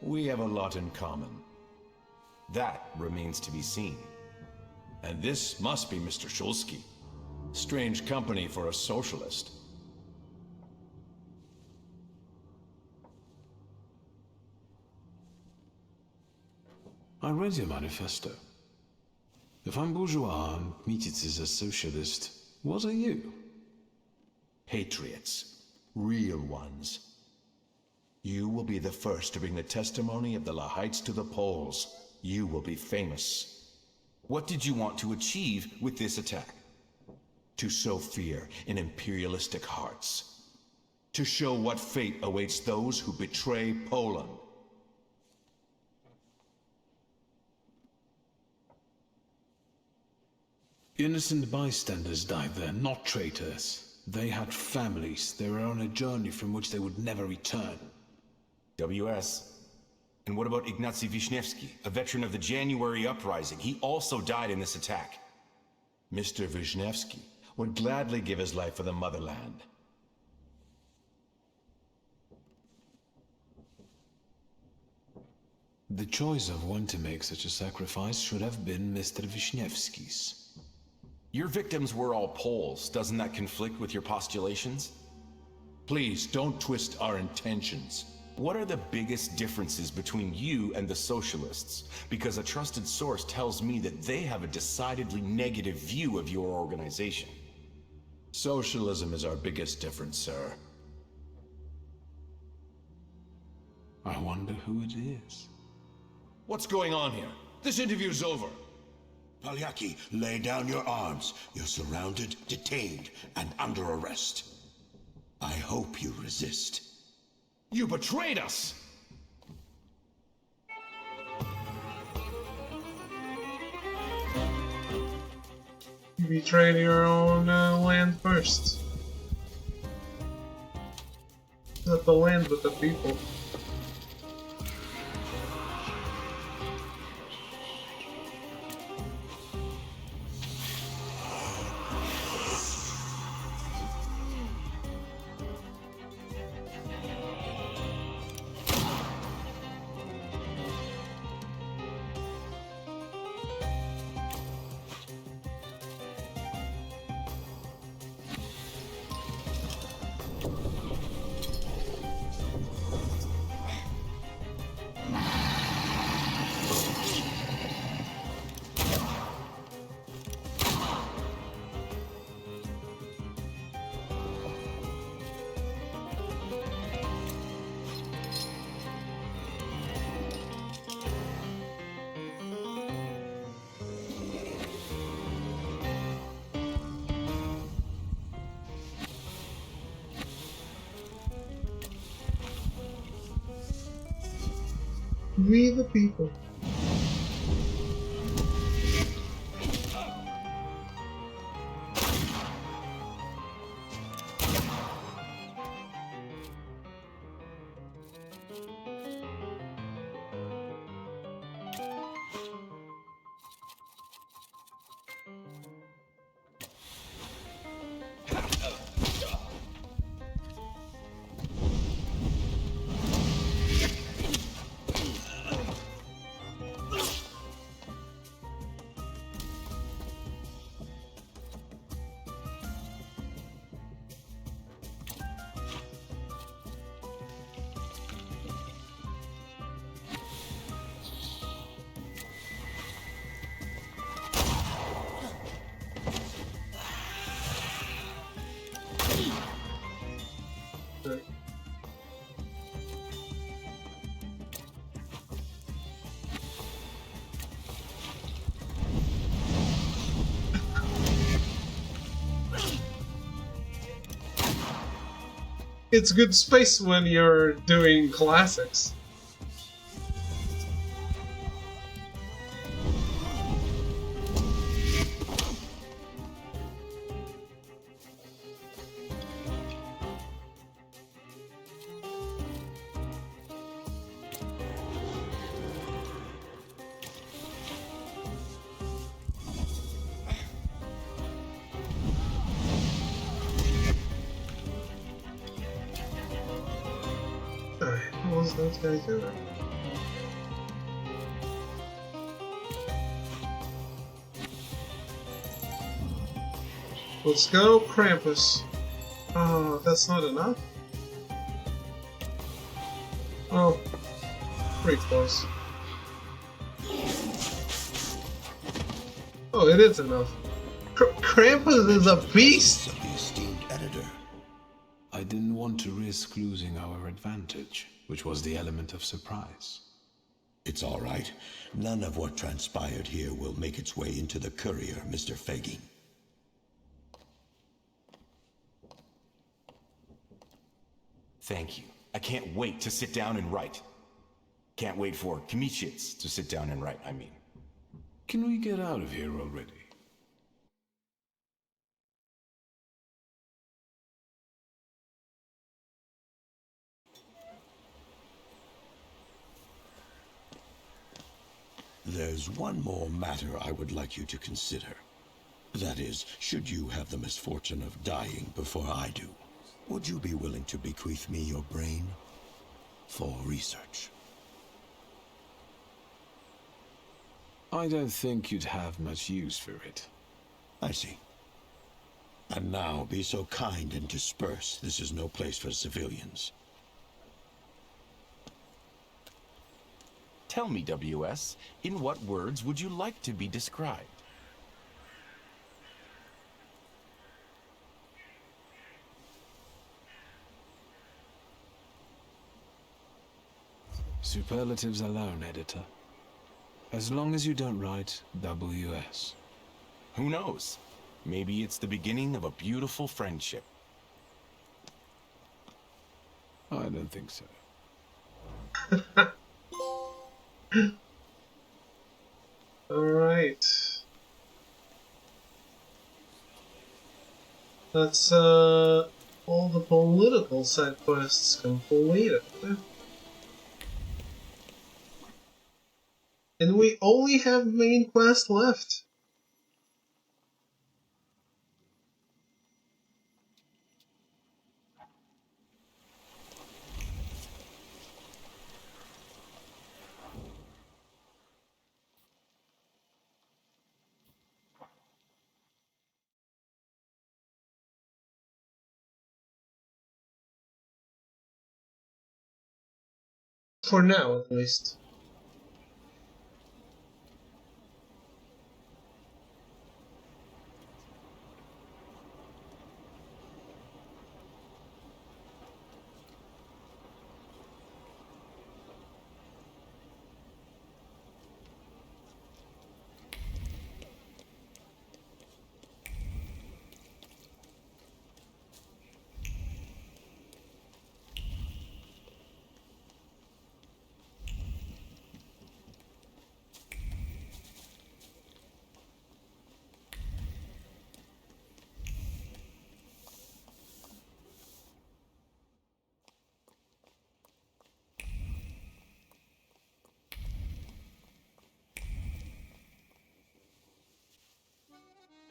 We have a lot in common. That remains to be seen. And this must be Mr. Shulsky. Strange company for a socialist. I read your manifesto. If I'm bourgeois and Kmititz is a socialist, what are you? Patriots. Real ones. You will be the first to bring the testimony of the Lahites to the Poles. You will be famous. What did you want to achieve with this attack? To sow fear in imperialistic hearts. To show what fate awaits those who betray Poland. Innocent bystanders died there, not traitors. They had families. They were on a journey from which they would never return. WS. And what about Ignacy Wisniewski, a veteran of the January uprising? He also died in this attack. Mr. Wisniewski would gladly give his life for the motherland. The choice of when to make such a sacrifice should have been Mr. Wisniewski's. Your victims were all Poles. Doesn't that conflict with your postulations? Please, don't twist our intentions. What are the biggest differences between you and the Socialists? Because a trusted source tells me that they have a decidedly negative view of your organization. Socialism is our biggest difference, sir. I wonder who it is. What's going on here? This interview's over. Palyaki, lay down your arms. You're surrounded, detained, and under arrest. I hope you resist. You betrayed us! You betrayed your own land first. Not the land, but the people. We the people. It's good space when you're doing classics. What was those guys doing? Let's go, Krampus. Oh, that's not enough? Oh, pretty close. Oh, it is enough. Krampus is a beast! The esteemed editor. I didn't want to risk losing our advantage, which was the element of surprise. It's all right. None of what transpired here will make its way into the courier, Mr. Fagin. Thank you. I can't wait to sit down and write. Can't wait for Kmicic to sit down and write, I mean. Can we get out of here already? There's one more matter I would like you to consider. That is, should you have the misfortune of dying before I do, would you be willing to bequeath me your brain for research? I don't think you'd have much use for it. I see. And now, be so kind and disperse. This is no place for civilians. Tell me, WS, in what words would you like to be described? Superlatives alone, editor. As long as you don't write WS. Who knows? Maybe it's the beginning of a beautiful friendship. I don't think so. Alright. That's all the political side quests completed. And we only have main quest left. For now, at least.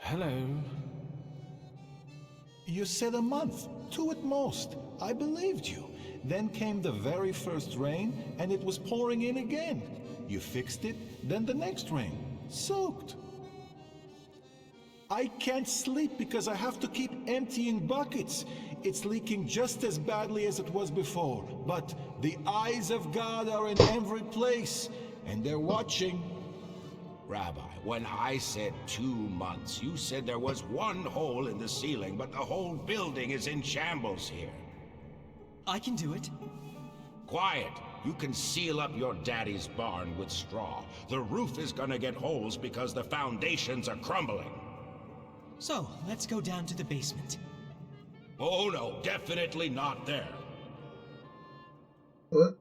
Hello. You said a month, 2 at most. I believed you. Then came the very first rain, and it was pouring in again. You fixed it, then the next rain. Soaked. I can't sleep because I have to keep emptying buckets. It's leaking just as badly as it was before. But the eyes of God are in every place, and they're watching. Rabbi, when I said 2 months, you said there was one hole in the ceiling, but the whole building is in shambles here. I can do it. Quiet! You can seal up your daddy's barn with straw. The roof is gonna get holes because the foundations are crumbling. So, let's go down to the basement. Oh no, definitely not there. What?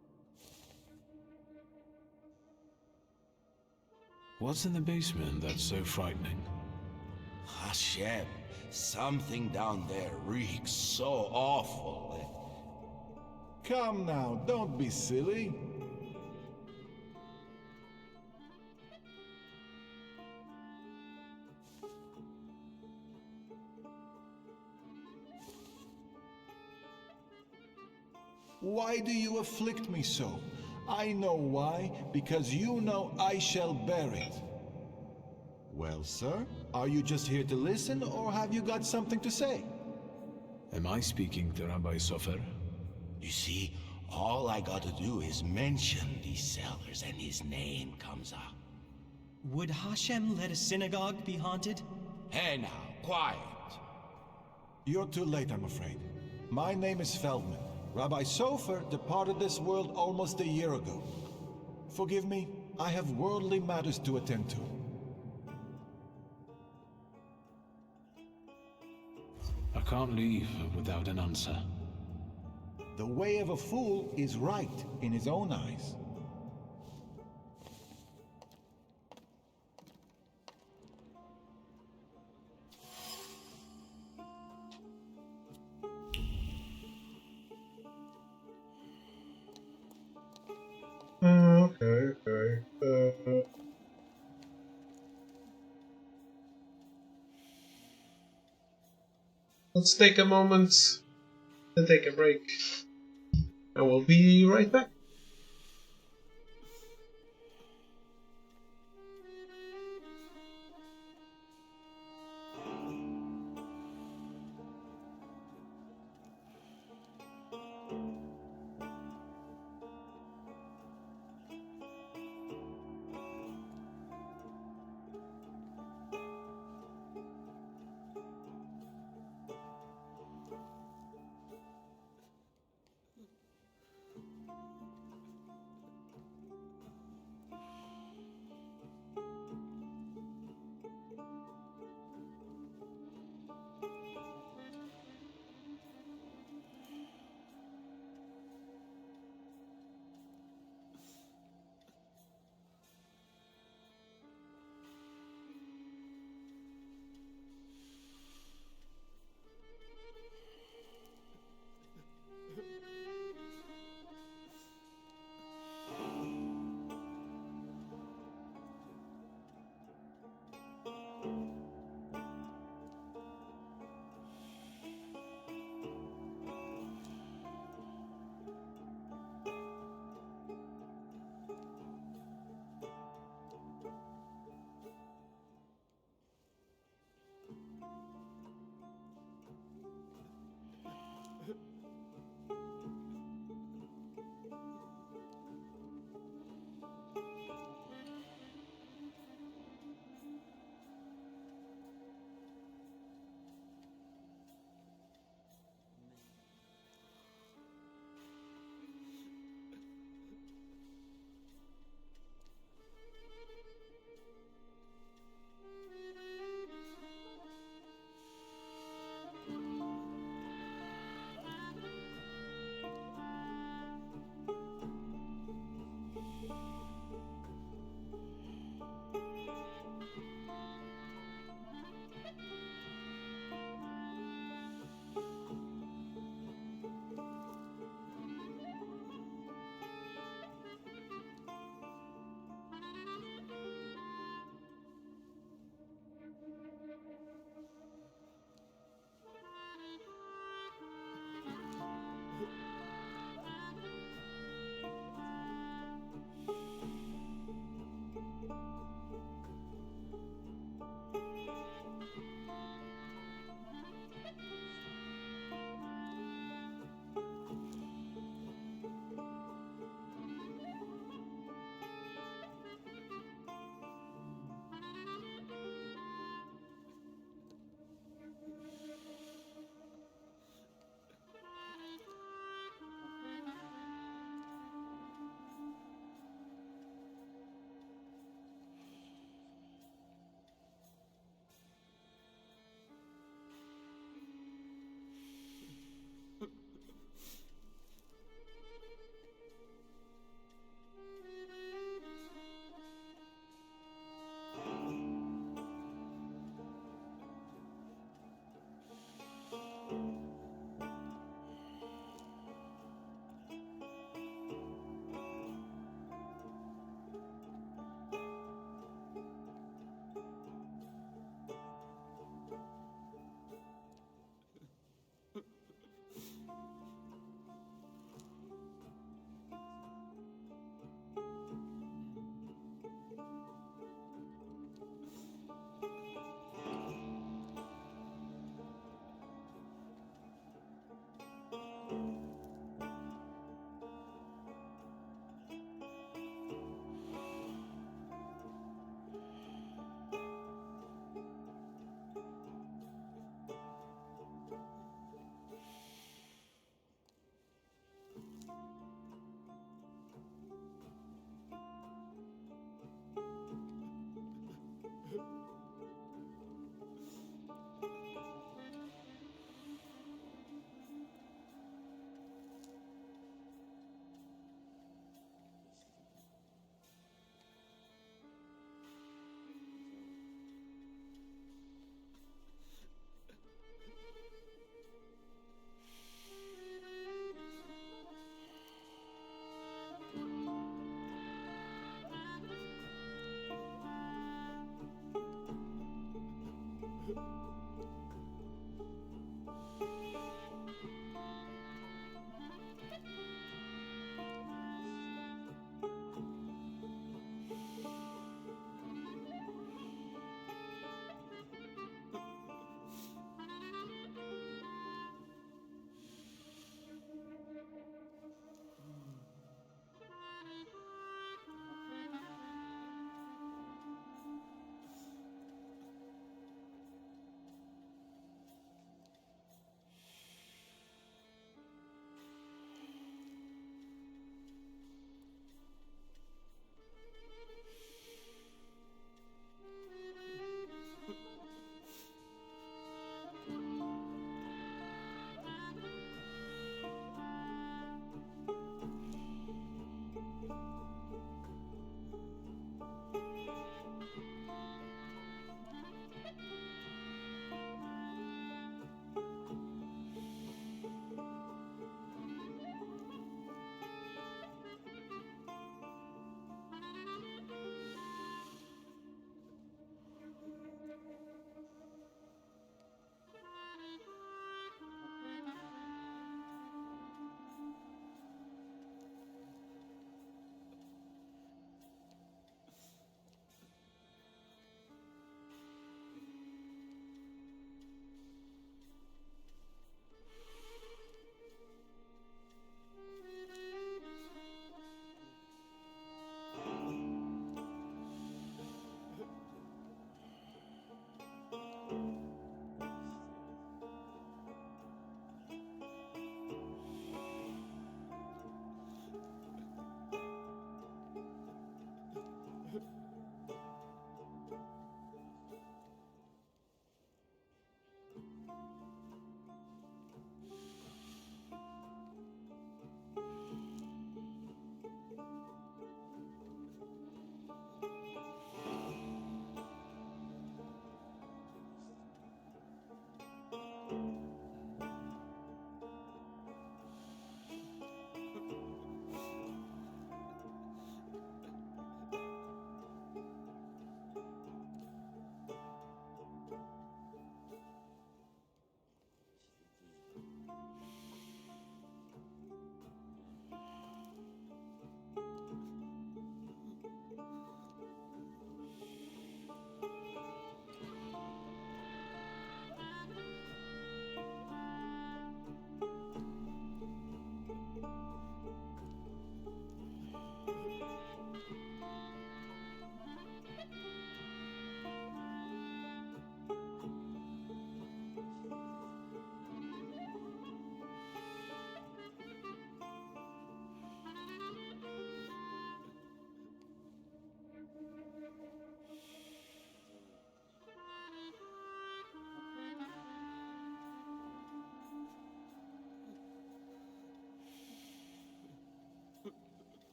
What's in the basement that's so frightening? Hashem, something down there reeks so awful. Come now, don't be silly. Why do you afflict me so? I know why, because you know I shall bear it. Well, sir, are you just here to listen, or have you got something to say? Am I speaking to Rabbi Sofer? You see, all I gotta do is mention these cellars and his name comes up. Would Hashem let a synagogue be haunted? Hey now, quiet. You're too late, I'm afraid. My name is Feldman. Rabbi Sofer departed this world almost a year ago. Forgive me, I have worldly matters to attend to. I can't leave without an answer. The way of a fool is right in his own eyes. Okay. Let's take a moment to take a break. And we'll be right back.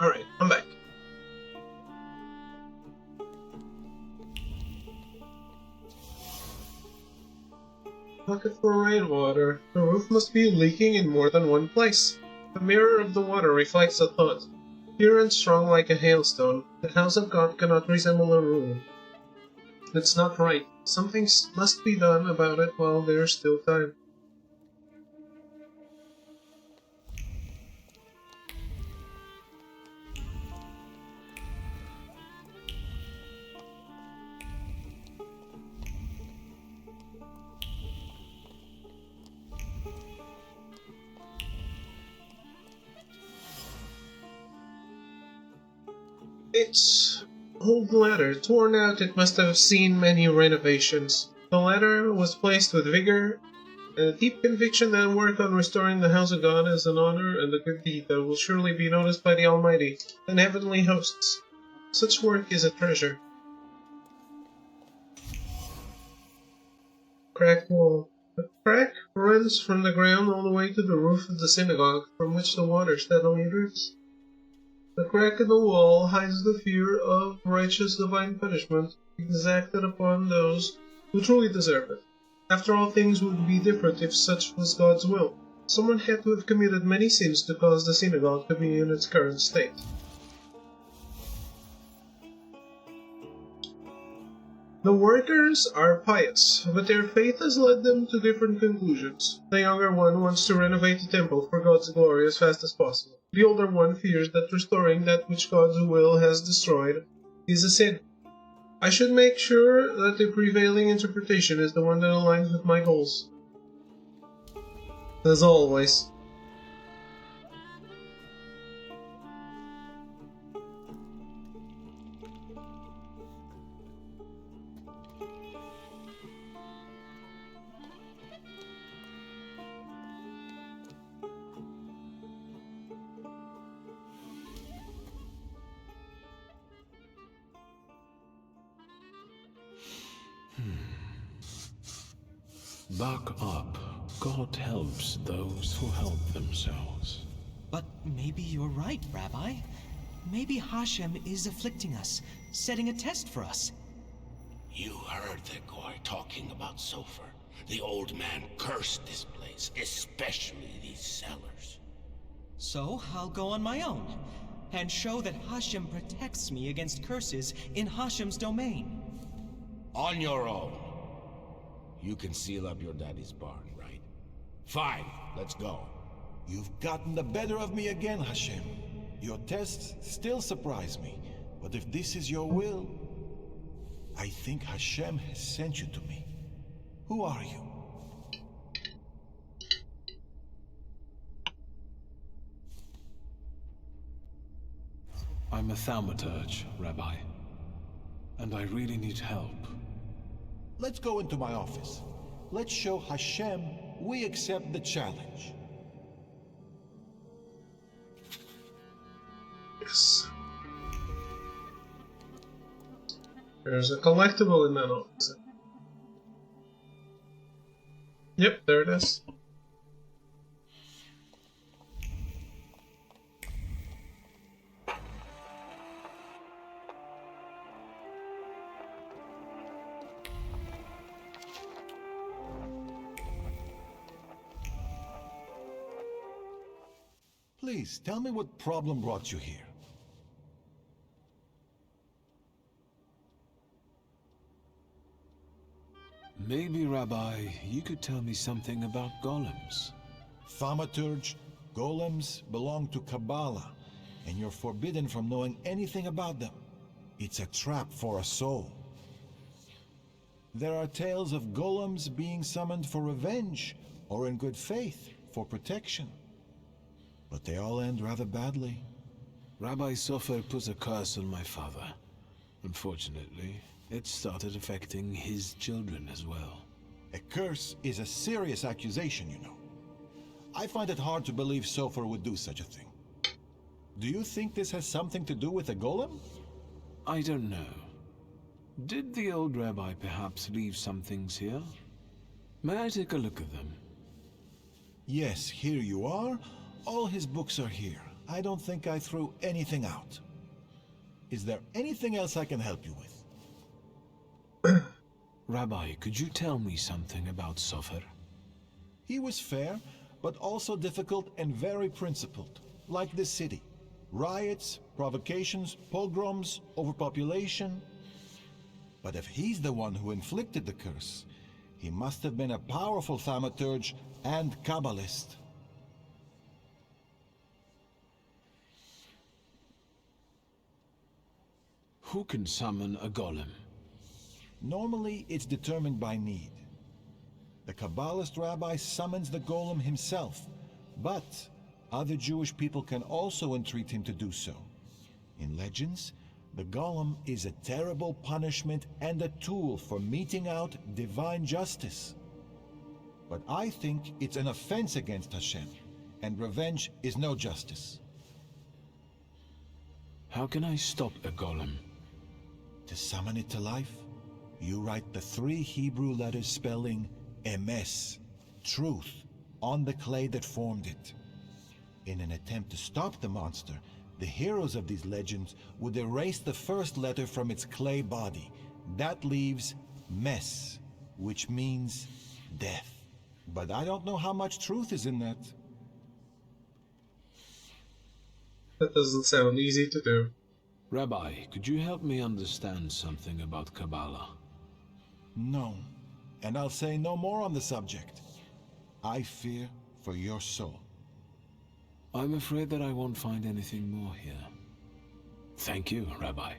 Alright, I'm back. Pocket for rainwater. The roof must be leaking in more than one place. The mirror of the water reflects a thought. Pure and strong like a hailstone, the house of God cannot resemble a ruin. It's not right. Something must be done about it while there's still time. It's old letter, torn out. It must have seen many renovations. The letter was placed with vigor and a deep conviction that work on restoring the house of God is an honor and a good deed that will surely be noticed by the Almighty and heavenly hosts. Such work is a treasure. Cracked wall. The crack runs from the ground all the way to the roof of the synagogue, from which the water steadily drips. The crack in the wall hides the fear of righteous divine punishment exacted upon those who truly deserve it. After all, things would be different if such was God's will. Someone had to have committed many sins to cause the synagogue to be in its current state. The workers are pious, but their faith has led them to different conclusions. The younger one wants to renovate the temple for God's glory as fast as possible. The older one fears that restoring that which God's will has destroyed is a sin. I should make sure that the prevailing interpretation is the one that aligns with my goals. As always. Buck up. God helps those who help themselves. But maybe you're right, Rabbi. Maybe Hashem is afflicting us, setting a test for us. You heard the guy talking about Sofer. The old man cursed this place, especially these cellars. So I'll go on my own, and show that Hashem protects me against curses in Hashem's domain. On your own. You can seal up your daddy's barn, right? Fine, let's go. You've gotten the better of me again, Hashem. Your tests still surprise me, but if this is your will, I think Hashem has sent you to me. Who are you? I'm a Thaumaturge, Rabbi. And I really need help. Let's go into my office. Let's show Hashem we accept the challenge. Yes. There's a collectible in that office. Yep, there it is. Please, tell me what problem brought you here. Maybe, Rabbi, you could tell me something about golems. Thaumaturge, golems belong to Kabbalah, and you're forbidden from knowing anything about them. It's a trap for a soul. There are tales of golems being summoned for revenge, or in good faith, for protection. But they all end rather badly. Rabbi Sofer put a curse on my father. Unfortunately, it started affecting his children as well. A curse is a serious accusation, you know. I find it hard to believe Sofer would do such a thing. Do you think this has something to do with the golem? I don't know. Did the old rabbi perhaps leave some things here? May I take a look at them? Yes, here you are. All his books are here. I don't think I threw anything out. Is there anything else I can help you with? Rabbi, could you tell me something about Sofer? He was fair, but also difficult and very principled, like this city. Riots, provocations, pogroms, overpopulation. But if he's the one who inflicted the curse, he must have been a powerful Thaumaturge and Kabbalist. Who can summon a golem? Normally, it's determined by need. The Kabbalist rabbi summons the golem himself, but other Jewish people can also entreat him to do so. In legends, the golem is a terrible punishment and a tool for meting out divine justice. But I think it's an offense against Hashem, and revenge is no justice. How can I stop a golem? To summon it to life, you write the 3 Hebrew letters spelling emes, truth, on the clay that formed it. In an attempt to stop the monster, the heroes of these legends would erase the first letter from its clay body. That leaves mes, which means death. But I don't know how much truth is in that. That doesn't sound easy to do. Rabbi, could you help me understand something about Kabbalah? No, and I'll say no more on the subject. I fear for your soul. I'm afraid that I won't find anything more here. Thank you, Rabbi.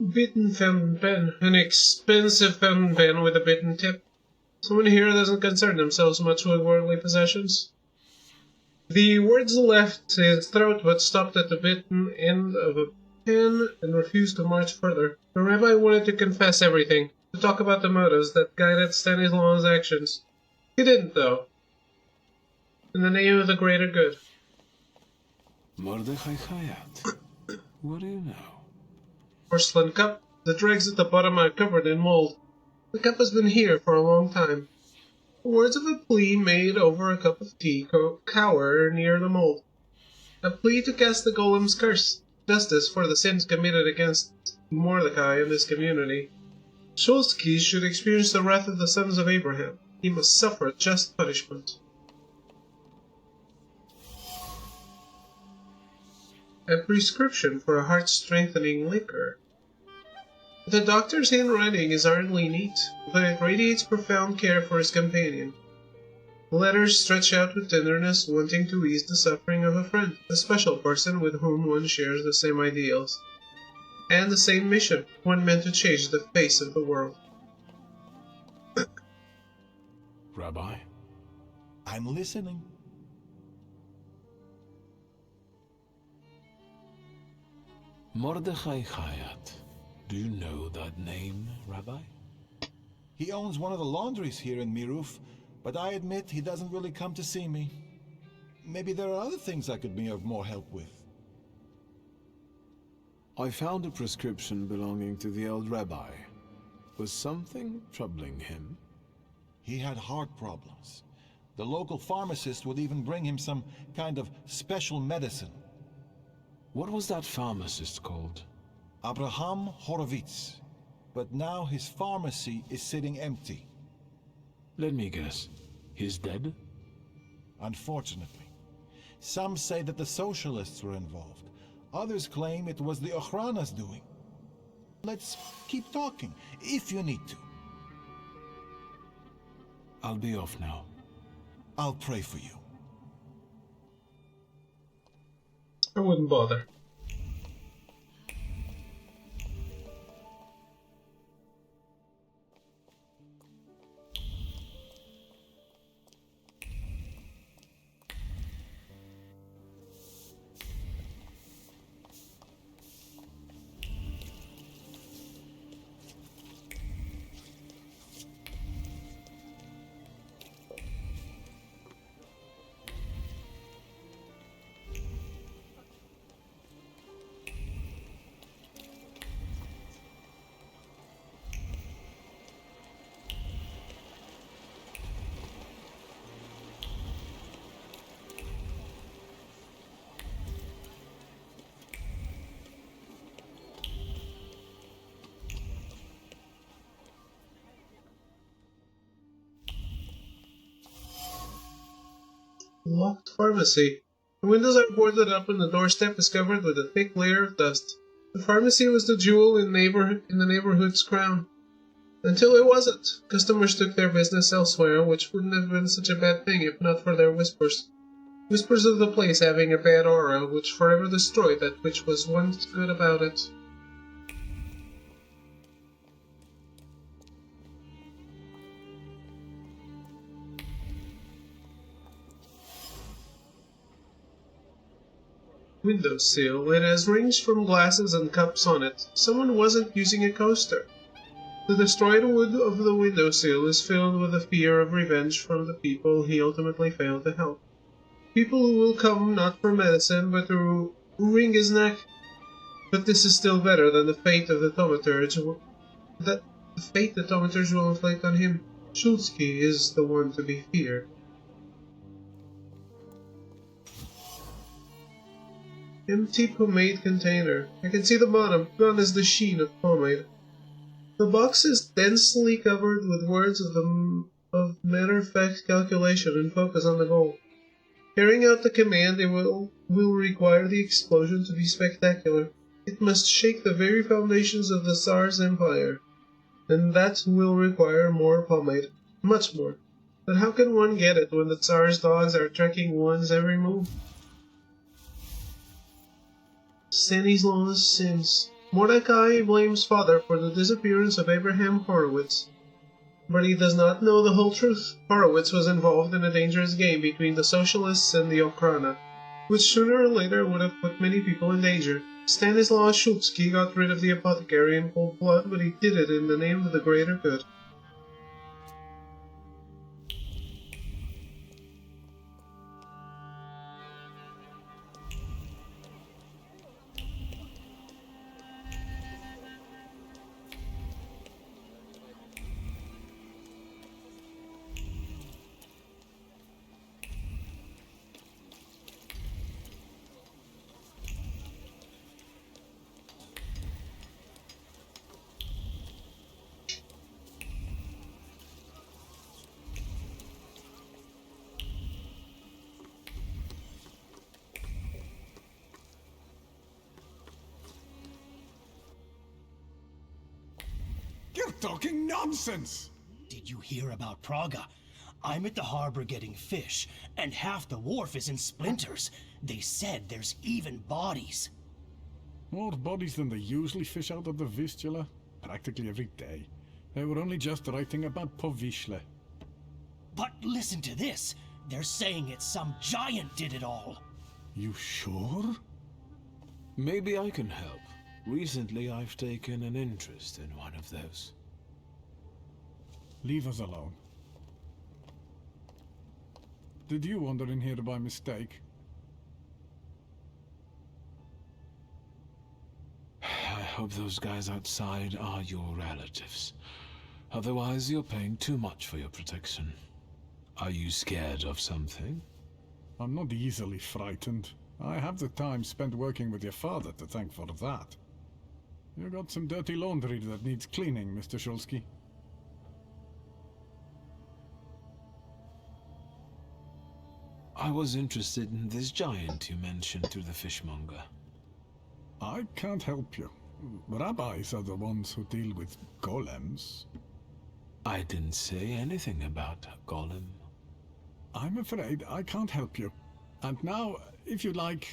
Bitten fountain pen. An expensive fountain pen with a bitten tip. Someone here doesn't concern themselves much with worldly possessions. The words left his throat but stopped at the bitten end of a pen and refused to march further. The rabbi wanted to confess everything, to talk about the motives that guided Stanislaus' actions. He didn't, though. In the name of the greater good. Mordechai Hayat. What do you know? Porcelain cup. The dregs at the bottom are covered in mold. The cup has been here for a long time. The words of a plea made over a cup of tea cower near the mold. A plea to cast the golem's curse, justice for the sins committed against Mordecai and his community. Shulsky should experience the wrath of the sons of Abraham. He must suffer just punishment. A prescription for a heart-strengthening liquor. The doctor's handwriting is hardly neat, but it radiates profound care for his companion. The letters stretch out with tenderness, wanting to ease the suffering of a friend, a special person with whom one shares the same ideals, and the same mission, one meant to change the face of the world. Rabbi? I'm listening. Mordechai Hayat. Do you know that name, Rabbi? He owns one of the laundries here in Miruf, but I admit he doesn't really come to see me. Maybe there are other things I could be of more help with. I found a prescription belonging to the old rabbi. Was something troubling him? He had heart problems. The local pharmacist would even bring him some kind of special medicine. What was that pharmacist called? Abraham Horowitz. But now his pharmacy is sitting empty. Let me guess. He's dead? Unfortunately. Some say that the socialists were involved. Others claim it was the Ochrana's doing. Let's keep talking, if you need to. I'll be off now. I'll pray for you. I wouldn't bother. Locked pharmacy. The windows are boarded up and the doorstep is covered with a thick layer of dust. The pharmacy was the jewel in the neighborhood's crown. Until it wasn't. Customers took their business elsewhere, which wouldn't have been such a bad thing if not for their whispers. Whispers of the place having a bad aura, which forever destroyed that which was once good about it. Windowsill. It has rings from glasses and cups on it. Someone wasn't using a coaster. The destroyed wood of the windowsill is filled with a fear of revenge from the people he ultimately failed to help. People who will come not for medicine, but to wring his neck. But this is still better than the fate of the Thaumaturge. The fate the Thaumaturge will inflict on him. Shulsky is the one to be feared. Empty pomade container. I can see the bottom. Gone is the sheen of pomade. The box is densely covered with words of matter-of-fact calculation and focus on the goal. Carrying out the command it will require the explosion to be spectacular. It must shake the very foundations of the Tsar's empire. And that will require more pomade. Much more. But how can one get it when the Tsar's dogs are tracking one's every move? Stanislaus sins. Mordecai blames father for the disappearance of Abraham Horowitz. But he does not know the whole truth. Horowitz was involved in a dangerous game between the Socialists and the Okhrana, which sooner or later would have put many people in danger. Stanislaus Shulsky got rid of the apothecary in cold blood, but he did it in the name of the greater good. You're talking nonsense! Did you hear about Praga? I'm at the harbor getting fish, and half the wharf is in splinters. They said there's even bodies. More bodies than they usually fish out of the Vistula, practically every day. They were only just writing about Povishle. But listen to this. They're saying it's some giant did it all. You sure? Maybe I can help. Recently, I've taken an interest in one of those. Leave us alone. Did you wander in here by mistake? I hope those guys outside are your relatives. Otherwise, you're paying too much for your protection. Are you scared of something? I'm not easily frightened. I have the time spent working with your father to thank for that. You got some dirty laundry that needs cleaning, Mr. Shulsky. I was interested in this giant you mentioned to the fishmonger. I can't help you. Rabbis are the ones who deal with golems. I didn't say anything about a golem. I'm afraid I can't help you. And now, if you like...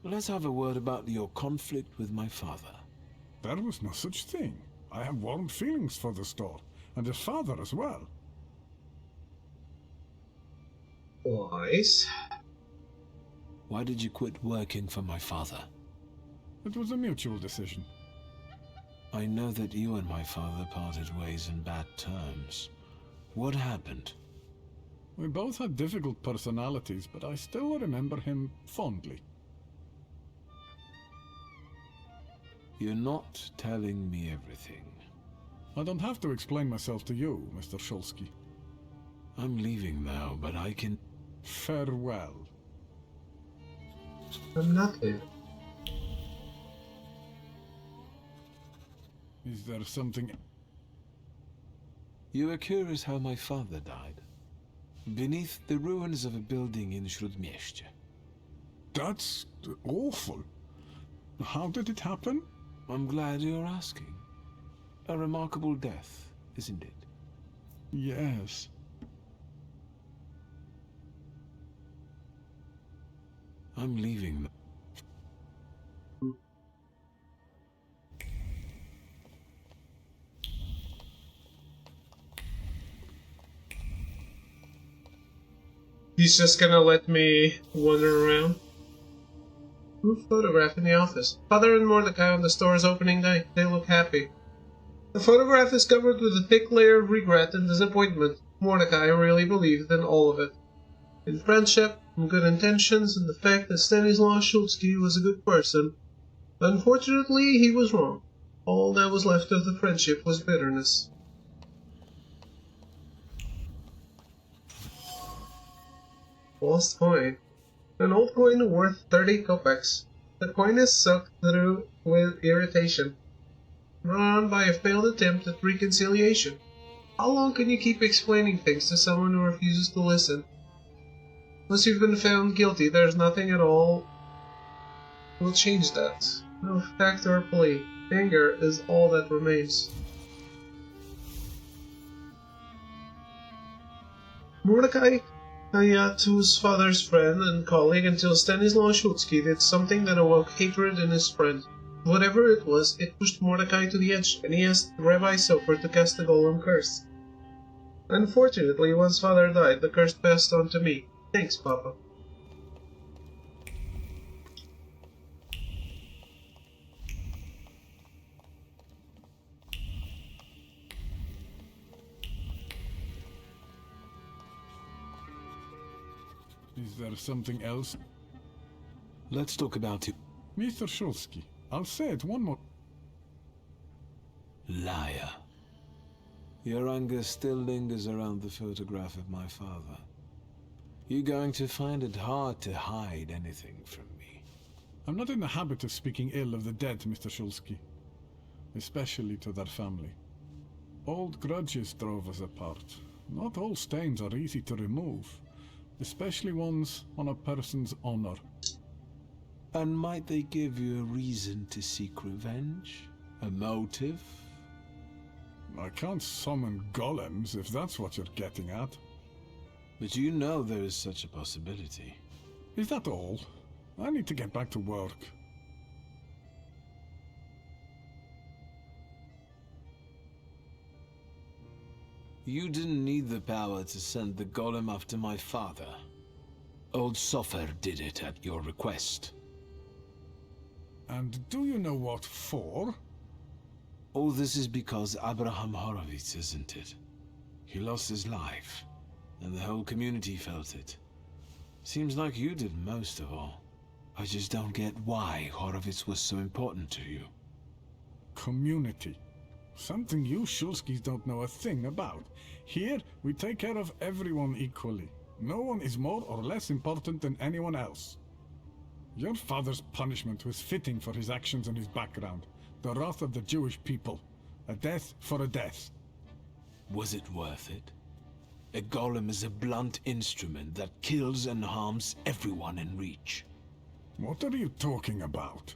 Let's have a word about your conflict with my father. There was no such thing. I have warm feelings for the store, and his father as well. Wise. Why did you quit working for my father? It was a mutual decision. I know that you and my father parted ways in bad terms. What happened? We both had difficult personalities, but I still remember him fondly. You're not telling me everything. I don't have to explain myself to you, Mr. Shulsky. I'm leaving now, but I can... Farewell. I'm not leaving. Is there something... You are curious how my father died? Beneath the ruins of a building in Śródmieście. That's awful. How did it happen? I'm glad you're asking. A remarkable death, isn't it? Yes. I'm leaving. He's just gonna let me wander around. Group photograph in the office. Father and Mordecai on the store's opening day. They look happy. The photograph is covered with a thick layer of regret and disappointment. Mordecai really believed in all of it. In friendship, in good intentions, and the fact that Stanislaus Shulsky was a good person. Unfortunately, he was wrong. All that was left of the friendship was bitterness. Lost coin. An old coin worth 30 kopecks. The coin is sucked through with irritation, brought on by a failed attempt at reconciliation. How long can you keep explaining things to someone who refuses to listen? Once you've been found guilty, there's nothing at all will change that. No fact or plea. Anger is all that remains. Mordecai Hayatu's father's friend and colleague until Stanislaus Shulsky did something that awoke hatred in his friend. Whatever it was, it pushed Mordecai to the edge, and he asked Rabbi Soper to cast the golem curse. Unfortunately, once father died, the curse passed on to me. Thanks, Papa. Is there something else? Let's talk about it. Mr. Shulsky, I'll say it one more... Liar. Your anger still lingers around the photograph of my father. You're going to find it hard to hide anything from me. I'm not in the habit of speaking ill of the dead, Mr. Shulsky. Especially to their family. Old grudges drove us apart. Not all stains are easy to remove. Especially ones on a person's honor. And might they give you a reason to seek revenge? A motive? I can't summon golems, if that's what you're getting at. But you know there is such a possibility. Is that all? I need to get back to work. You didn't need the power to send the golem after my father. Old Sofer did it at your request. And do you know what for? All this is because Abraham Horowitz, isn't it? He lost his life, and the whole community felt it. Seems like you did most of all. I just don't get why Horowitz was so important to you. Community. Something you Shulskis don't know a thing about. Here, we take care of everyone equally. No one is more or less important than anyone else. Your father's punishment was fitting for his actions and his background. The wrath of the Jewish people. A death for a death. Was it worth it? A golem is a blunt instrument that kills and harms everyone in reach. What are you talking about?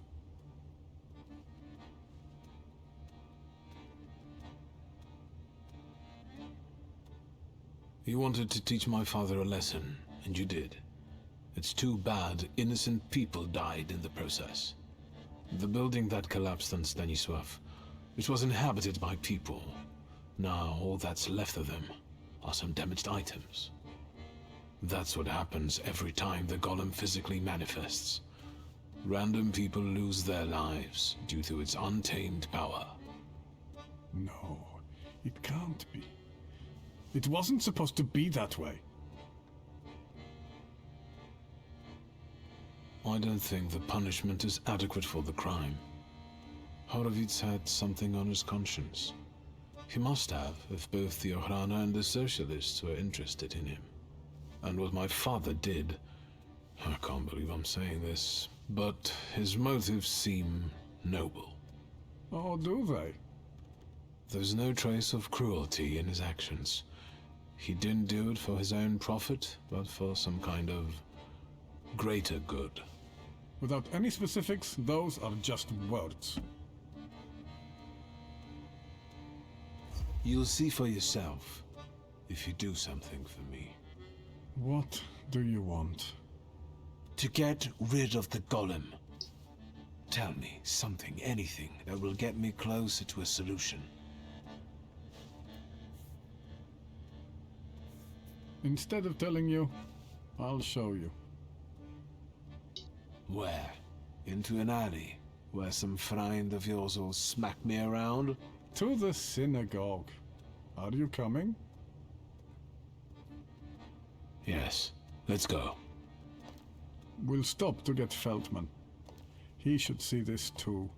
You wanted to teach my father a lesson, and you did. It's too bad innocent people died in the process. The building that collapsed on Stanisław, which was inhabited by people. Now all that's left of them are some damaged items. That's what happens every time the golem physically manifests. Random people lose their lives due to its untamed power. No, it can't be. It wasn't supposed to be that way. I don't think the punishment is adequate for the crime. Horowitz had something on his conscience. He must have, if both the Ochrana and the Socialists were interested in him. And what my father did, I can't believe I'm saying this, but his motives seem noble. Oh, do they? There's no trace of cruelty in his actions. He didn't do it for his own profit, but for some kind of greater good. Without any specifics, those are just words. You'll see for yourself if you do something for me. What do you want? To get rid of the golem. Tell me something, anything, that will get me closer to a solution. Instead of telling you, I'll show you. Where? Into an alley, where some friend of yours will smack me around? To the synagogue. Are you coming? Yes, let's go. We'll stop to get Feldman. He should see this too.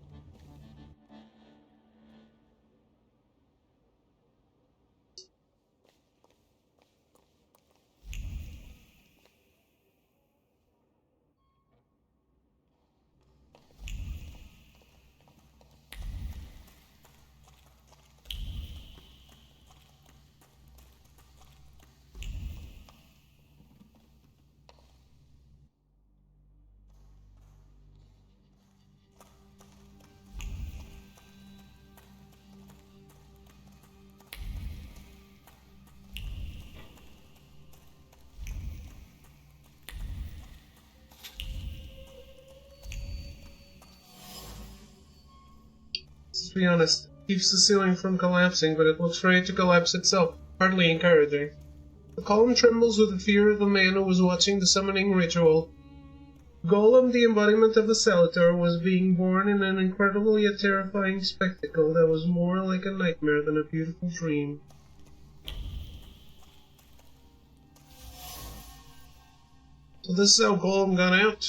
To be honest, it keeps the ceiling from collapsing, but it looks ready to collapse itself. Hardly encouraging. The column trembles with the fear of the man who was watching the summoning ritual. Golem, the embodiment of a Salator, was being born in an incredibly yet terrifying spectacle that was more like a nightmare than a beautiful dream. So this is how Golem got out.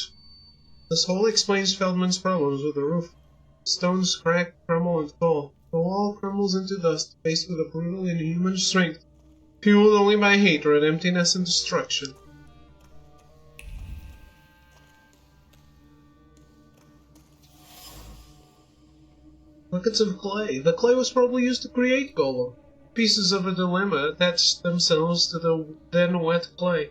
This whole explains Feldman's problems with the roof. Stones crack, crumble, and fall. The wall crumbles into dust, faced with a brutal inhuman strength, fueled only by hatred, emptiness, and destruction. Buckets of clay. The clay was probably used to create Golem. Pieces of a dilemma attached themselves to the then wet clay.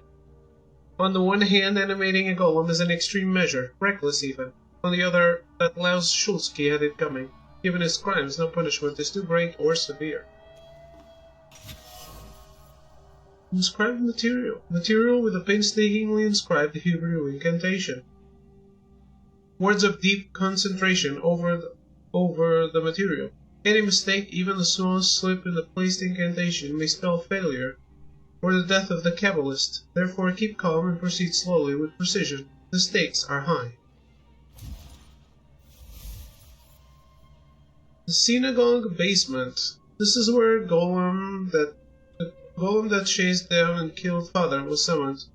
On the one hand, animating a Golem is an extreme measure, reckless even. On the other, that Klaus Schulski had it coming. Given his crimes, no punishment is too great or severe. Inscribed material. Material with a painstakingly inscribed Hebrew incantation. Words of deep concentration over the material. Any mistake, even the smallest slip in the placed incantation, may spell failure, or the death of the Kabbalist. Therefore keep calm and proceed slowly with precision. The stakes are high. The synagogue basement. This is where the golem that chased down and killed Father was summoned.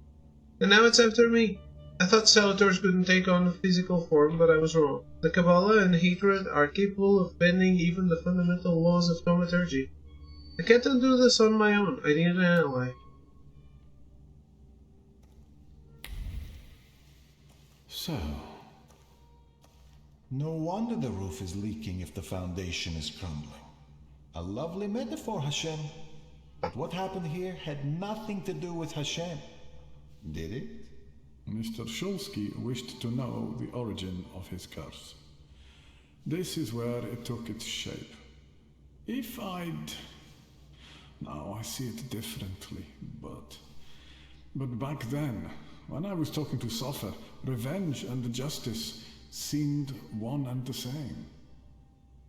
And now it's after me. I thought Salators couldn't take on physical form, but I was wrong. The Kabbalah and hatred are capable of bending even the fundamental laws of Thaumaturge. I can't undo this on my own. I need an ally. So... No wonder the roof is leaking if the foundation is crumbling. A lovely metaphor, Hashem. But what happened here had nothing to do with Hashem. Did it? Mr. Shulsky wished to know the origin of his curse. This is where it took its shape. If I'd... Now I see it differently, but back then, when I was talking to Sofer, revenge and justice seemed one and the same.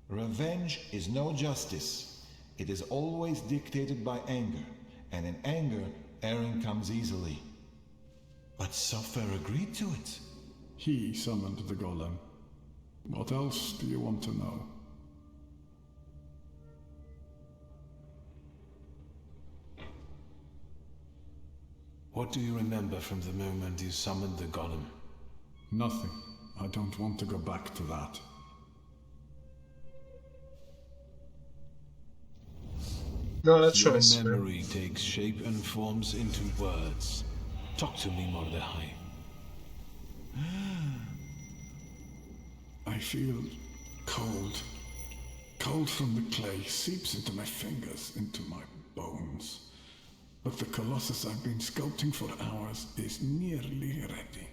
Revenge is no justice. It is always dictated by anger, and in anger, erring comes easily. But Sofer agreed to it. He summoned the golem. What else do you want to know? What do you remember from the moment you summoned the golem? Nothing. I don't want to go back to that. No, that's choice. Your memory takes shape and forms into words. Talk to me, Mordechai. I feel cold cold from the clay seeps into my fingers, into my bones. But the Colossus I've been sculpting for hours is nearly ready.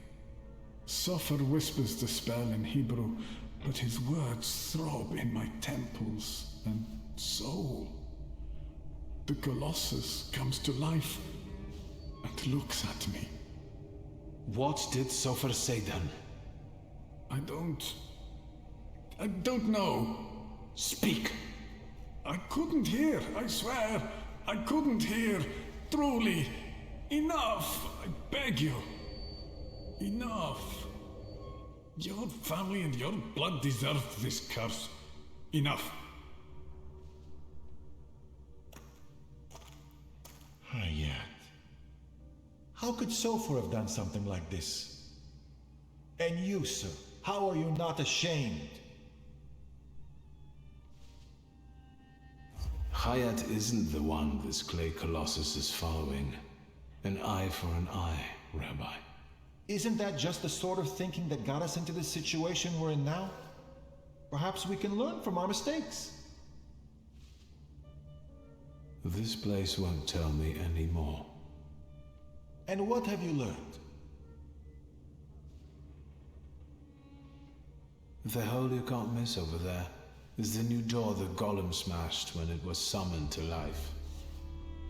Sopher whispers the spell in Hebrew, but his words throb in my temples and soul. The Colossus comes to life and looks at me. What did Sopher say then? I don't know. Speak! I couldn't hear, I swear. I couldn't hear. Truly. Enough, I beg you. Enough. Your family and your blood deserve this curse. Enough. Hayat. How could Sopher have done something like this? And you, sir, how are you not ashamed? Hayat isn't the one this clay colossus is following. An eye for an eye, Rabbi. Isn't that just the sort of thinking that got us into the situation we're in now? Perhaps we can learn from our mistakes. This place won't tell me any more. And what have you learned? The hole you can't miss over there is the new door the golem smashed when it was summoned to life.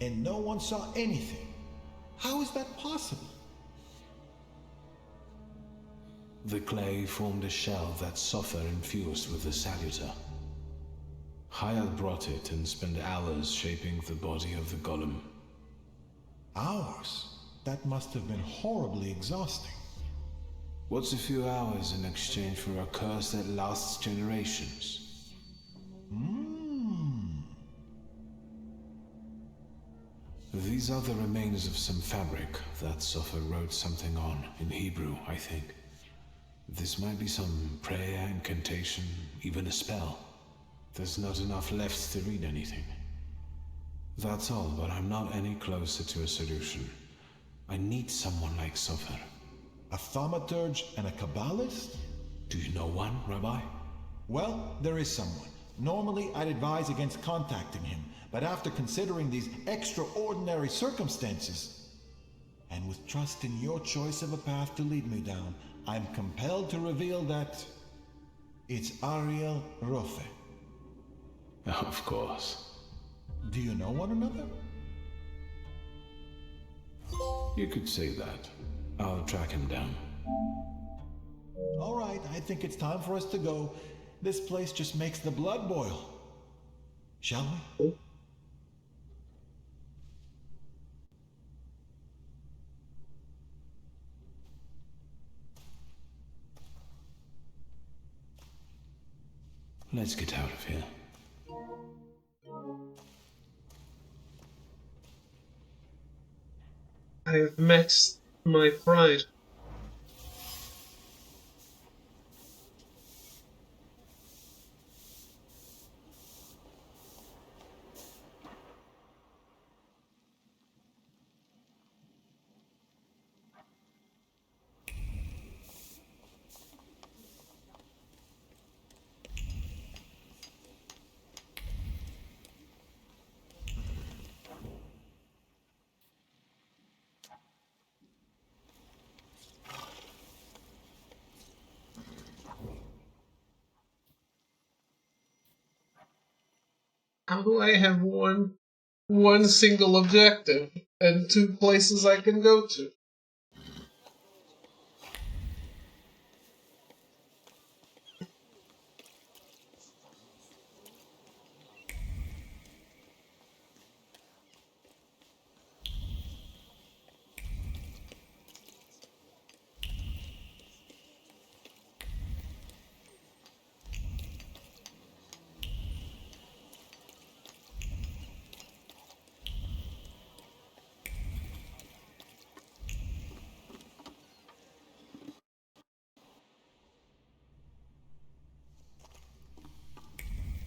And no one saw anything. How is that possible? The clay formed a shell that Sopher infused with the saluter. Hayat brought it and spent hours shaping the body of the golem. Hours? That must have been horribly exhausting. What's a few hours in exchange for a curse that lasts generations? These are the remains of some fabric that Sopher wrote something on, in Hebrew, I think. This might be some prayer, incantation, even a spell. There's not enough left to read anything. That's all, but I'm not any closer to a solution. I need someone like Sopher. A thaumaturge and a kabbalist? Do you know one, Rabbi? Well, there is someone. Normally, I'd advise against contacting him, but after considering these extraordinary circumstances, and with trust in your choice of a path to lead me down, I'm compelled to reveal that it's Ariel Rofe. Of course. Do you know one another? You could say that. I'll track him down. All right, I think it's time for us to go. This place just makes the blood boil. Shall we? Let's get out of here. I have maxed my pride. How do I have one single objective and 2 places I can go to?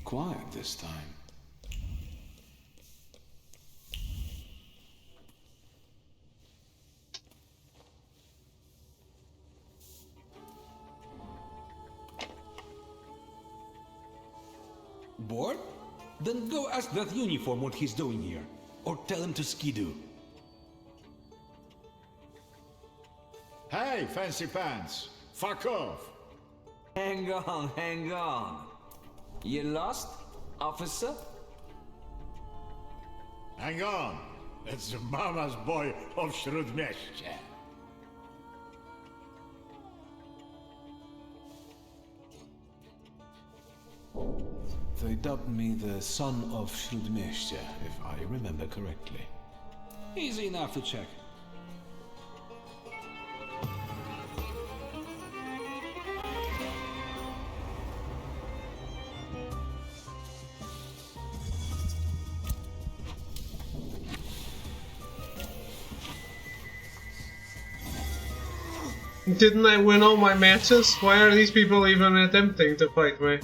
Quiet this time. Bored? Then go ask that uniform what he's doing here. Or tell him to skidoo. Hey, fancy pants! Fuck off! Hang on, hang on. You lost, officer? Hang on! It's the mama's boy of Shrudmeshche. They dubbed me the son of Shrudmeshche, if I remember correctly. Easy enough to check. Didn't I win all my matches? Why are these people even attempting to fight me?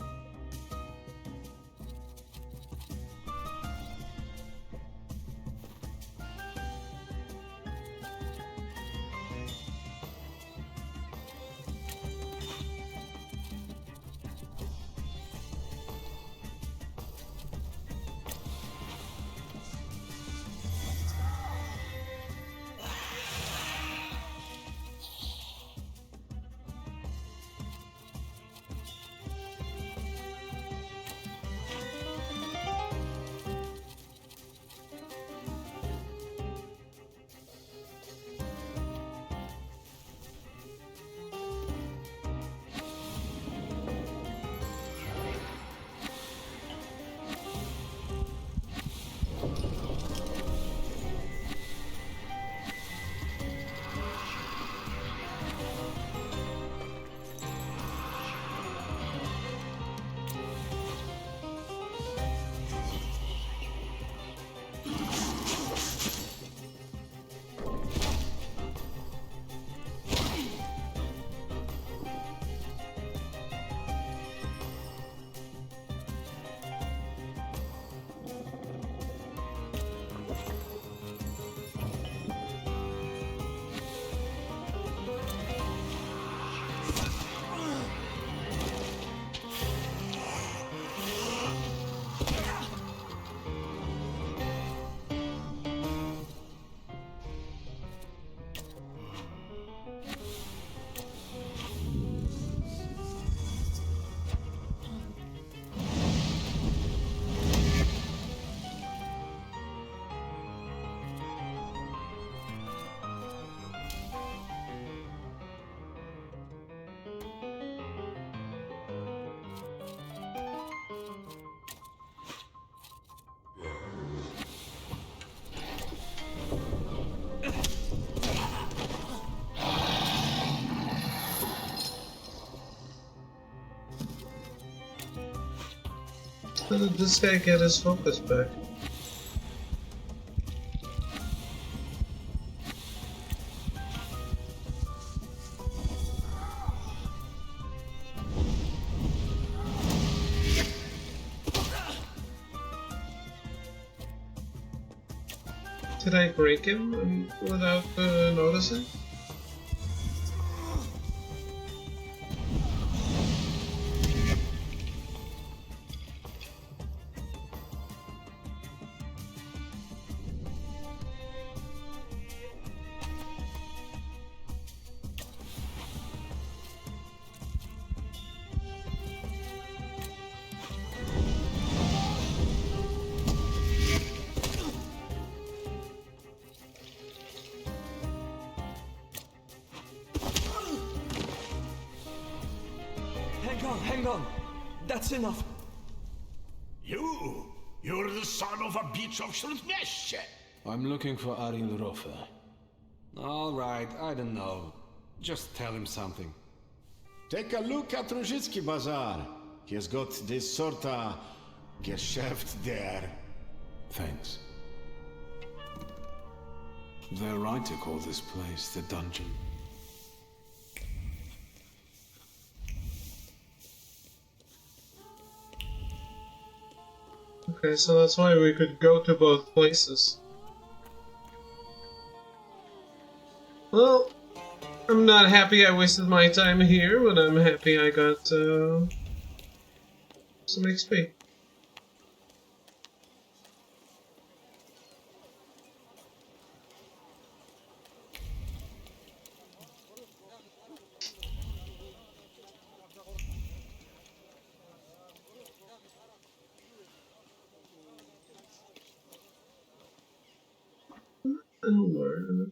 How did this guy get his focus back? Did I break him without noticing? Hang on. That's enough. You're the son of a bitch of Shrudmeshche. I'm looking for Aril Rofe. Alright, I don't know. Just tell him something. Take a look at Ruzhitsky Bazaar. He has got this sorta Geschäft there. Thanks. They're right to call this place the dungeon. Okay, so that's why we could go to both places. Well, I'm not happy I wasted my time here, but I'm happy I got some XP. and learn.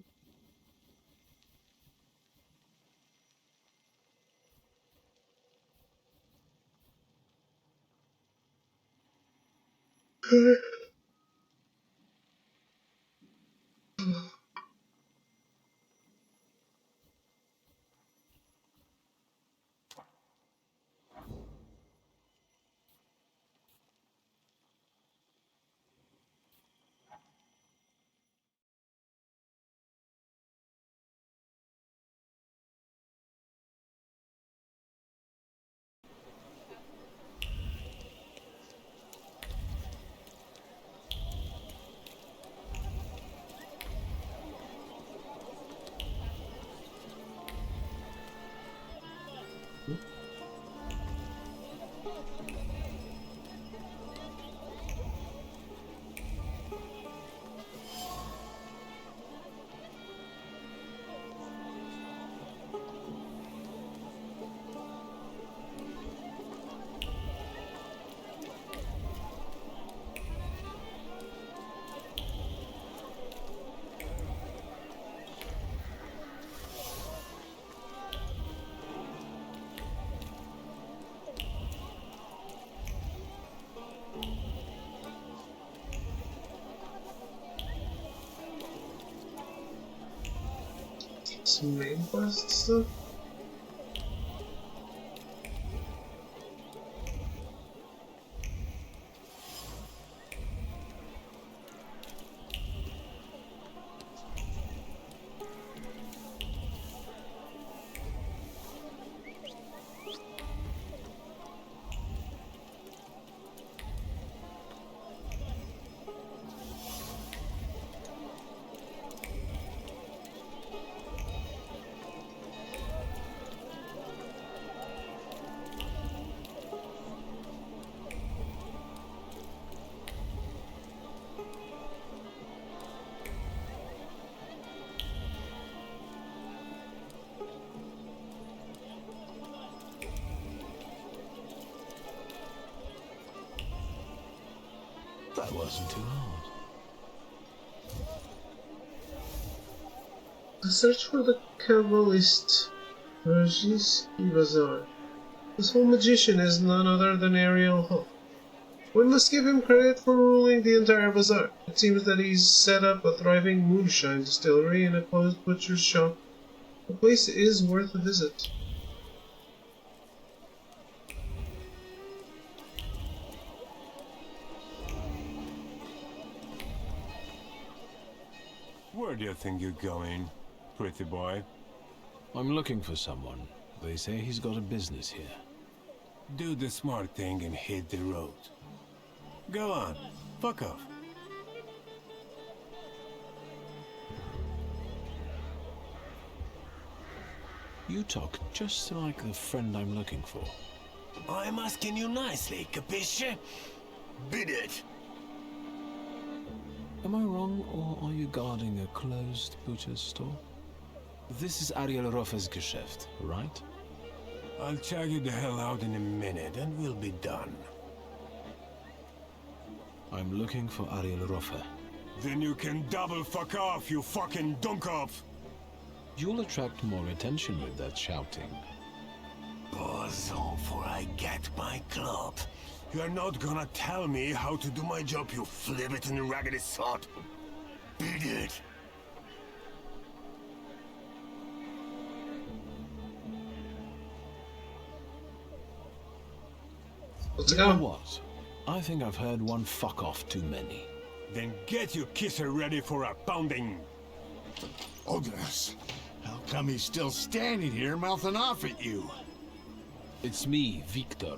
Some main quest stuff. That wasn't too hard. Search for the Kabbalist Thaumaturge Bazaar. This whole magician is none other than Ariel Hall. One must give him credit for ruling the entire bazaar. It seems that he's set up a thriving moonshine distillery and a closed butcher's shop. The place is worth a visit. Where do you think you're going, pretty boy? I'm looking for someone. They say he's got a business here. Do the smart thing and hit the road. Go on, fuck off. You talk just like the friend I'm looking for. I'm asking you nicely, capisce? Beat it! Am I wrong, or are you guarding a closed butcher's store? This is Ariel Rofe's Geschäft, right? I'll check you the hell out in a minute and we'll be done. I'm looking for Ariel Rofe. Then you can double fuck off, you fucking dunkopf! You'll attract more attention with that shouting. Buzz on for I get my club. You're not gonna tell me how to do my job, you flibbit and raggedy sod. Beat it! Let's you go. know what? I think I've heard one fuck off too many. Then get your kisser ready for a pounding. Ogres, how come he's still standing here mouthing off at you? It's me, Victor.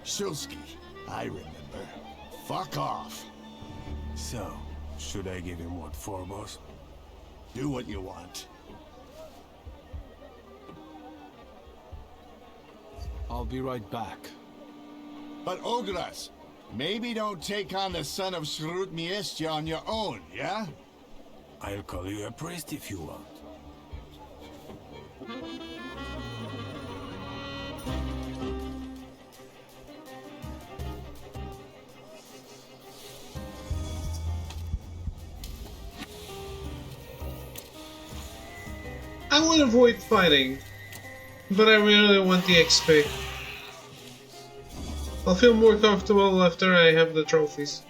Shulsky, I remember. Fuck off. So, should I give him what for, boss? Do what you want. I'll be right back. But Ogres, maybe don't take on the son of Shrut Miestia on your own, yeah? I'll call you a priest if you want. I would avoid fighting, but I really want the XP. I'll feel more comfortable after I have the trophies.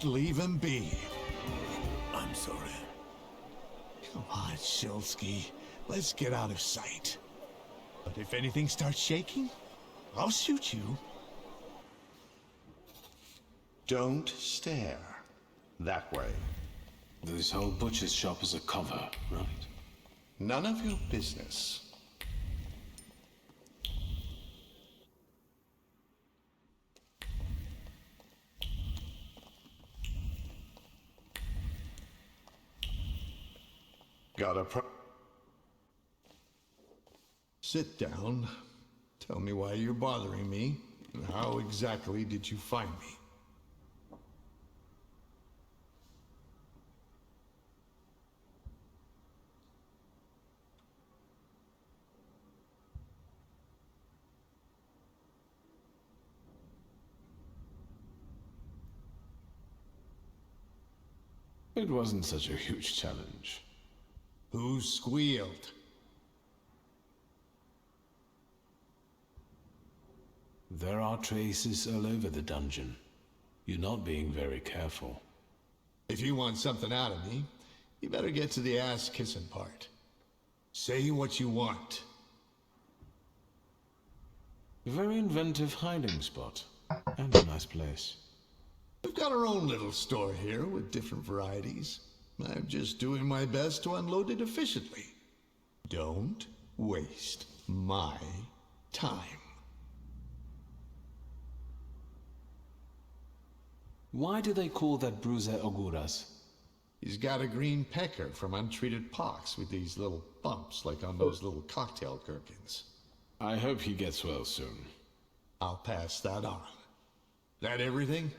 Leave him be. I'm sorry. Come on, Shulsky. Let's get out of sight. But if anything starts shaking, I'll shoot you. Don't stare. That way. This whole butcher's shop is a cover, right? None of your business. Got a Sit down. Tell me why you're bothering me, and how exactly did you find me? It wasn't such a huge challenge. Who squealed? There are traces all over the dungeon. You're not being very careful. If you want something out of me, you better get to the ass-kissing part. Say what you want. Very inventive hiding spot. And a nice place. We've got our own little store here with different varieties. I'm just doing my best to unload it efficiently. Don't waste my time. Why do they call that bruiser Oguras? He's got a green pecker from untreated pox with these little bumps like on those little cocktail gherkins. I hope he gets well soon. I'll pass that on. That everything?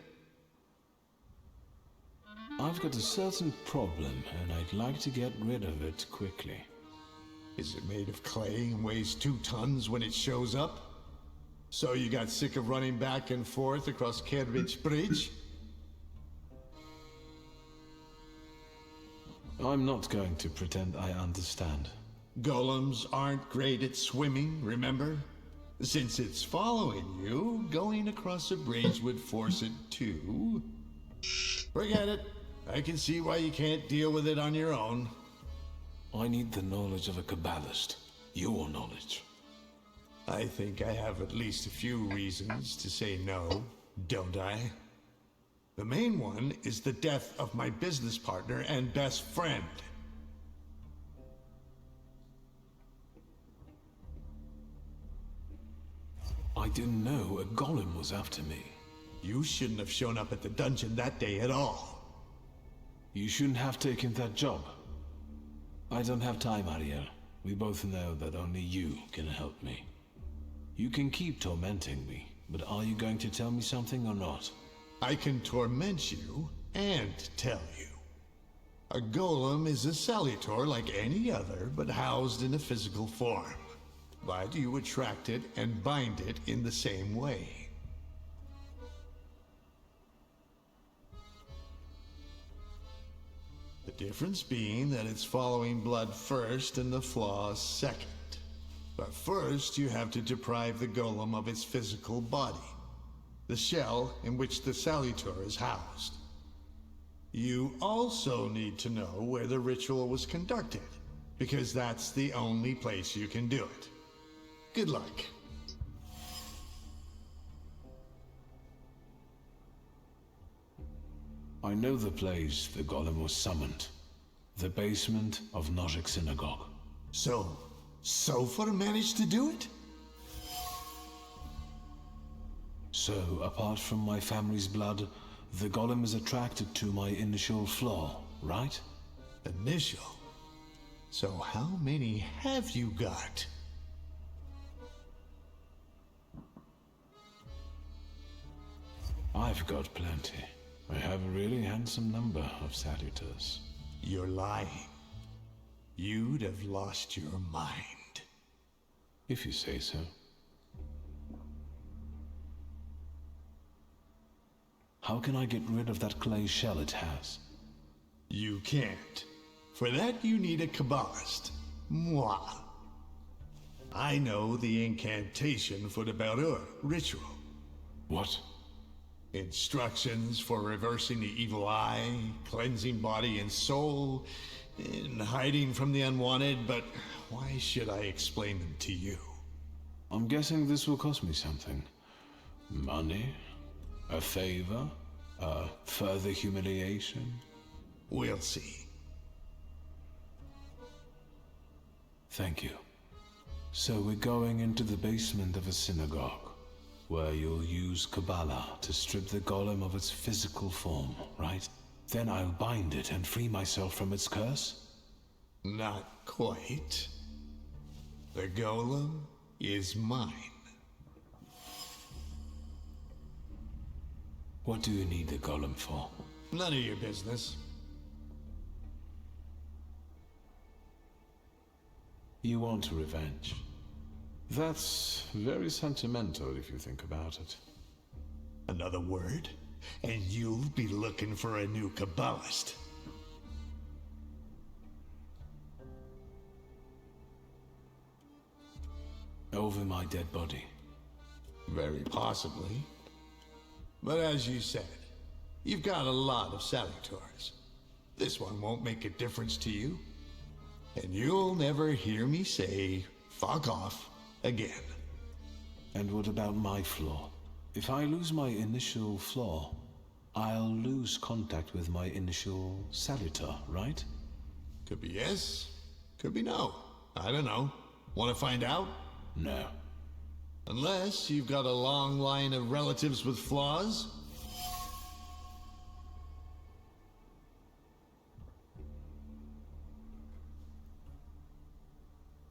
I've got a certain problem, and I'd like to get rid of it quickly. Is it made of clay and weighs 2 tons when it shows up? So you got sick of running back and forth across Kervich Bridge? I'm not going to pretend I understand. Golems aren't great at swimming, remember? Since it's following you, going across a bridge would force it to... Forget it. I can see why you can't deal with it on your own. I need the knowledge of a Kabbalist. Your knowledge. I think I have at least a few reasons to say no, don't I? The main one is the death of my business partner and best friend. I didn't know a golem was after me. You shouldn't have shown up at the dungeon that day at all. You shouldn't have taken that job. I don't have time, Ariel. We both know that only you can help me. You can keep tormenting me, but are you going to tell me something or not? I can torment you and tell you. A golem is a salutor like any other, but housed in a physical form. But you attract it and bind it in the same way. The difference being that it's following blood first and the flaws second. But first you have to deprive the golem of its physical body, the shell in which the salutor is housed. You also need to know where the ritual was conducted, because that's the only place you can do it. Good luck. I know the place the golem was summoned. The basement of Nozick Synagogue. So far managed to do it? So, apart from my family's blood, the golem is attracted to my initial flaw, right? Initial? So how many have you got? I've got plenty. I have a really handsome number of salutors. You're lying. You'd have lost your mind. If you say so. How can I get rid of that clay shell it has? You can't. For that you need a Kabbalist. Moi. I know the incantation for the Berur ritual. What? Instructions for reversing the evil eye, cleansing body and soul, and hiding from the unwanted, but why should I explain them to you? I'm guessing this will cost me something. Money? A favor? A further humiliation? We'll see. Thank you. So we're going into the basement of a synagogue, where you'll use Kabbalah to strip the golem of its physical form, right? Then I'll bind it and free myself from its curse? Not quite. The golem is mine. What do you need the golem for? None of your business. You want revenge. That's very sentimental if you think about it. Another word, and you'll be looking for a new Kabbalist. Over my dead body. Very possibly. But as you said, you've got a lot of salutors. This one won't make a difference to you. And you'll never hear me say, fuck off, again. And what about my flaw? If I lose my initial flaw, I'll lose contact with my initial salutor, right? Could be yes, could be no. I don't know. Want to find out? No. Unless you've got a long line of relatives with flaws?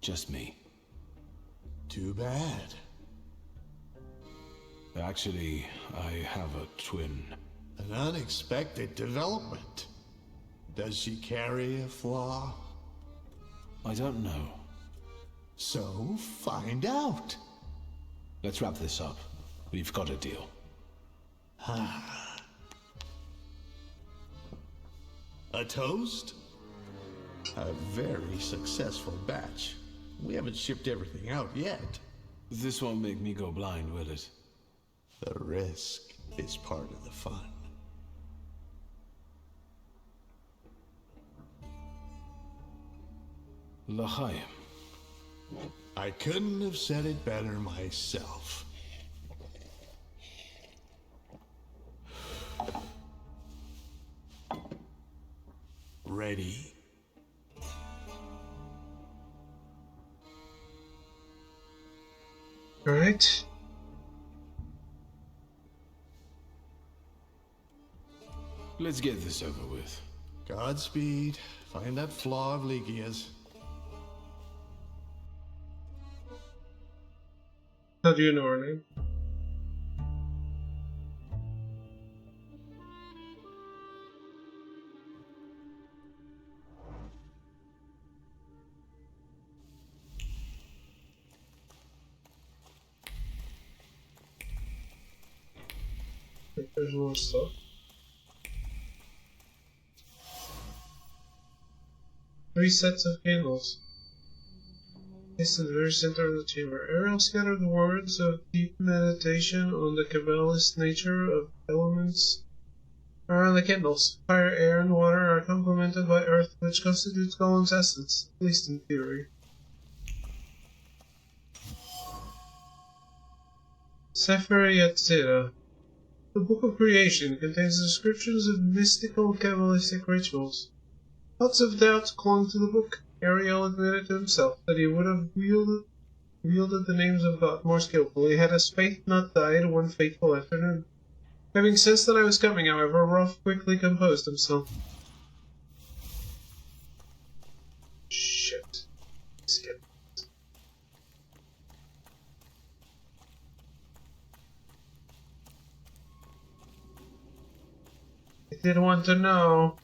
Just me. Too bad. Actually, I have a twin. An unexpected development. Does she carry a flaw? I don't know. So, find out. Let's wrap this up. We've got a deal. A toast? A very successful batch. We haven't shipped everything out yet. This won't make me go blind, will it? The risk is part of the fun. L'chaim. I couldn't have said it better myself. Ready? Alright. Let's get this over with. Godspeed. Find that flaw of Lygia's. How do you know her name? There's more stuff. 3 sets of candles. Placed in the very center of the chamber. Ariel scattered words of deep meditation on the Kabbalist nature of elements around the candles. Fire, air, and water are complemented by earth, which constitutes Golem's essence, at least in theory. Sefer Yetzirah. The Book of Creation contains descriptions of mystical Kabbalistic rituals. Lots of doubt clung to the book. Ariel admitted to himself that he would have wielded the names of God more skillfully had his faith not died one fateful afternoon. Having sensed that I was coming, however, Rolf quickly composed himself. Shit. Skip. I didn't want to know.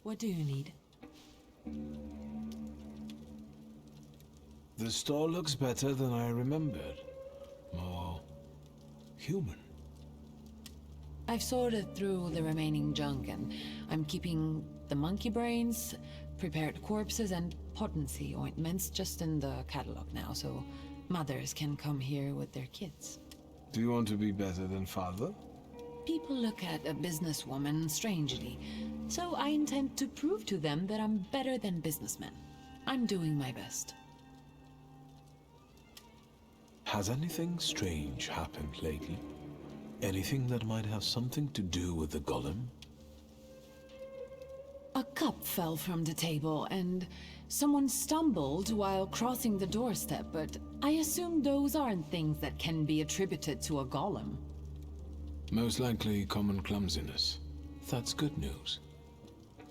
What do you need? The store looks better than I remembered. More human. I've sorted through the remaining junk and I'm keeping the monkey brains, prepared corpses, and potency ointments just in the catalog now, so mothers can come here with their kids. Do you want to be better than father? People look at a businesswoman strangely, so I intend to prove to them that I'm better than businessmen. I'm doing my best. Has anything strange happened lately? Anything that might have something to do with the golem? A cup fell from the table and someone stumbled while crossing the doorstep, but I assume those aren't things that can be attributed to a golem. Most likely common clumsiness. That's good news.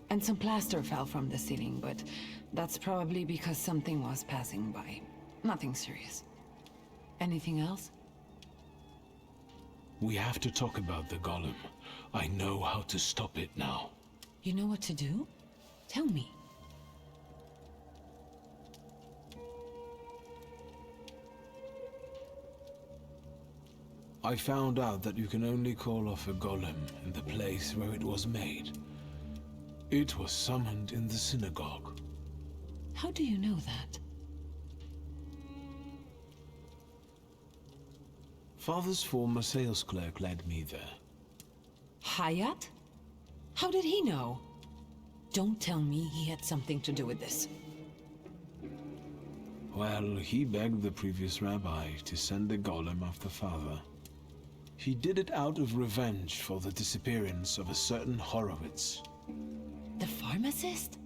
And some plaster fell from the ceiling, but that's probably because something was passing by. Nothing serious. Anything else? We have to talk about the golem. I know how to stop it now. You know what to do? Tell me. I found out that you can only call off a golem in the place where it was made. It was summoned in the synagogue. How do you know that? Father's former sales clerk led me there. Hayat? How did he know? Don't tell me he had something to do with this. Well, he begged the previous rabbi to send the golem after father. He did it out of revenge for the disappearance of a certain Horowitz. The pharmacist?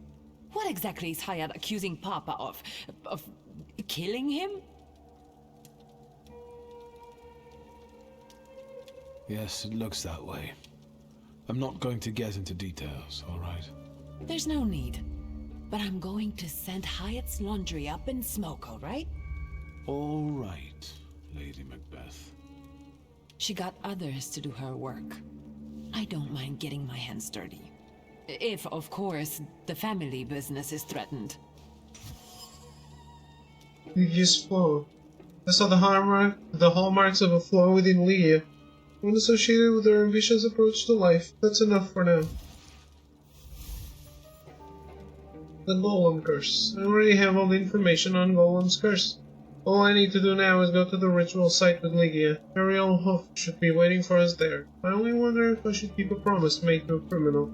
What exactly is Hayat accusing Papa of killing him? Yes, it looks that way. I'm not going to get into details, all right? There's no need. But I'm going to send Hyatt's laundry up in smoke, all right? All right, Lady Macbeth. She got others to do her work. I don't mind getting my hands dirty. If, of course, the family business is threatened. Lygia's flow. I saw the hallmarks of a flow within Lygia. When associated with her ambitious approach to life, that's enough for now. The Golem Curse. I already have all the information on Golem's Curse. All I need to do now is go to the ritual site with Lygia. Ariel Hoof should be waiting for us there. I only wonder if I should keep a promise made to a criminal.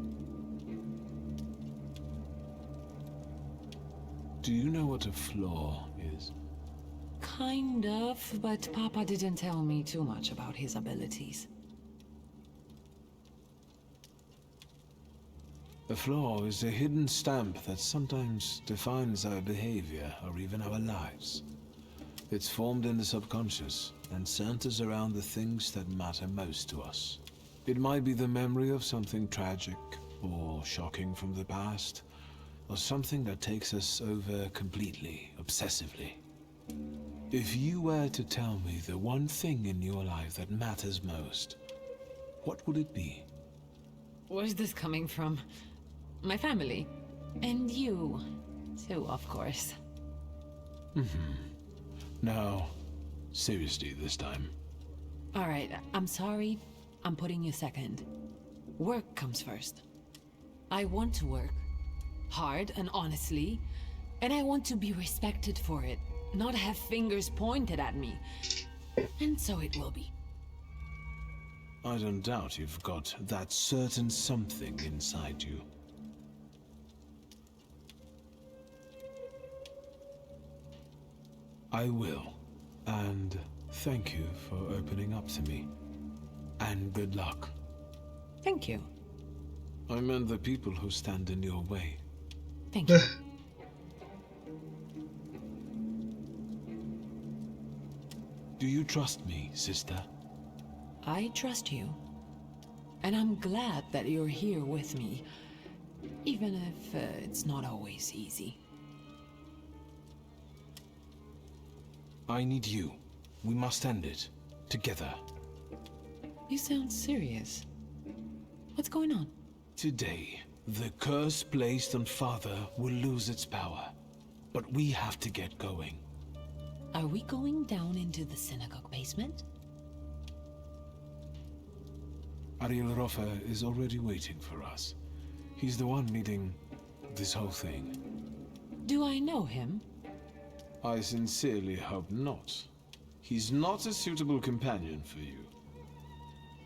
Do you know what a flaw is? Kind of, but Papa didn't tell me too much about his abilities. A flaw is a hidden stamp that sometimes defines our behavior or even our lives. It's formed in the subconscious and centers around the things that matter most to us. It might be the memory of something tragic or shocking from the past, or something that takes us over completely, obsessively. If you were to tell me the one thing in your life that matters most, what would it be? Where's this coming from? My family. And you, too, of course. Now, seriously this time. Alright, I'm sorry. I'm putting you second. Work comes first. I want to work. Hard and honestly. And I want to be respected for it. Not have fingers pointed at me. And so it will be. I don't doubt you've got that certain something inside you. I will. And thank you for opening up to me. And good luck. Thank you. I meant the people who stand in your way. Thank you. Do you trust me, sister? I trust you. And I'm glad that you're here with me. Even if it's not always easy. I need you. We must end it. Together. You sound serious. What's going on? Today, the curse placed on Father will lose its power. But we have to get going. Are we going down into the synagogue basement? Ariel Roffa is already waiting for us. He's the one leading this whole thing. Do I know him? I sincerely hope not. He's not a suitable companion for you.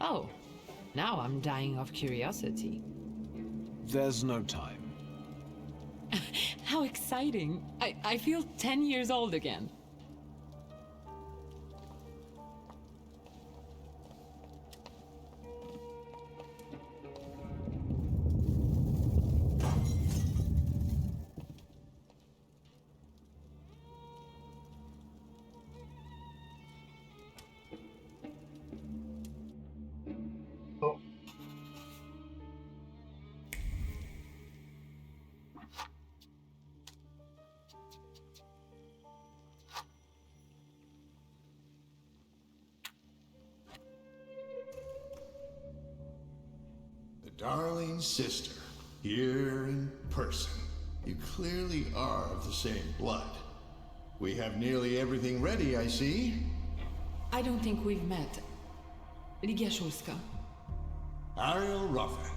Oh, now I'm dying of curiosity. There's no time. How exciting! I feel 10 years old again. Darling sister, here in person. You clearly are of the same blood. We have nearly everything ready, I see. I don't think we've met. Lygia Szulska. Ariel Roffa.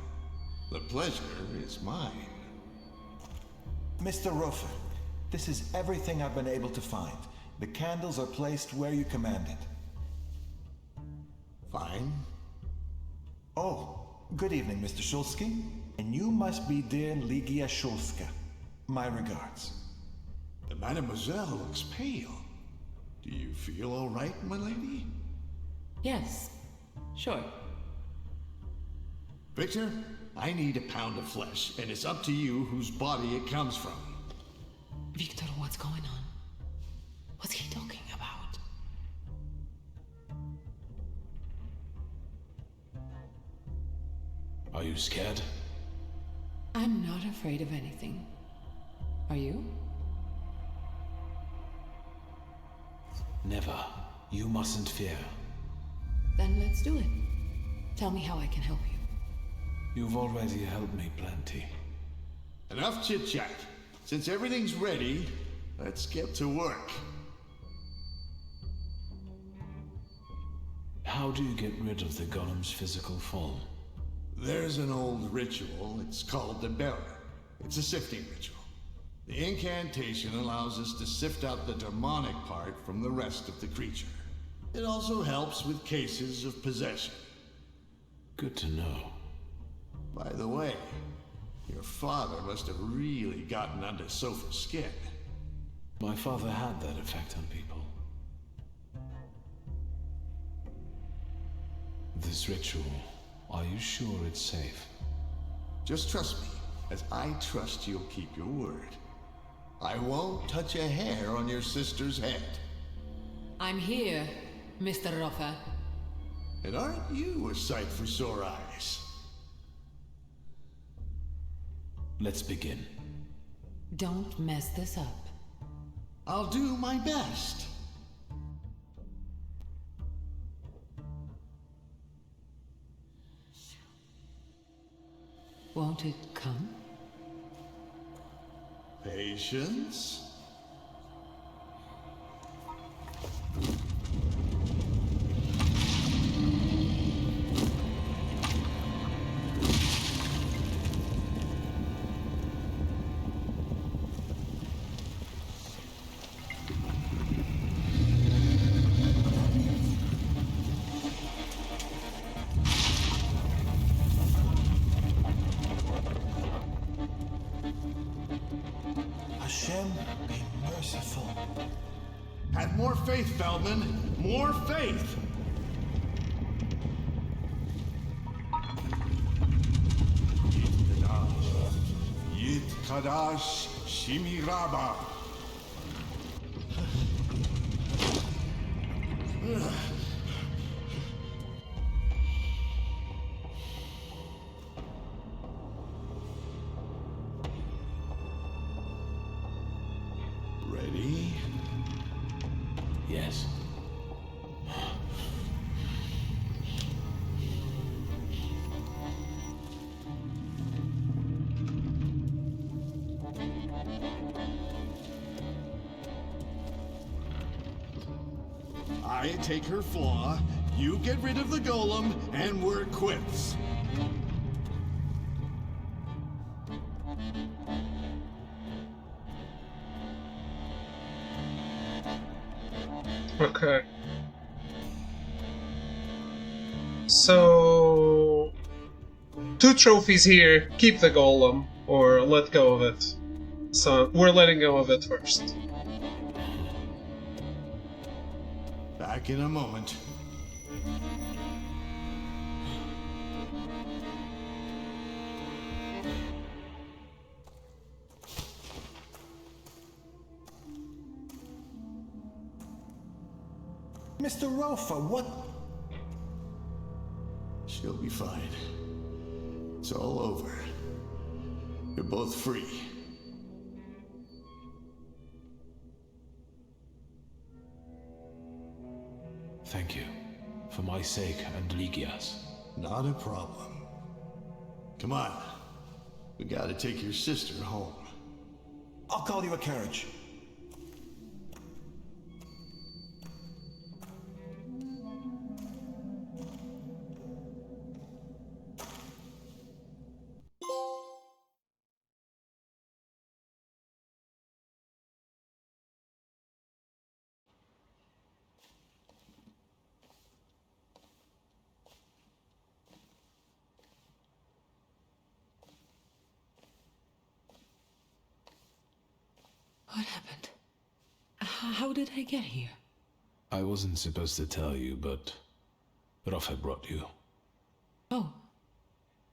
The pleasure is mine. Mr. Roffa, this is everything I've been able to find. The candles are placed where you commanded. Fine. Oh. Good evening, Mr. Szulski. And you must be dear Lygia Szulska. My regards. The Mademoiselle looks pale. Do you feel all right, my lady? Yes, sure. Victor, I need a pound of flesh, and it's up to you whose body it comes from. Victor, what's going on? What's he talking about? you scared? I'm not afraid of anything. Are you? Never. You mustn't fear. Then let's do it. Tell me how I can help you. You've already helped me plenty. Enough chit-chat. Since everything's ready, let's get to work. How do you get rid of the golem's physical form? There's an old ritual. It's called the Bearer. It's a sifting ritual. The incantation allows us to sift out the demonic part from the rest of the creature. It also helps with cases of possession. Good to know. By the way, your father must have really gotten under Sophie's skin. My father had that effect on people. This ritual, are you sure it's safe? Just trust me, as I trust you'll keep your word. I won't touch a hair on your sister's head. I'm here, Mr. Roffa. And aren't you a sight for sore eyes? Let's begin. Don't mess this up. I'll do my best. Won't it come? Patience. Hashem, be merciful. Have more faith, Feldman. More faith. Yit Kadash Shimiraba. Ready? Yes. I take her flaw, you get rid of the golem, and we're quits. Okay. So... 2 trophies here, keep the golem, or let go of it. So, we're letting go of it first. Back in a moment. Mr. Roffa, what? She'll be fine. It's all over. You're both free. Thank you. For my sake and Ligia's. Not a problem. Come on. We gotta take your sister home. I'll call you a carriage. What happened? How did I get here? I wasn't supposed to tell you, but Roffa brought you. Oh.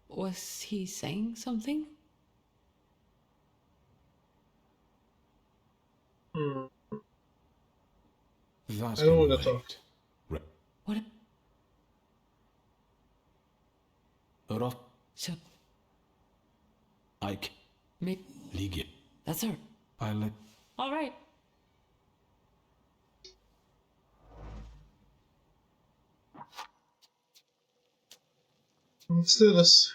Was he saying something? That's I don't want to talk. What? Roffa. So Ike. Me. Ligia. That's her. Pilot. All right. Let's do this.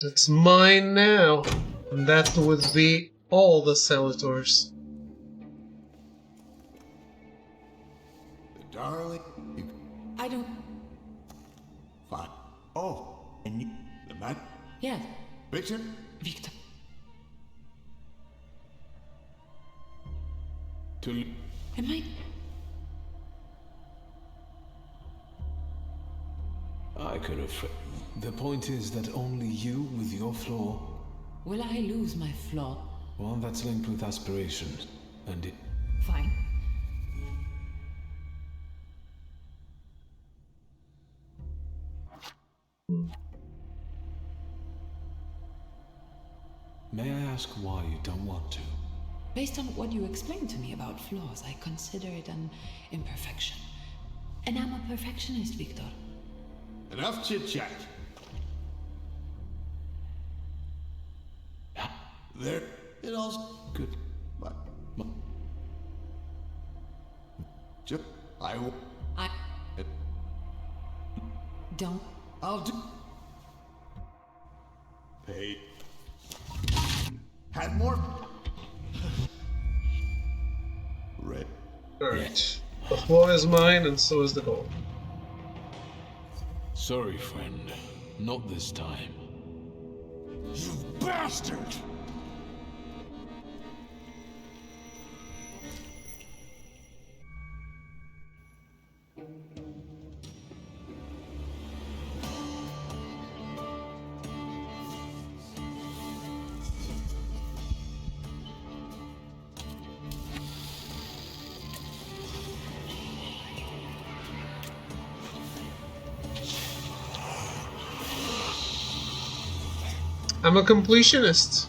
It's mine now. And that would be all the Thaumaturges. Darling, you... I don't... Fine. Oh, and you... The man? Yeah. Victor? Victor. Am I... I could have... The point is that only you, with your flaw... Will I lose my flaw? One that's linked with aspirations. And it... Fine. May I ask why you don't want to? Based on what you explained to me about flaws, I consider it an imperfection. And I'm a perfectionist, Victor. Enough chit-chat. There, it all's good. But, just, I will. Don't. I'll do. Pay. Had more. Red. Alright. The flaw is mine, and so is the goal. Sorry, friend. Not this time. You bastard! I'm a completionist.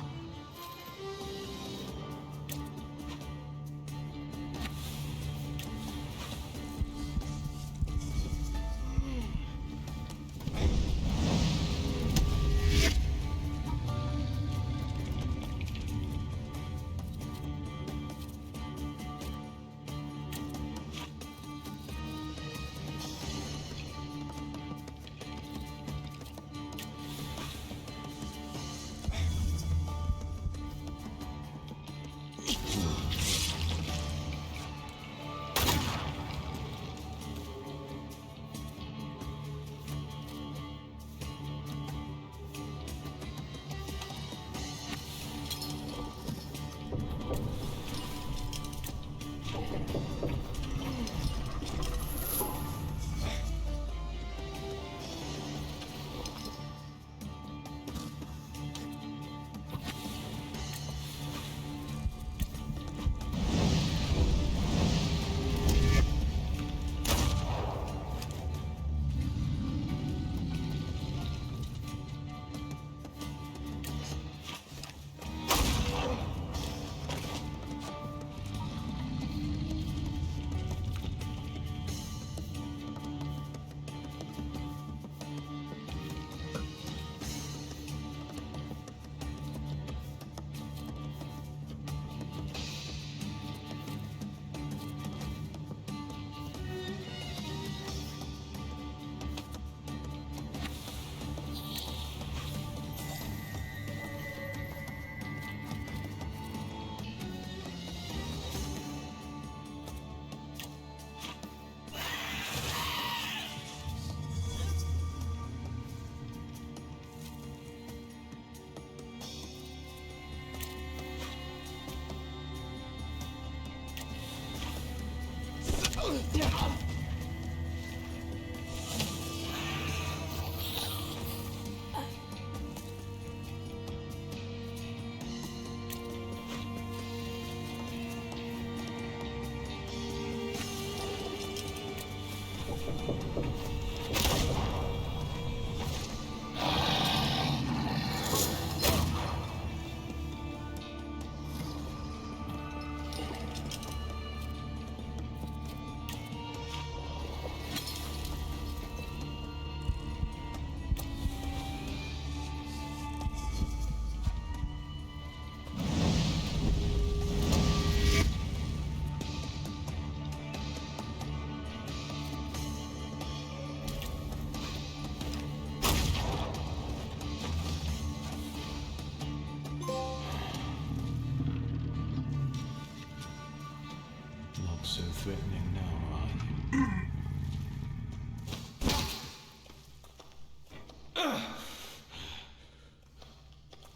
threatening now, are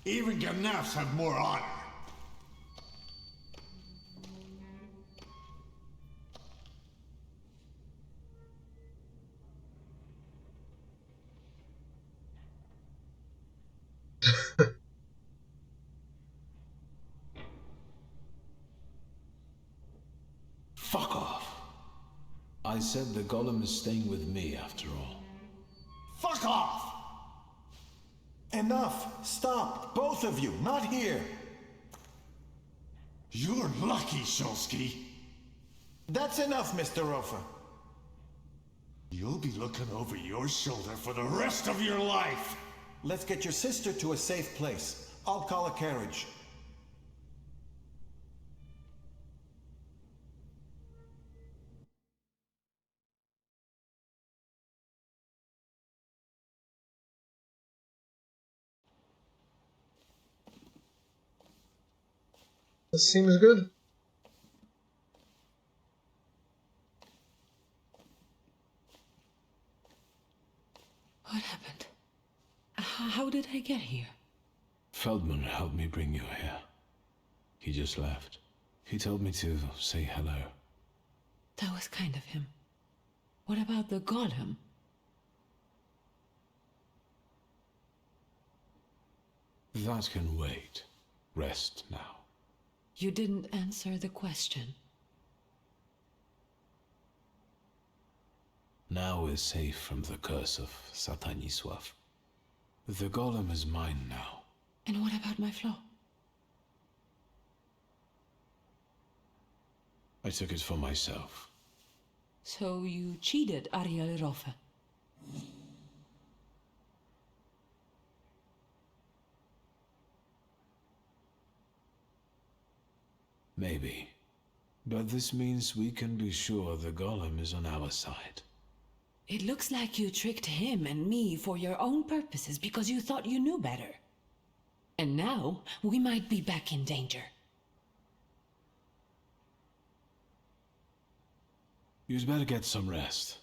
you? Even Ganefs have more honor. Fuck off. I said the golem is staying with me after all. Fuck off! Enough! Stop! Both of you! Not here! You're lucky, Shulsky. That's enough, Mr. Rofer. You'll be looking over your shoulder for the rest of your life! Let's get your sister to a safe place. I'll call a carriage. This seems good. What happened? How did I get here? Feldman helped me bring you here. He just left. He told me to say hello. That was kind of him. What about the golem? That can wait. Rest now. You didn't answer the question. Now we're safe from the curse of Satanisław. The golem is mine now. And what about my flaw? I took it for myself. So you cheated Ariel Rofe. Maybe. But this means we can be sure the golem is on our side. It looks like you tricked him and me for your own purposes because you thought you knew better. And now, we might be back in danger. You'd better get some rest.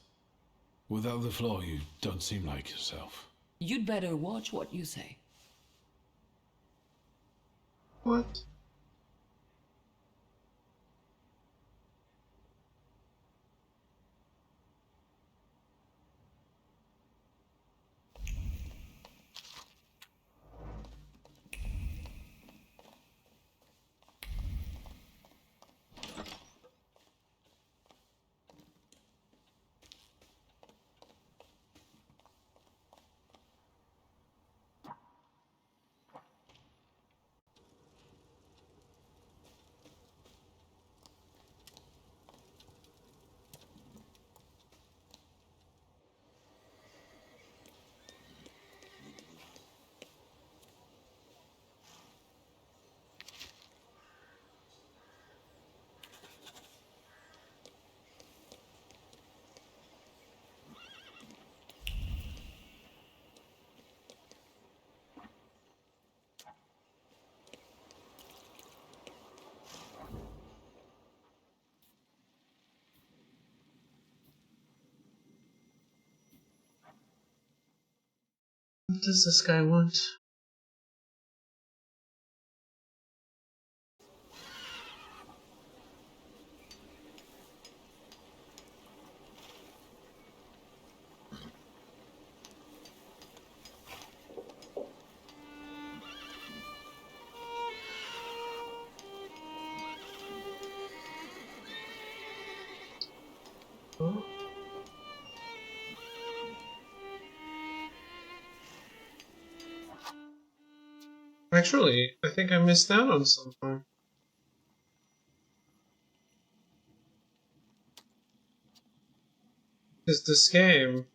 Without the flaw, you don't seem like yourself. You'd better watch what you say. What? What does this guy want? Oh. Actually, I think I missed out on something. Is this game?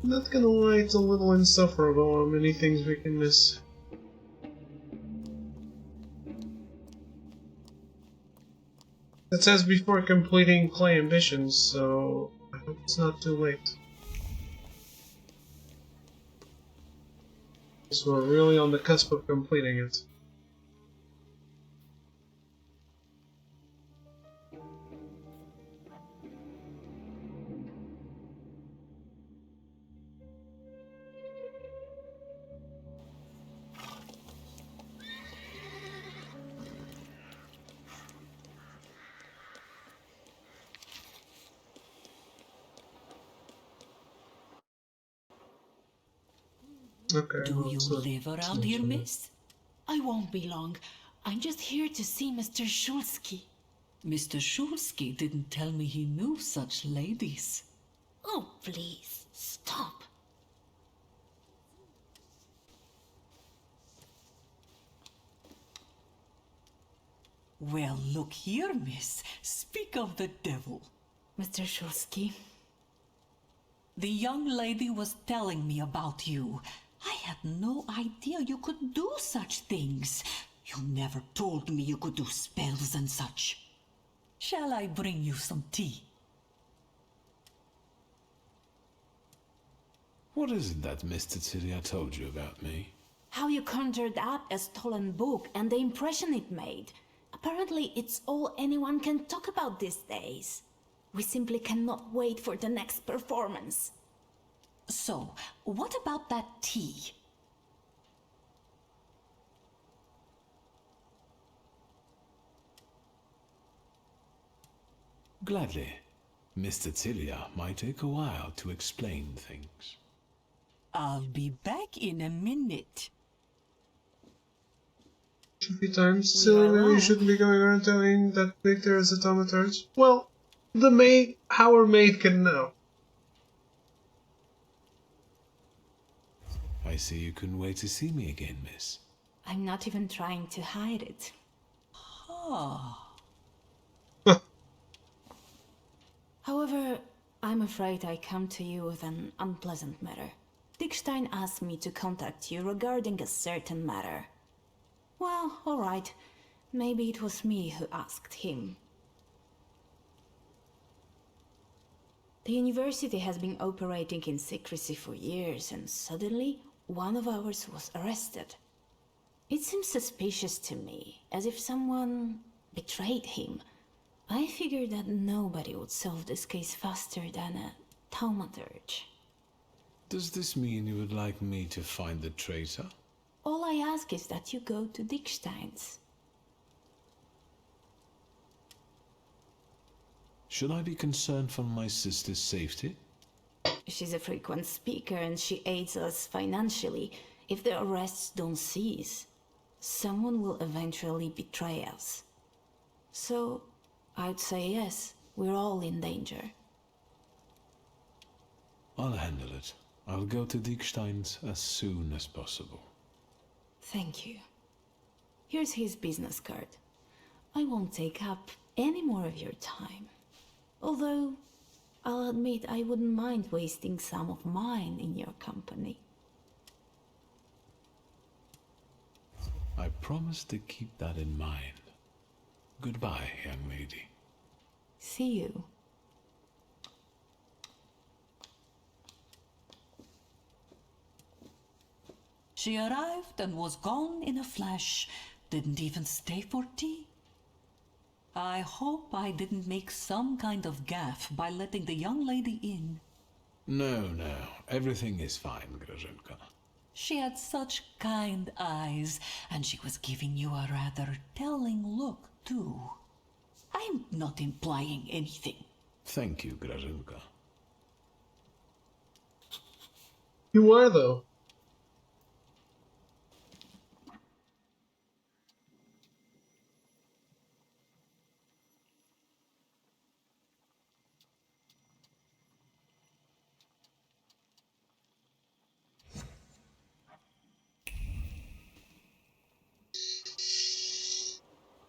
Not gonna lie, it's a little insufferable how many things we can miss. It says before completing play ambitions, so I hope it's not too late. So we're really on the cusp of completing it. Okay, Do you live around here, miss? I won't be long. I'm just here to see Mr. Shulsky. Mr. Shulsky didn't tell me he knew such ladies. Oh, please, stop. Well, look here, miss. Speak of the devil. Mr. Shulsky. The young lady was telling me about you. I had no idea you could do such things. You never told me you could do spells and such. Shall I bring you some tea? What is it that Miss Cecilia told you about me? How you conjured up a stolen book and the impression it made. Apparently, it's all anyone can talk about these days. We simply cannot wait for the next performance. So, what about that tea? Gladly. Miss Cecilia might take a while to explain things. I'll be back in a minute. A few times, so maybe you shouldn't be going around telling that Victor is a Thaumaturge. Well, the maid, our maid can know. I see you couldn't wait to see me again, miss. I'm not even trying to hide it. However, I'm afraid I come to you with an unpleasant matter. Dickstein asked me to contact you regarding a certain matter. Well, alright. Maybe it was me who asked him. The university has been operating in secrecy for years, and suddenly, one of ours was arrested. It seems suspicious to me, as if someone betrayed him. I figured that nobody would solve this case faster than a Thaumaturge. Does this mean you would like me to find the traitor? All I ask is that you go to Dickstein's. Should I be concerned for my sister's safety? She's a frequent speaker and she aids us financially. If the arrests don't cease, someone will eventually betray us. So, I'd say yes, we're all in danger. I'll handle it. I'll go to Dickstein's as soon as possible. Thank you. Here's his business card. I won't take up any more of your time. Although, I'll admit I wouldn't mind wasting some of mine in your company. I promise to keep that in mind. Goodbye, young lady. See you. She arrived and was gone in a flash. Didn't even stay for tea. I hope I didn't make some kind of gaffe by letting the young lady in. No, everything is fine, Grażynka. She had such kind eyes, and she was giving you a rather telling look, too. I'm not implying anything. Thank you, Grażynka. You are, though.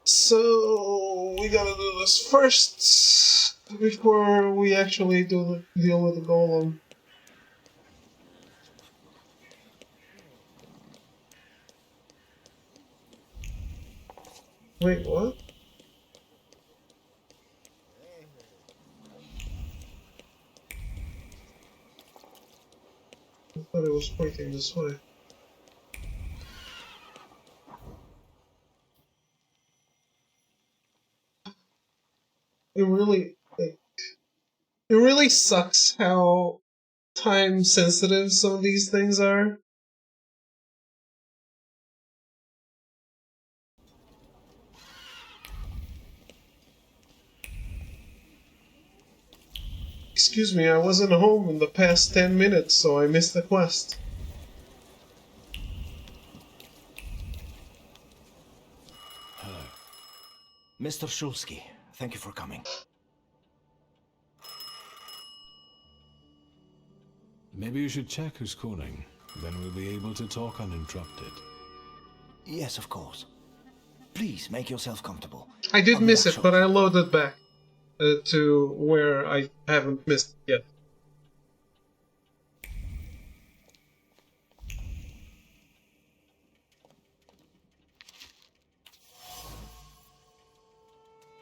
So we gotta do this first before we actually deal with the golem. Wait, what? I thought it was pointing this way. It really sucks how time sensitive some of these things are. Excuse me, I wasn't home in the past 10 minutes, so I missed the quest. Hello. Mr. Shulsky, thank you for coming. Maybe you should check who's calling. Then we'll be able to talk uninterrupted. Yes, of course. Please make yourself comfortable. I did miss it, but I loaded back to where I haven't missed it yet.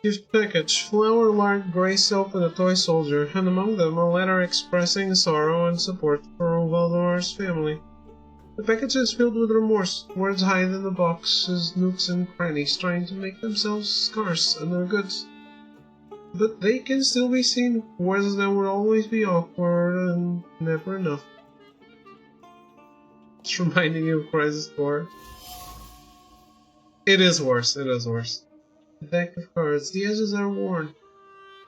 Gift package. Flour, lard, gray soap, and a toy soldier, and among them a letter expressing sorrow and support for Valdomar's family. The package is filled with remorse. Words hide in the box's nooks and crannies, trying to make themselves scarce and their goods. But they can still be seen. Words that would always be awkward and never enough. It's reminding you of Crisis 4. It is worse, it is worse. The deck of cards. The edges are worn.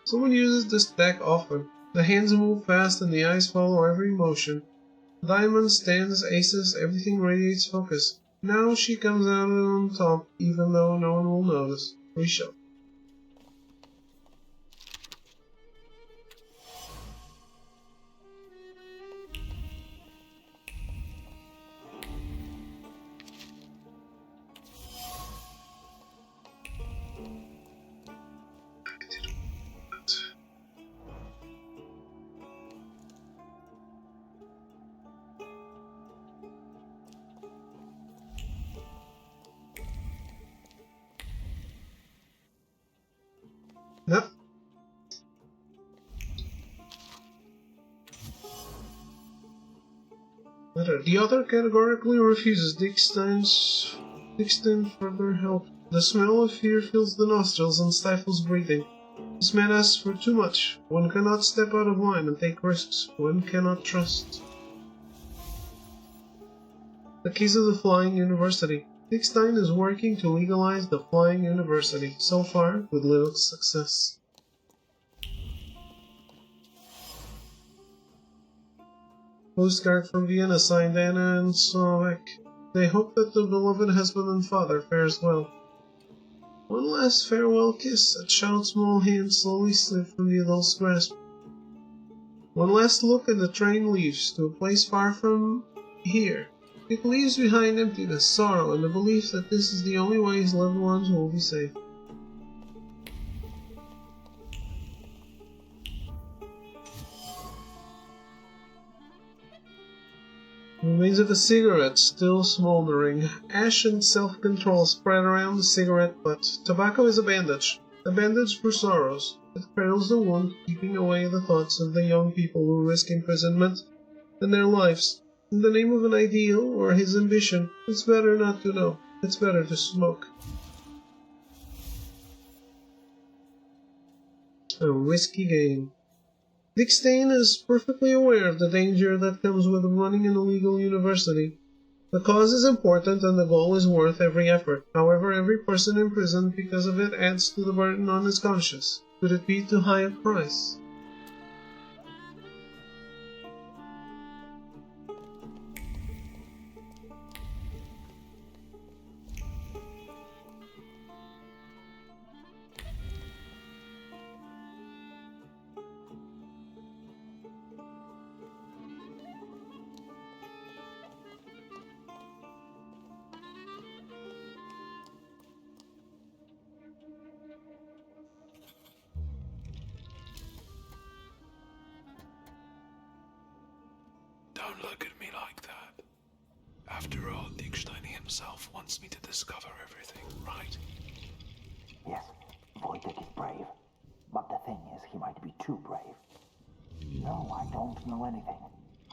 Someone uses this deck often. The hands move fast and the eyes follow every motion. Diamonds, stands, aces, everything radiates focus. Now she comes out on top, even though no one will notice. Reshuffle. Yep. Letter. The author categorically refuses Dickstein further help. The smell of fear fills the nostrils and stifles breathing. This man asks for too much. One cannot step out of line and take risks. One cannot trust. The keys of the Flying University. Dickstein is working to legalize the Flying University, so far with little success. Postcard from Vienna signed Anna and Slovak. They hope that the beloved husband and father fares well. One last farewell kiss, a child's small hand slowly slipped from the adult's grasp. One last look and the train leaves to a place far from here. It leaves behind emptiness, sorrow, and the belief that this is the only way his loved ones will be safe. Remains of a cigarette still smoldering. Ash and self-control spread around the cigarette butt. Tobacco is a bandage for sorrows. It cradles the wound, keeping away the thoughts of the young people who risk imprisonment and their lives. In the name of an ideal or his ambition, it's better not to know. It's better to smoke. A risky game. Dickstein is perfectly aware of the danger that comes with running an illegal university. The cause is important and the goal is worth every effort. However, every person imprisoned because of it adds to the burden on his conscience. Could it be too high a price? Don't look at me like that. After all, Dickstein himself wants me to discover everything, right? Yes, Wojtek is brave. But the thing is, he might be too brave. No, I don't know anything.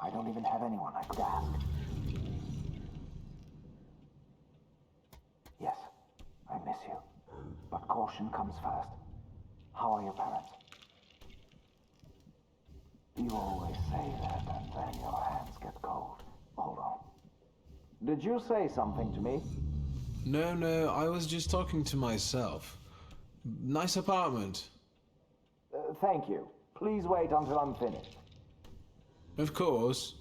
I don't even have anyone I could ask. Yes, I miss you. But caution comes first. How are your parents? You always say that, and then your hands get cold. Hold on. Did you say something to me? No, I was just talking to myself. Nice apartment. Thank you. Please wait until I'm finished. Of course.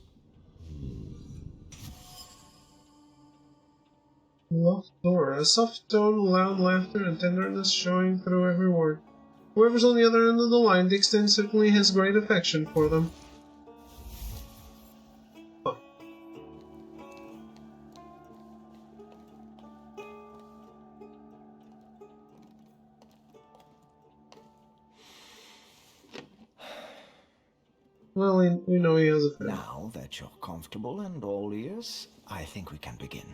Locked door. A soft tone, loud laughter, and tenderness showing through every word. Whoever's on the other end of the line takes instantly his great affection for them. Huh. Well, you know he has a friend. Now that you're comfortable and all ears, I think we can begin.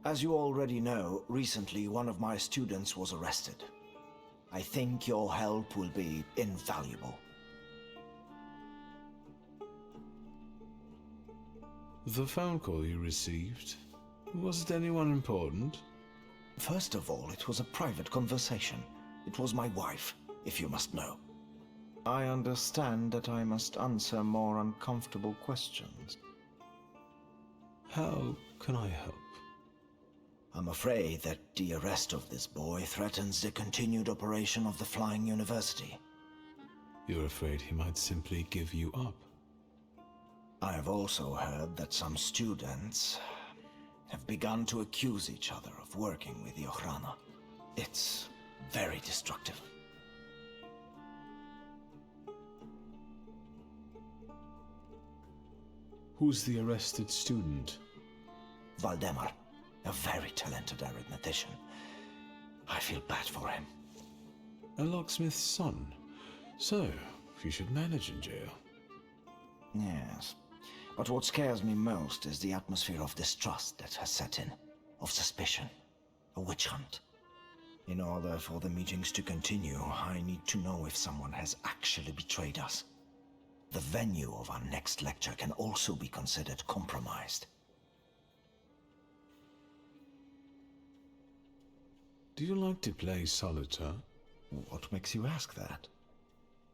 As you already know, recently one of my students was arrested. I think your help will be invaluable. The phone call you received, was it anyone important? First of all, it was a private conversation. It was my wife, if you must know. I understand that I must answer more uncomfortable questions. How can I help? I'm afraid that the arrest of this boy threatens the continued operation of the Flying University. You're afraid he might simply give you up? I have also heard that some students have begun to accuse each other of working with the Ochrana. It's very destructive. Who's the arrested student? Valdemar, a very talented arithmetician. I feel bad for him. A locksmith's son. So, you should manage in jail. Yes. But what scares me most is the atmosphere of distrust that has set in. Of suspicion. A witch hunt. In order for the meetings to continue, I need to know if someone has actually betrayed us. The venue of our next lecture can also be considered compromised. Do you like to play solitaire? What makes you ask that?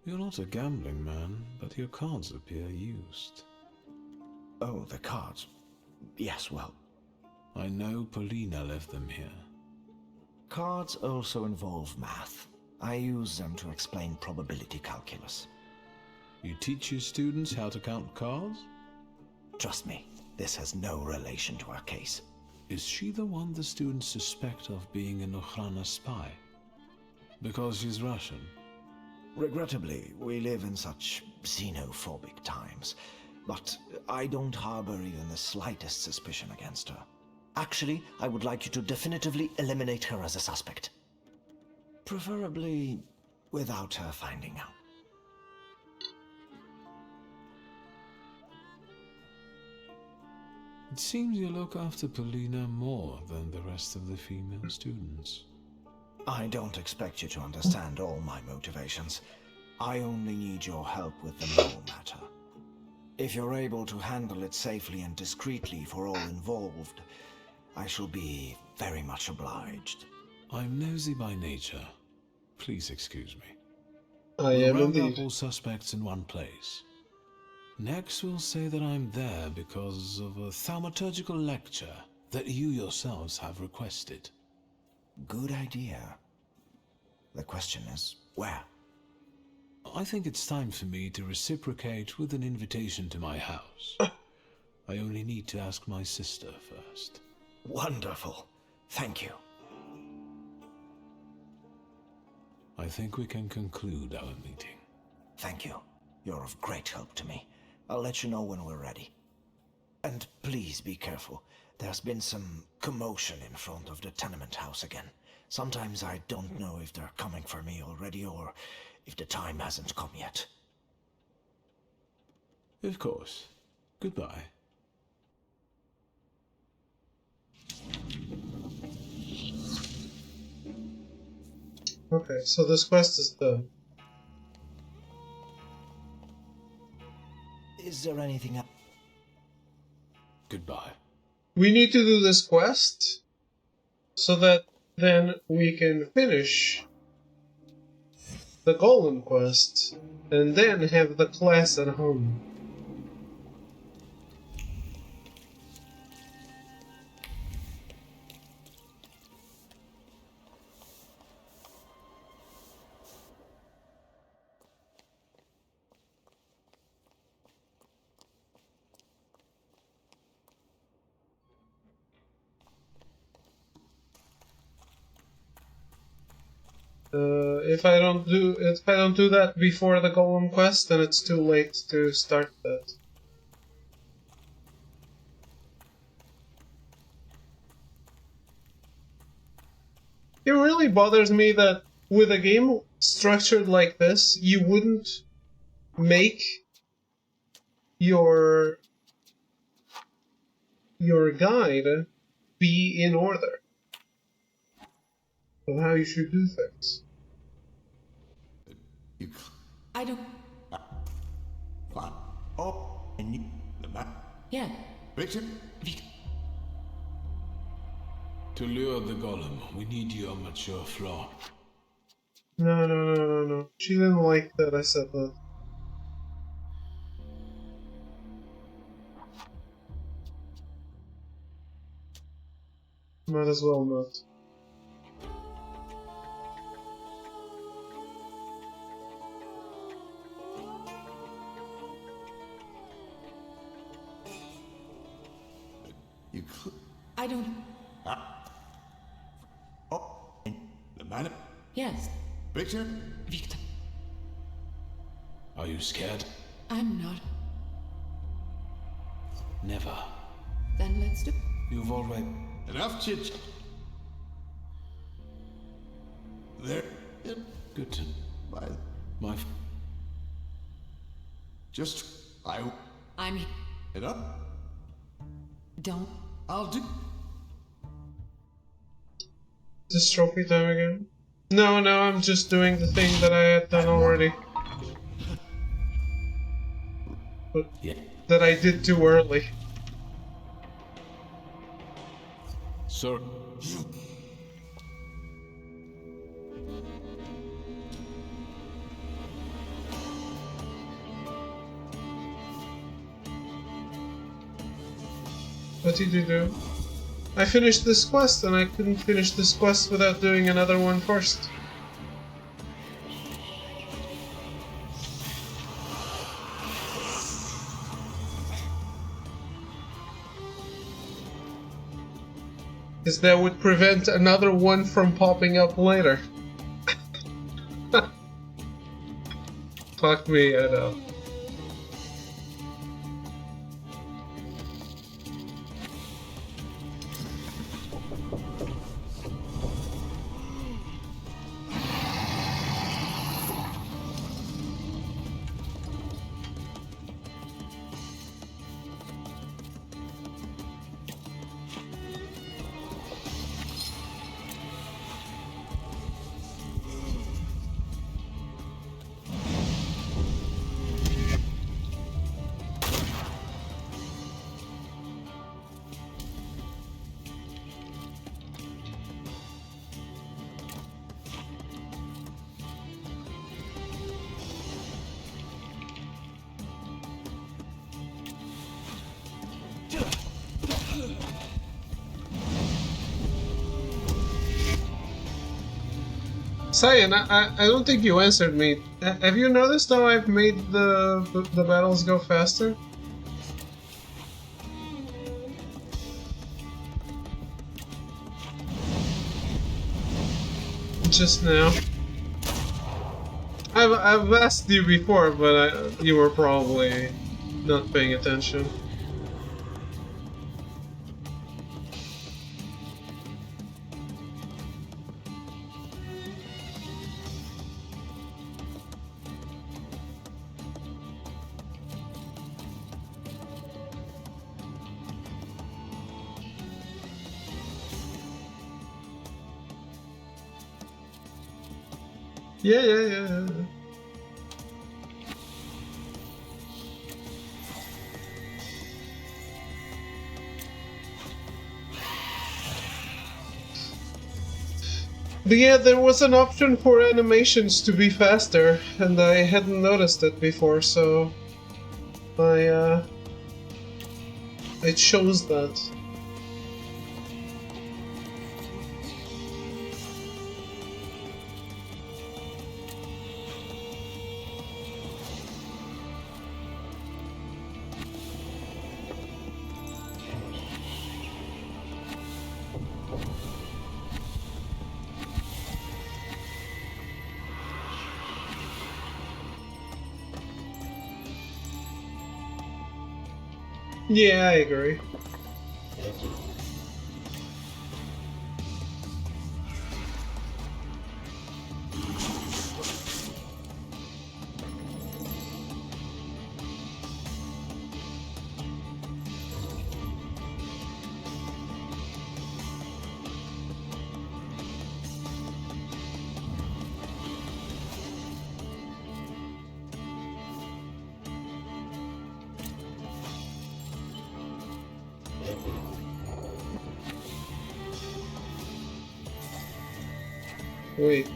You're not a gambling man, but your cards appear used. Oh, the cards. Yes, well. I know Polina left them here. Cards also involve math. I use them to explain probability calculus. You teach your students how to count cards? Trust me, this has no relation to our case. Is she the one the students suspect of being an Ochrana spy? Because she's Russian? Regrettably, we live in such xenophobic times, but I don't harbor even the slightest suspicion against her. Actually, I would like you to definitively eliminate her as a suspect. Preferably without her finding out. It seems you look after Polina more than the rest of the female students. I don't expect you to understand all my motivations. I only need your help with the Mole matter. If you're able to handle it safely and discreetly for all involved, I shall be very much obliged. I'm nosy by nature. Please excuse me. I We'll am round indeed. up all suspects in one place. Next, we'll say that I'm there because of a thaumaturgical lecture that you yourselves have requested. Good idea. The question is, where? I think it's time for me to reciprocate with an invitation to my house. I only need to ask my sister first. Wonderful. Thank you. I think we can conclude our meeting. Thank you. You're of great help to me. I'll let you know when we're ready. And please be careful. There's been some commotion in front of the tenement house again. Sometimes I don't know if they're coming for me already or if the time hasn't come yet. Of course. Goodbye. Okay, so this quest is done. Is there anything else? Goodbye. We need to do this quest so that then we can finish the golem quest and then have the class at home. If I don't do that before the golem quest, then it's too late to start that. It really bothers me that with a game structured like this, you wouldn't make your guide be in order of how you should do things. I don't. Oh, and you, the map. Yeah. Victor? To lure the golem, we need your mature flaw. No. She didn't like that I said that. Might as well not. You I don't. Oh, and the man. Yes. Victor? Victor. Are you scared? I'm not. Never. Then let's do. You've already. Enough chit. There. Good to. My. Just. I'm. It up? Don't. I'll do. This trophy time again? No, I'm just doing the thing that I had done already. But that I did too early. Sir. What did you do? I finished this quest and I couldn't finish this quest without doing another one first. Because that would prevent another one from popping up later. Fuck me, I know. Cyan, I don't think you answered me. Have you noticed how I've made the battles go faster? Just now. I've asked you before, but you were probably not paying attention. Yeah. But yeah, there was an option for animations to be faster, and I hadn't noticed it before, so it shows that. Yeah, I agree. Wait.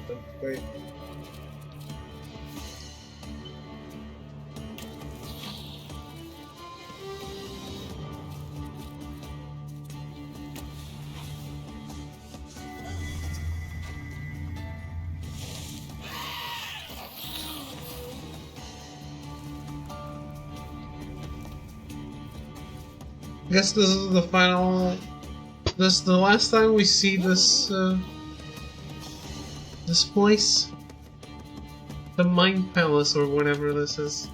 I guess this is the final. This is the last time we see this this place, the Mind Palace or whatever this is.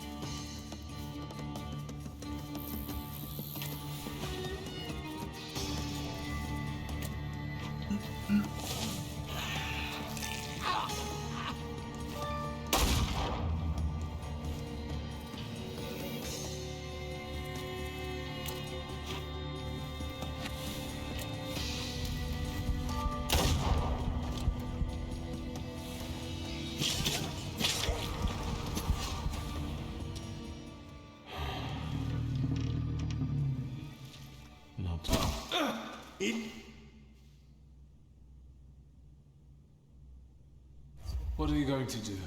What are you going to do?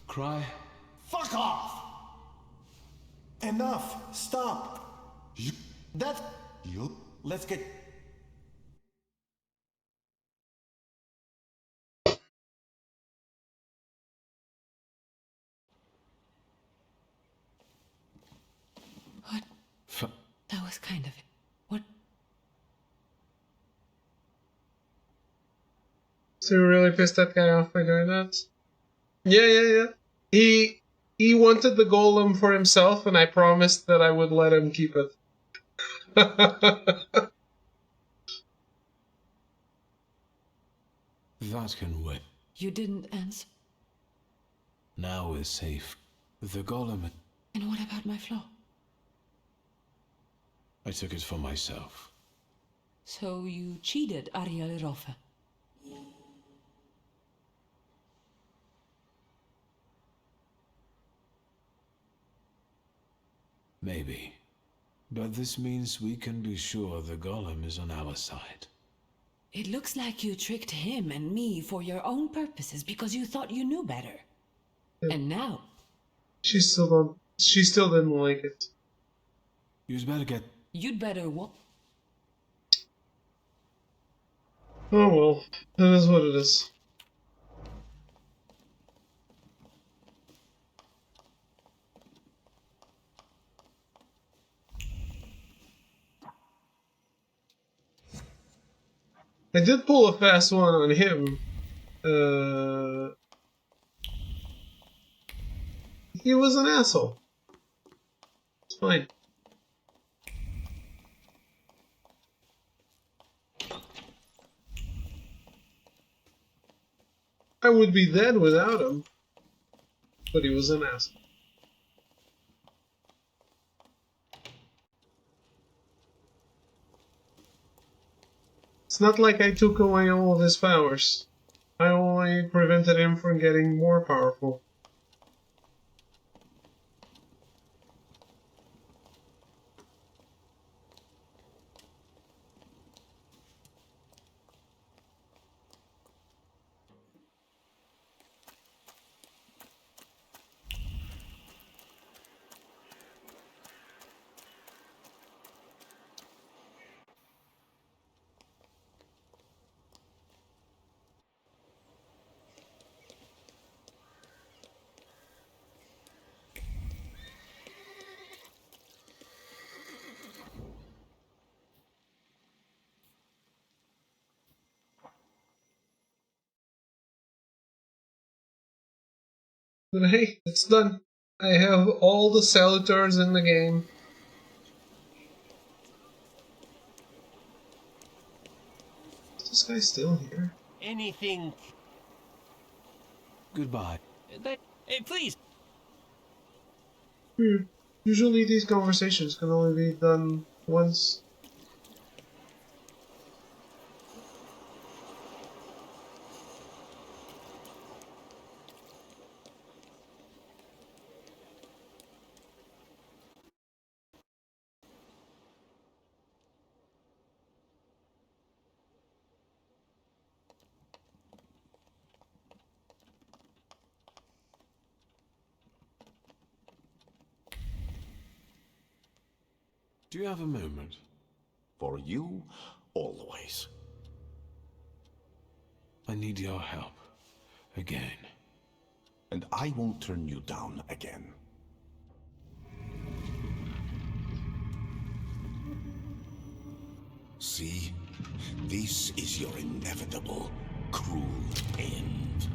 Cry? Fuck off! Enough! Stop! That's... You? Let's get... What? That was kind of... What? So you really pissed that guy off by doing that? Yeah. He wanted the golem for himself, and I promised that I would let him keep it. That can wait. You didn't answer? Now we're safe. The golem... And what about my flaw? I took it for myself. So you cheated Ariel Rofe? Maybe. But this means we can be sure the golem is on our side. It looks like you tricked him and me for your own purposes because you thought you knew better. Yeah. And now... She still didn't like it. You'd better get... You'd better what? Oh well, that is what it is. I did pull a fast one on him. He was an asshole. It's fine. I would be dead without him. But he was an asshole. It's not like I took away all of his powers. I only only prevented him from getting more powerful. But hey, it's done. I have all the Salutars in the game. Is this guy still here? Anything. Goodbye. Hey, please. Usually these conversations can only be done once. Do you have a moment? For you, always. I need your help. Again. And I won't turn you down again. See? This is your inevitable, cruel end.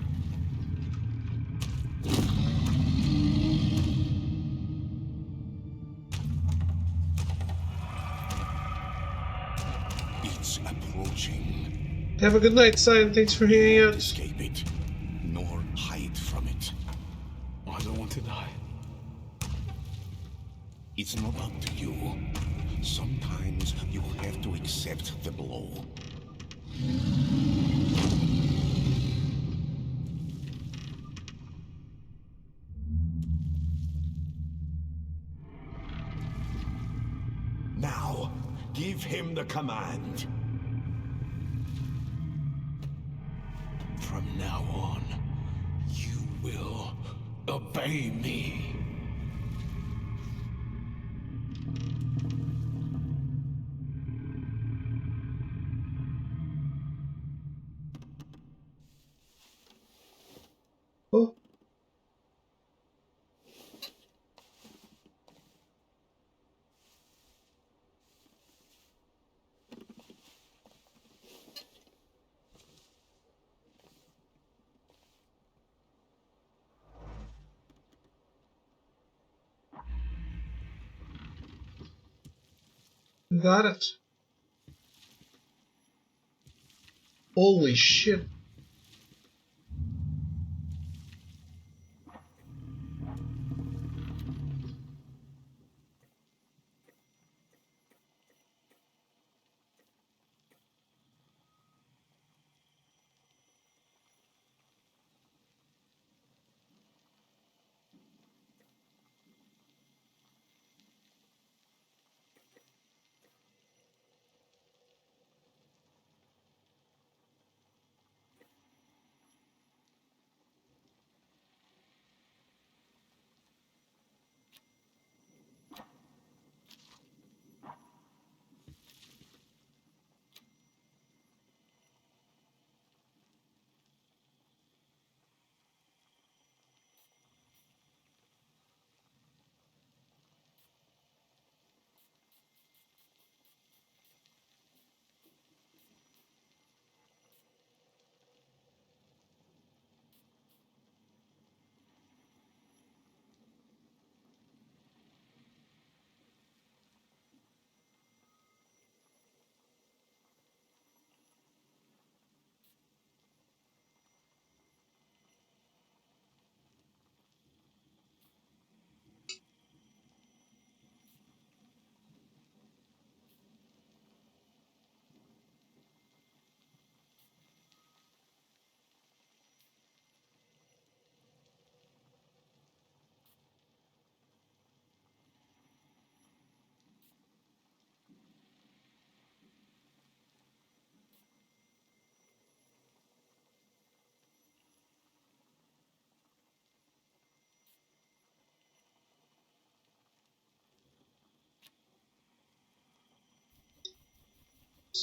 It's approaching. Have a good night, Simon. Thanks for hanging out. Escape it, nor hide from it. I don't want to die. It's not up to you. Sometimes you have to accept the blow. Now, give him the command. From now on, you will obey me. Oh. Got it. Holy shit.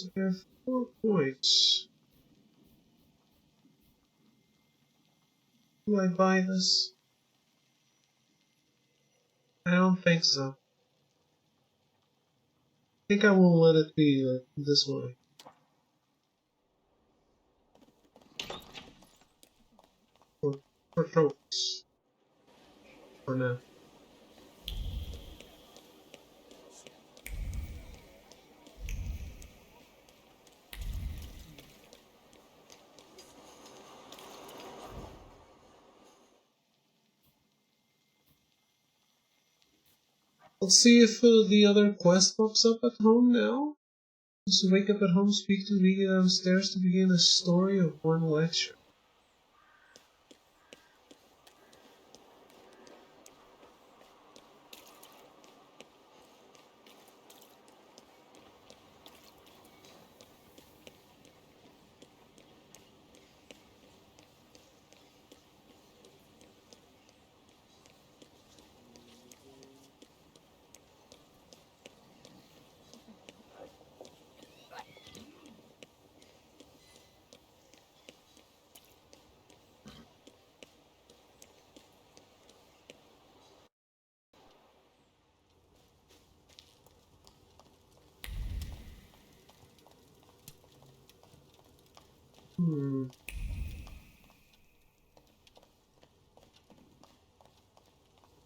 So I have 4 points. Do I buy this? I don't think so. I think I will let it be like this way. For trophies. For now. Let's see if the other quest pops up at home now. So wake up at home, speak to me downstairs to begin a story of one lecture.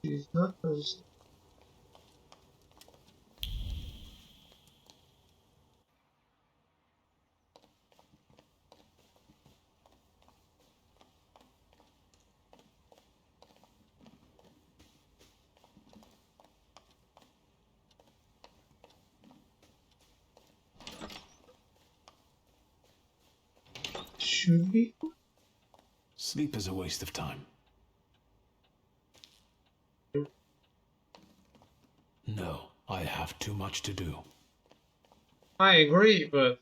She's not those. Should be. Sleep is a waste of time. No, I have too much to do. I agree, but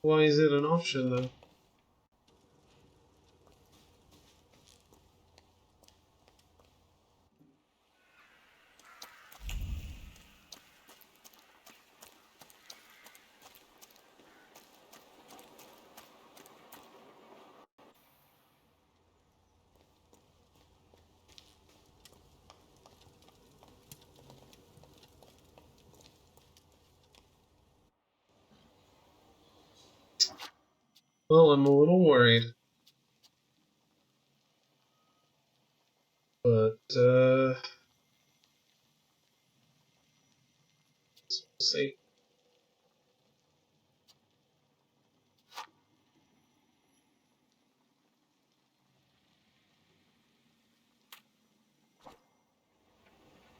why is it an option though? Well, I'm a little worried. But, we'll see.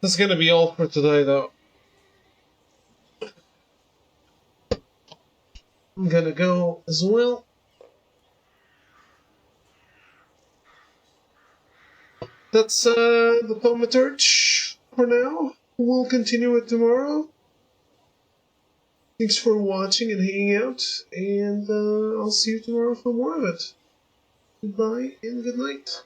That's gonna be all for today, though. I'm gonna go as well. That's the Thaumaturge for now. We'll continue it tomorrow. Thanks for watching and hanging out, and I'll see you tomorrow for more of it. Goodbye and good night.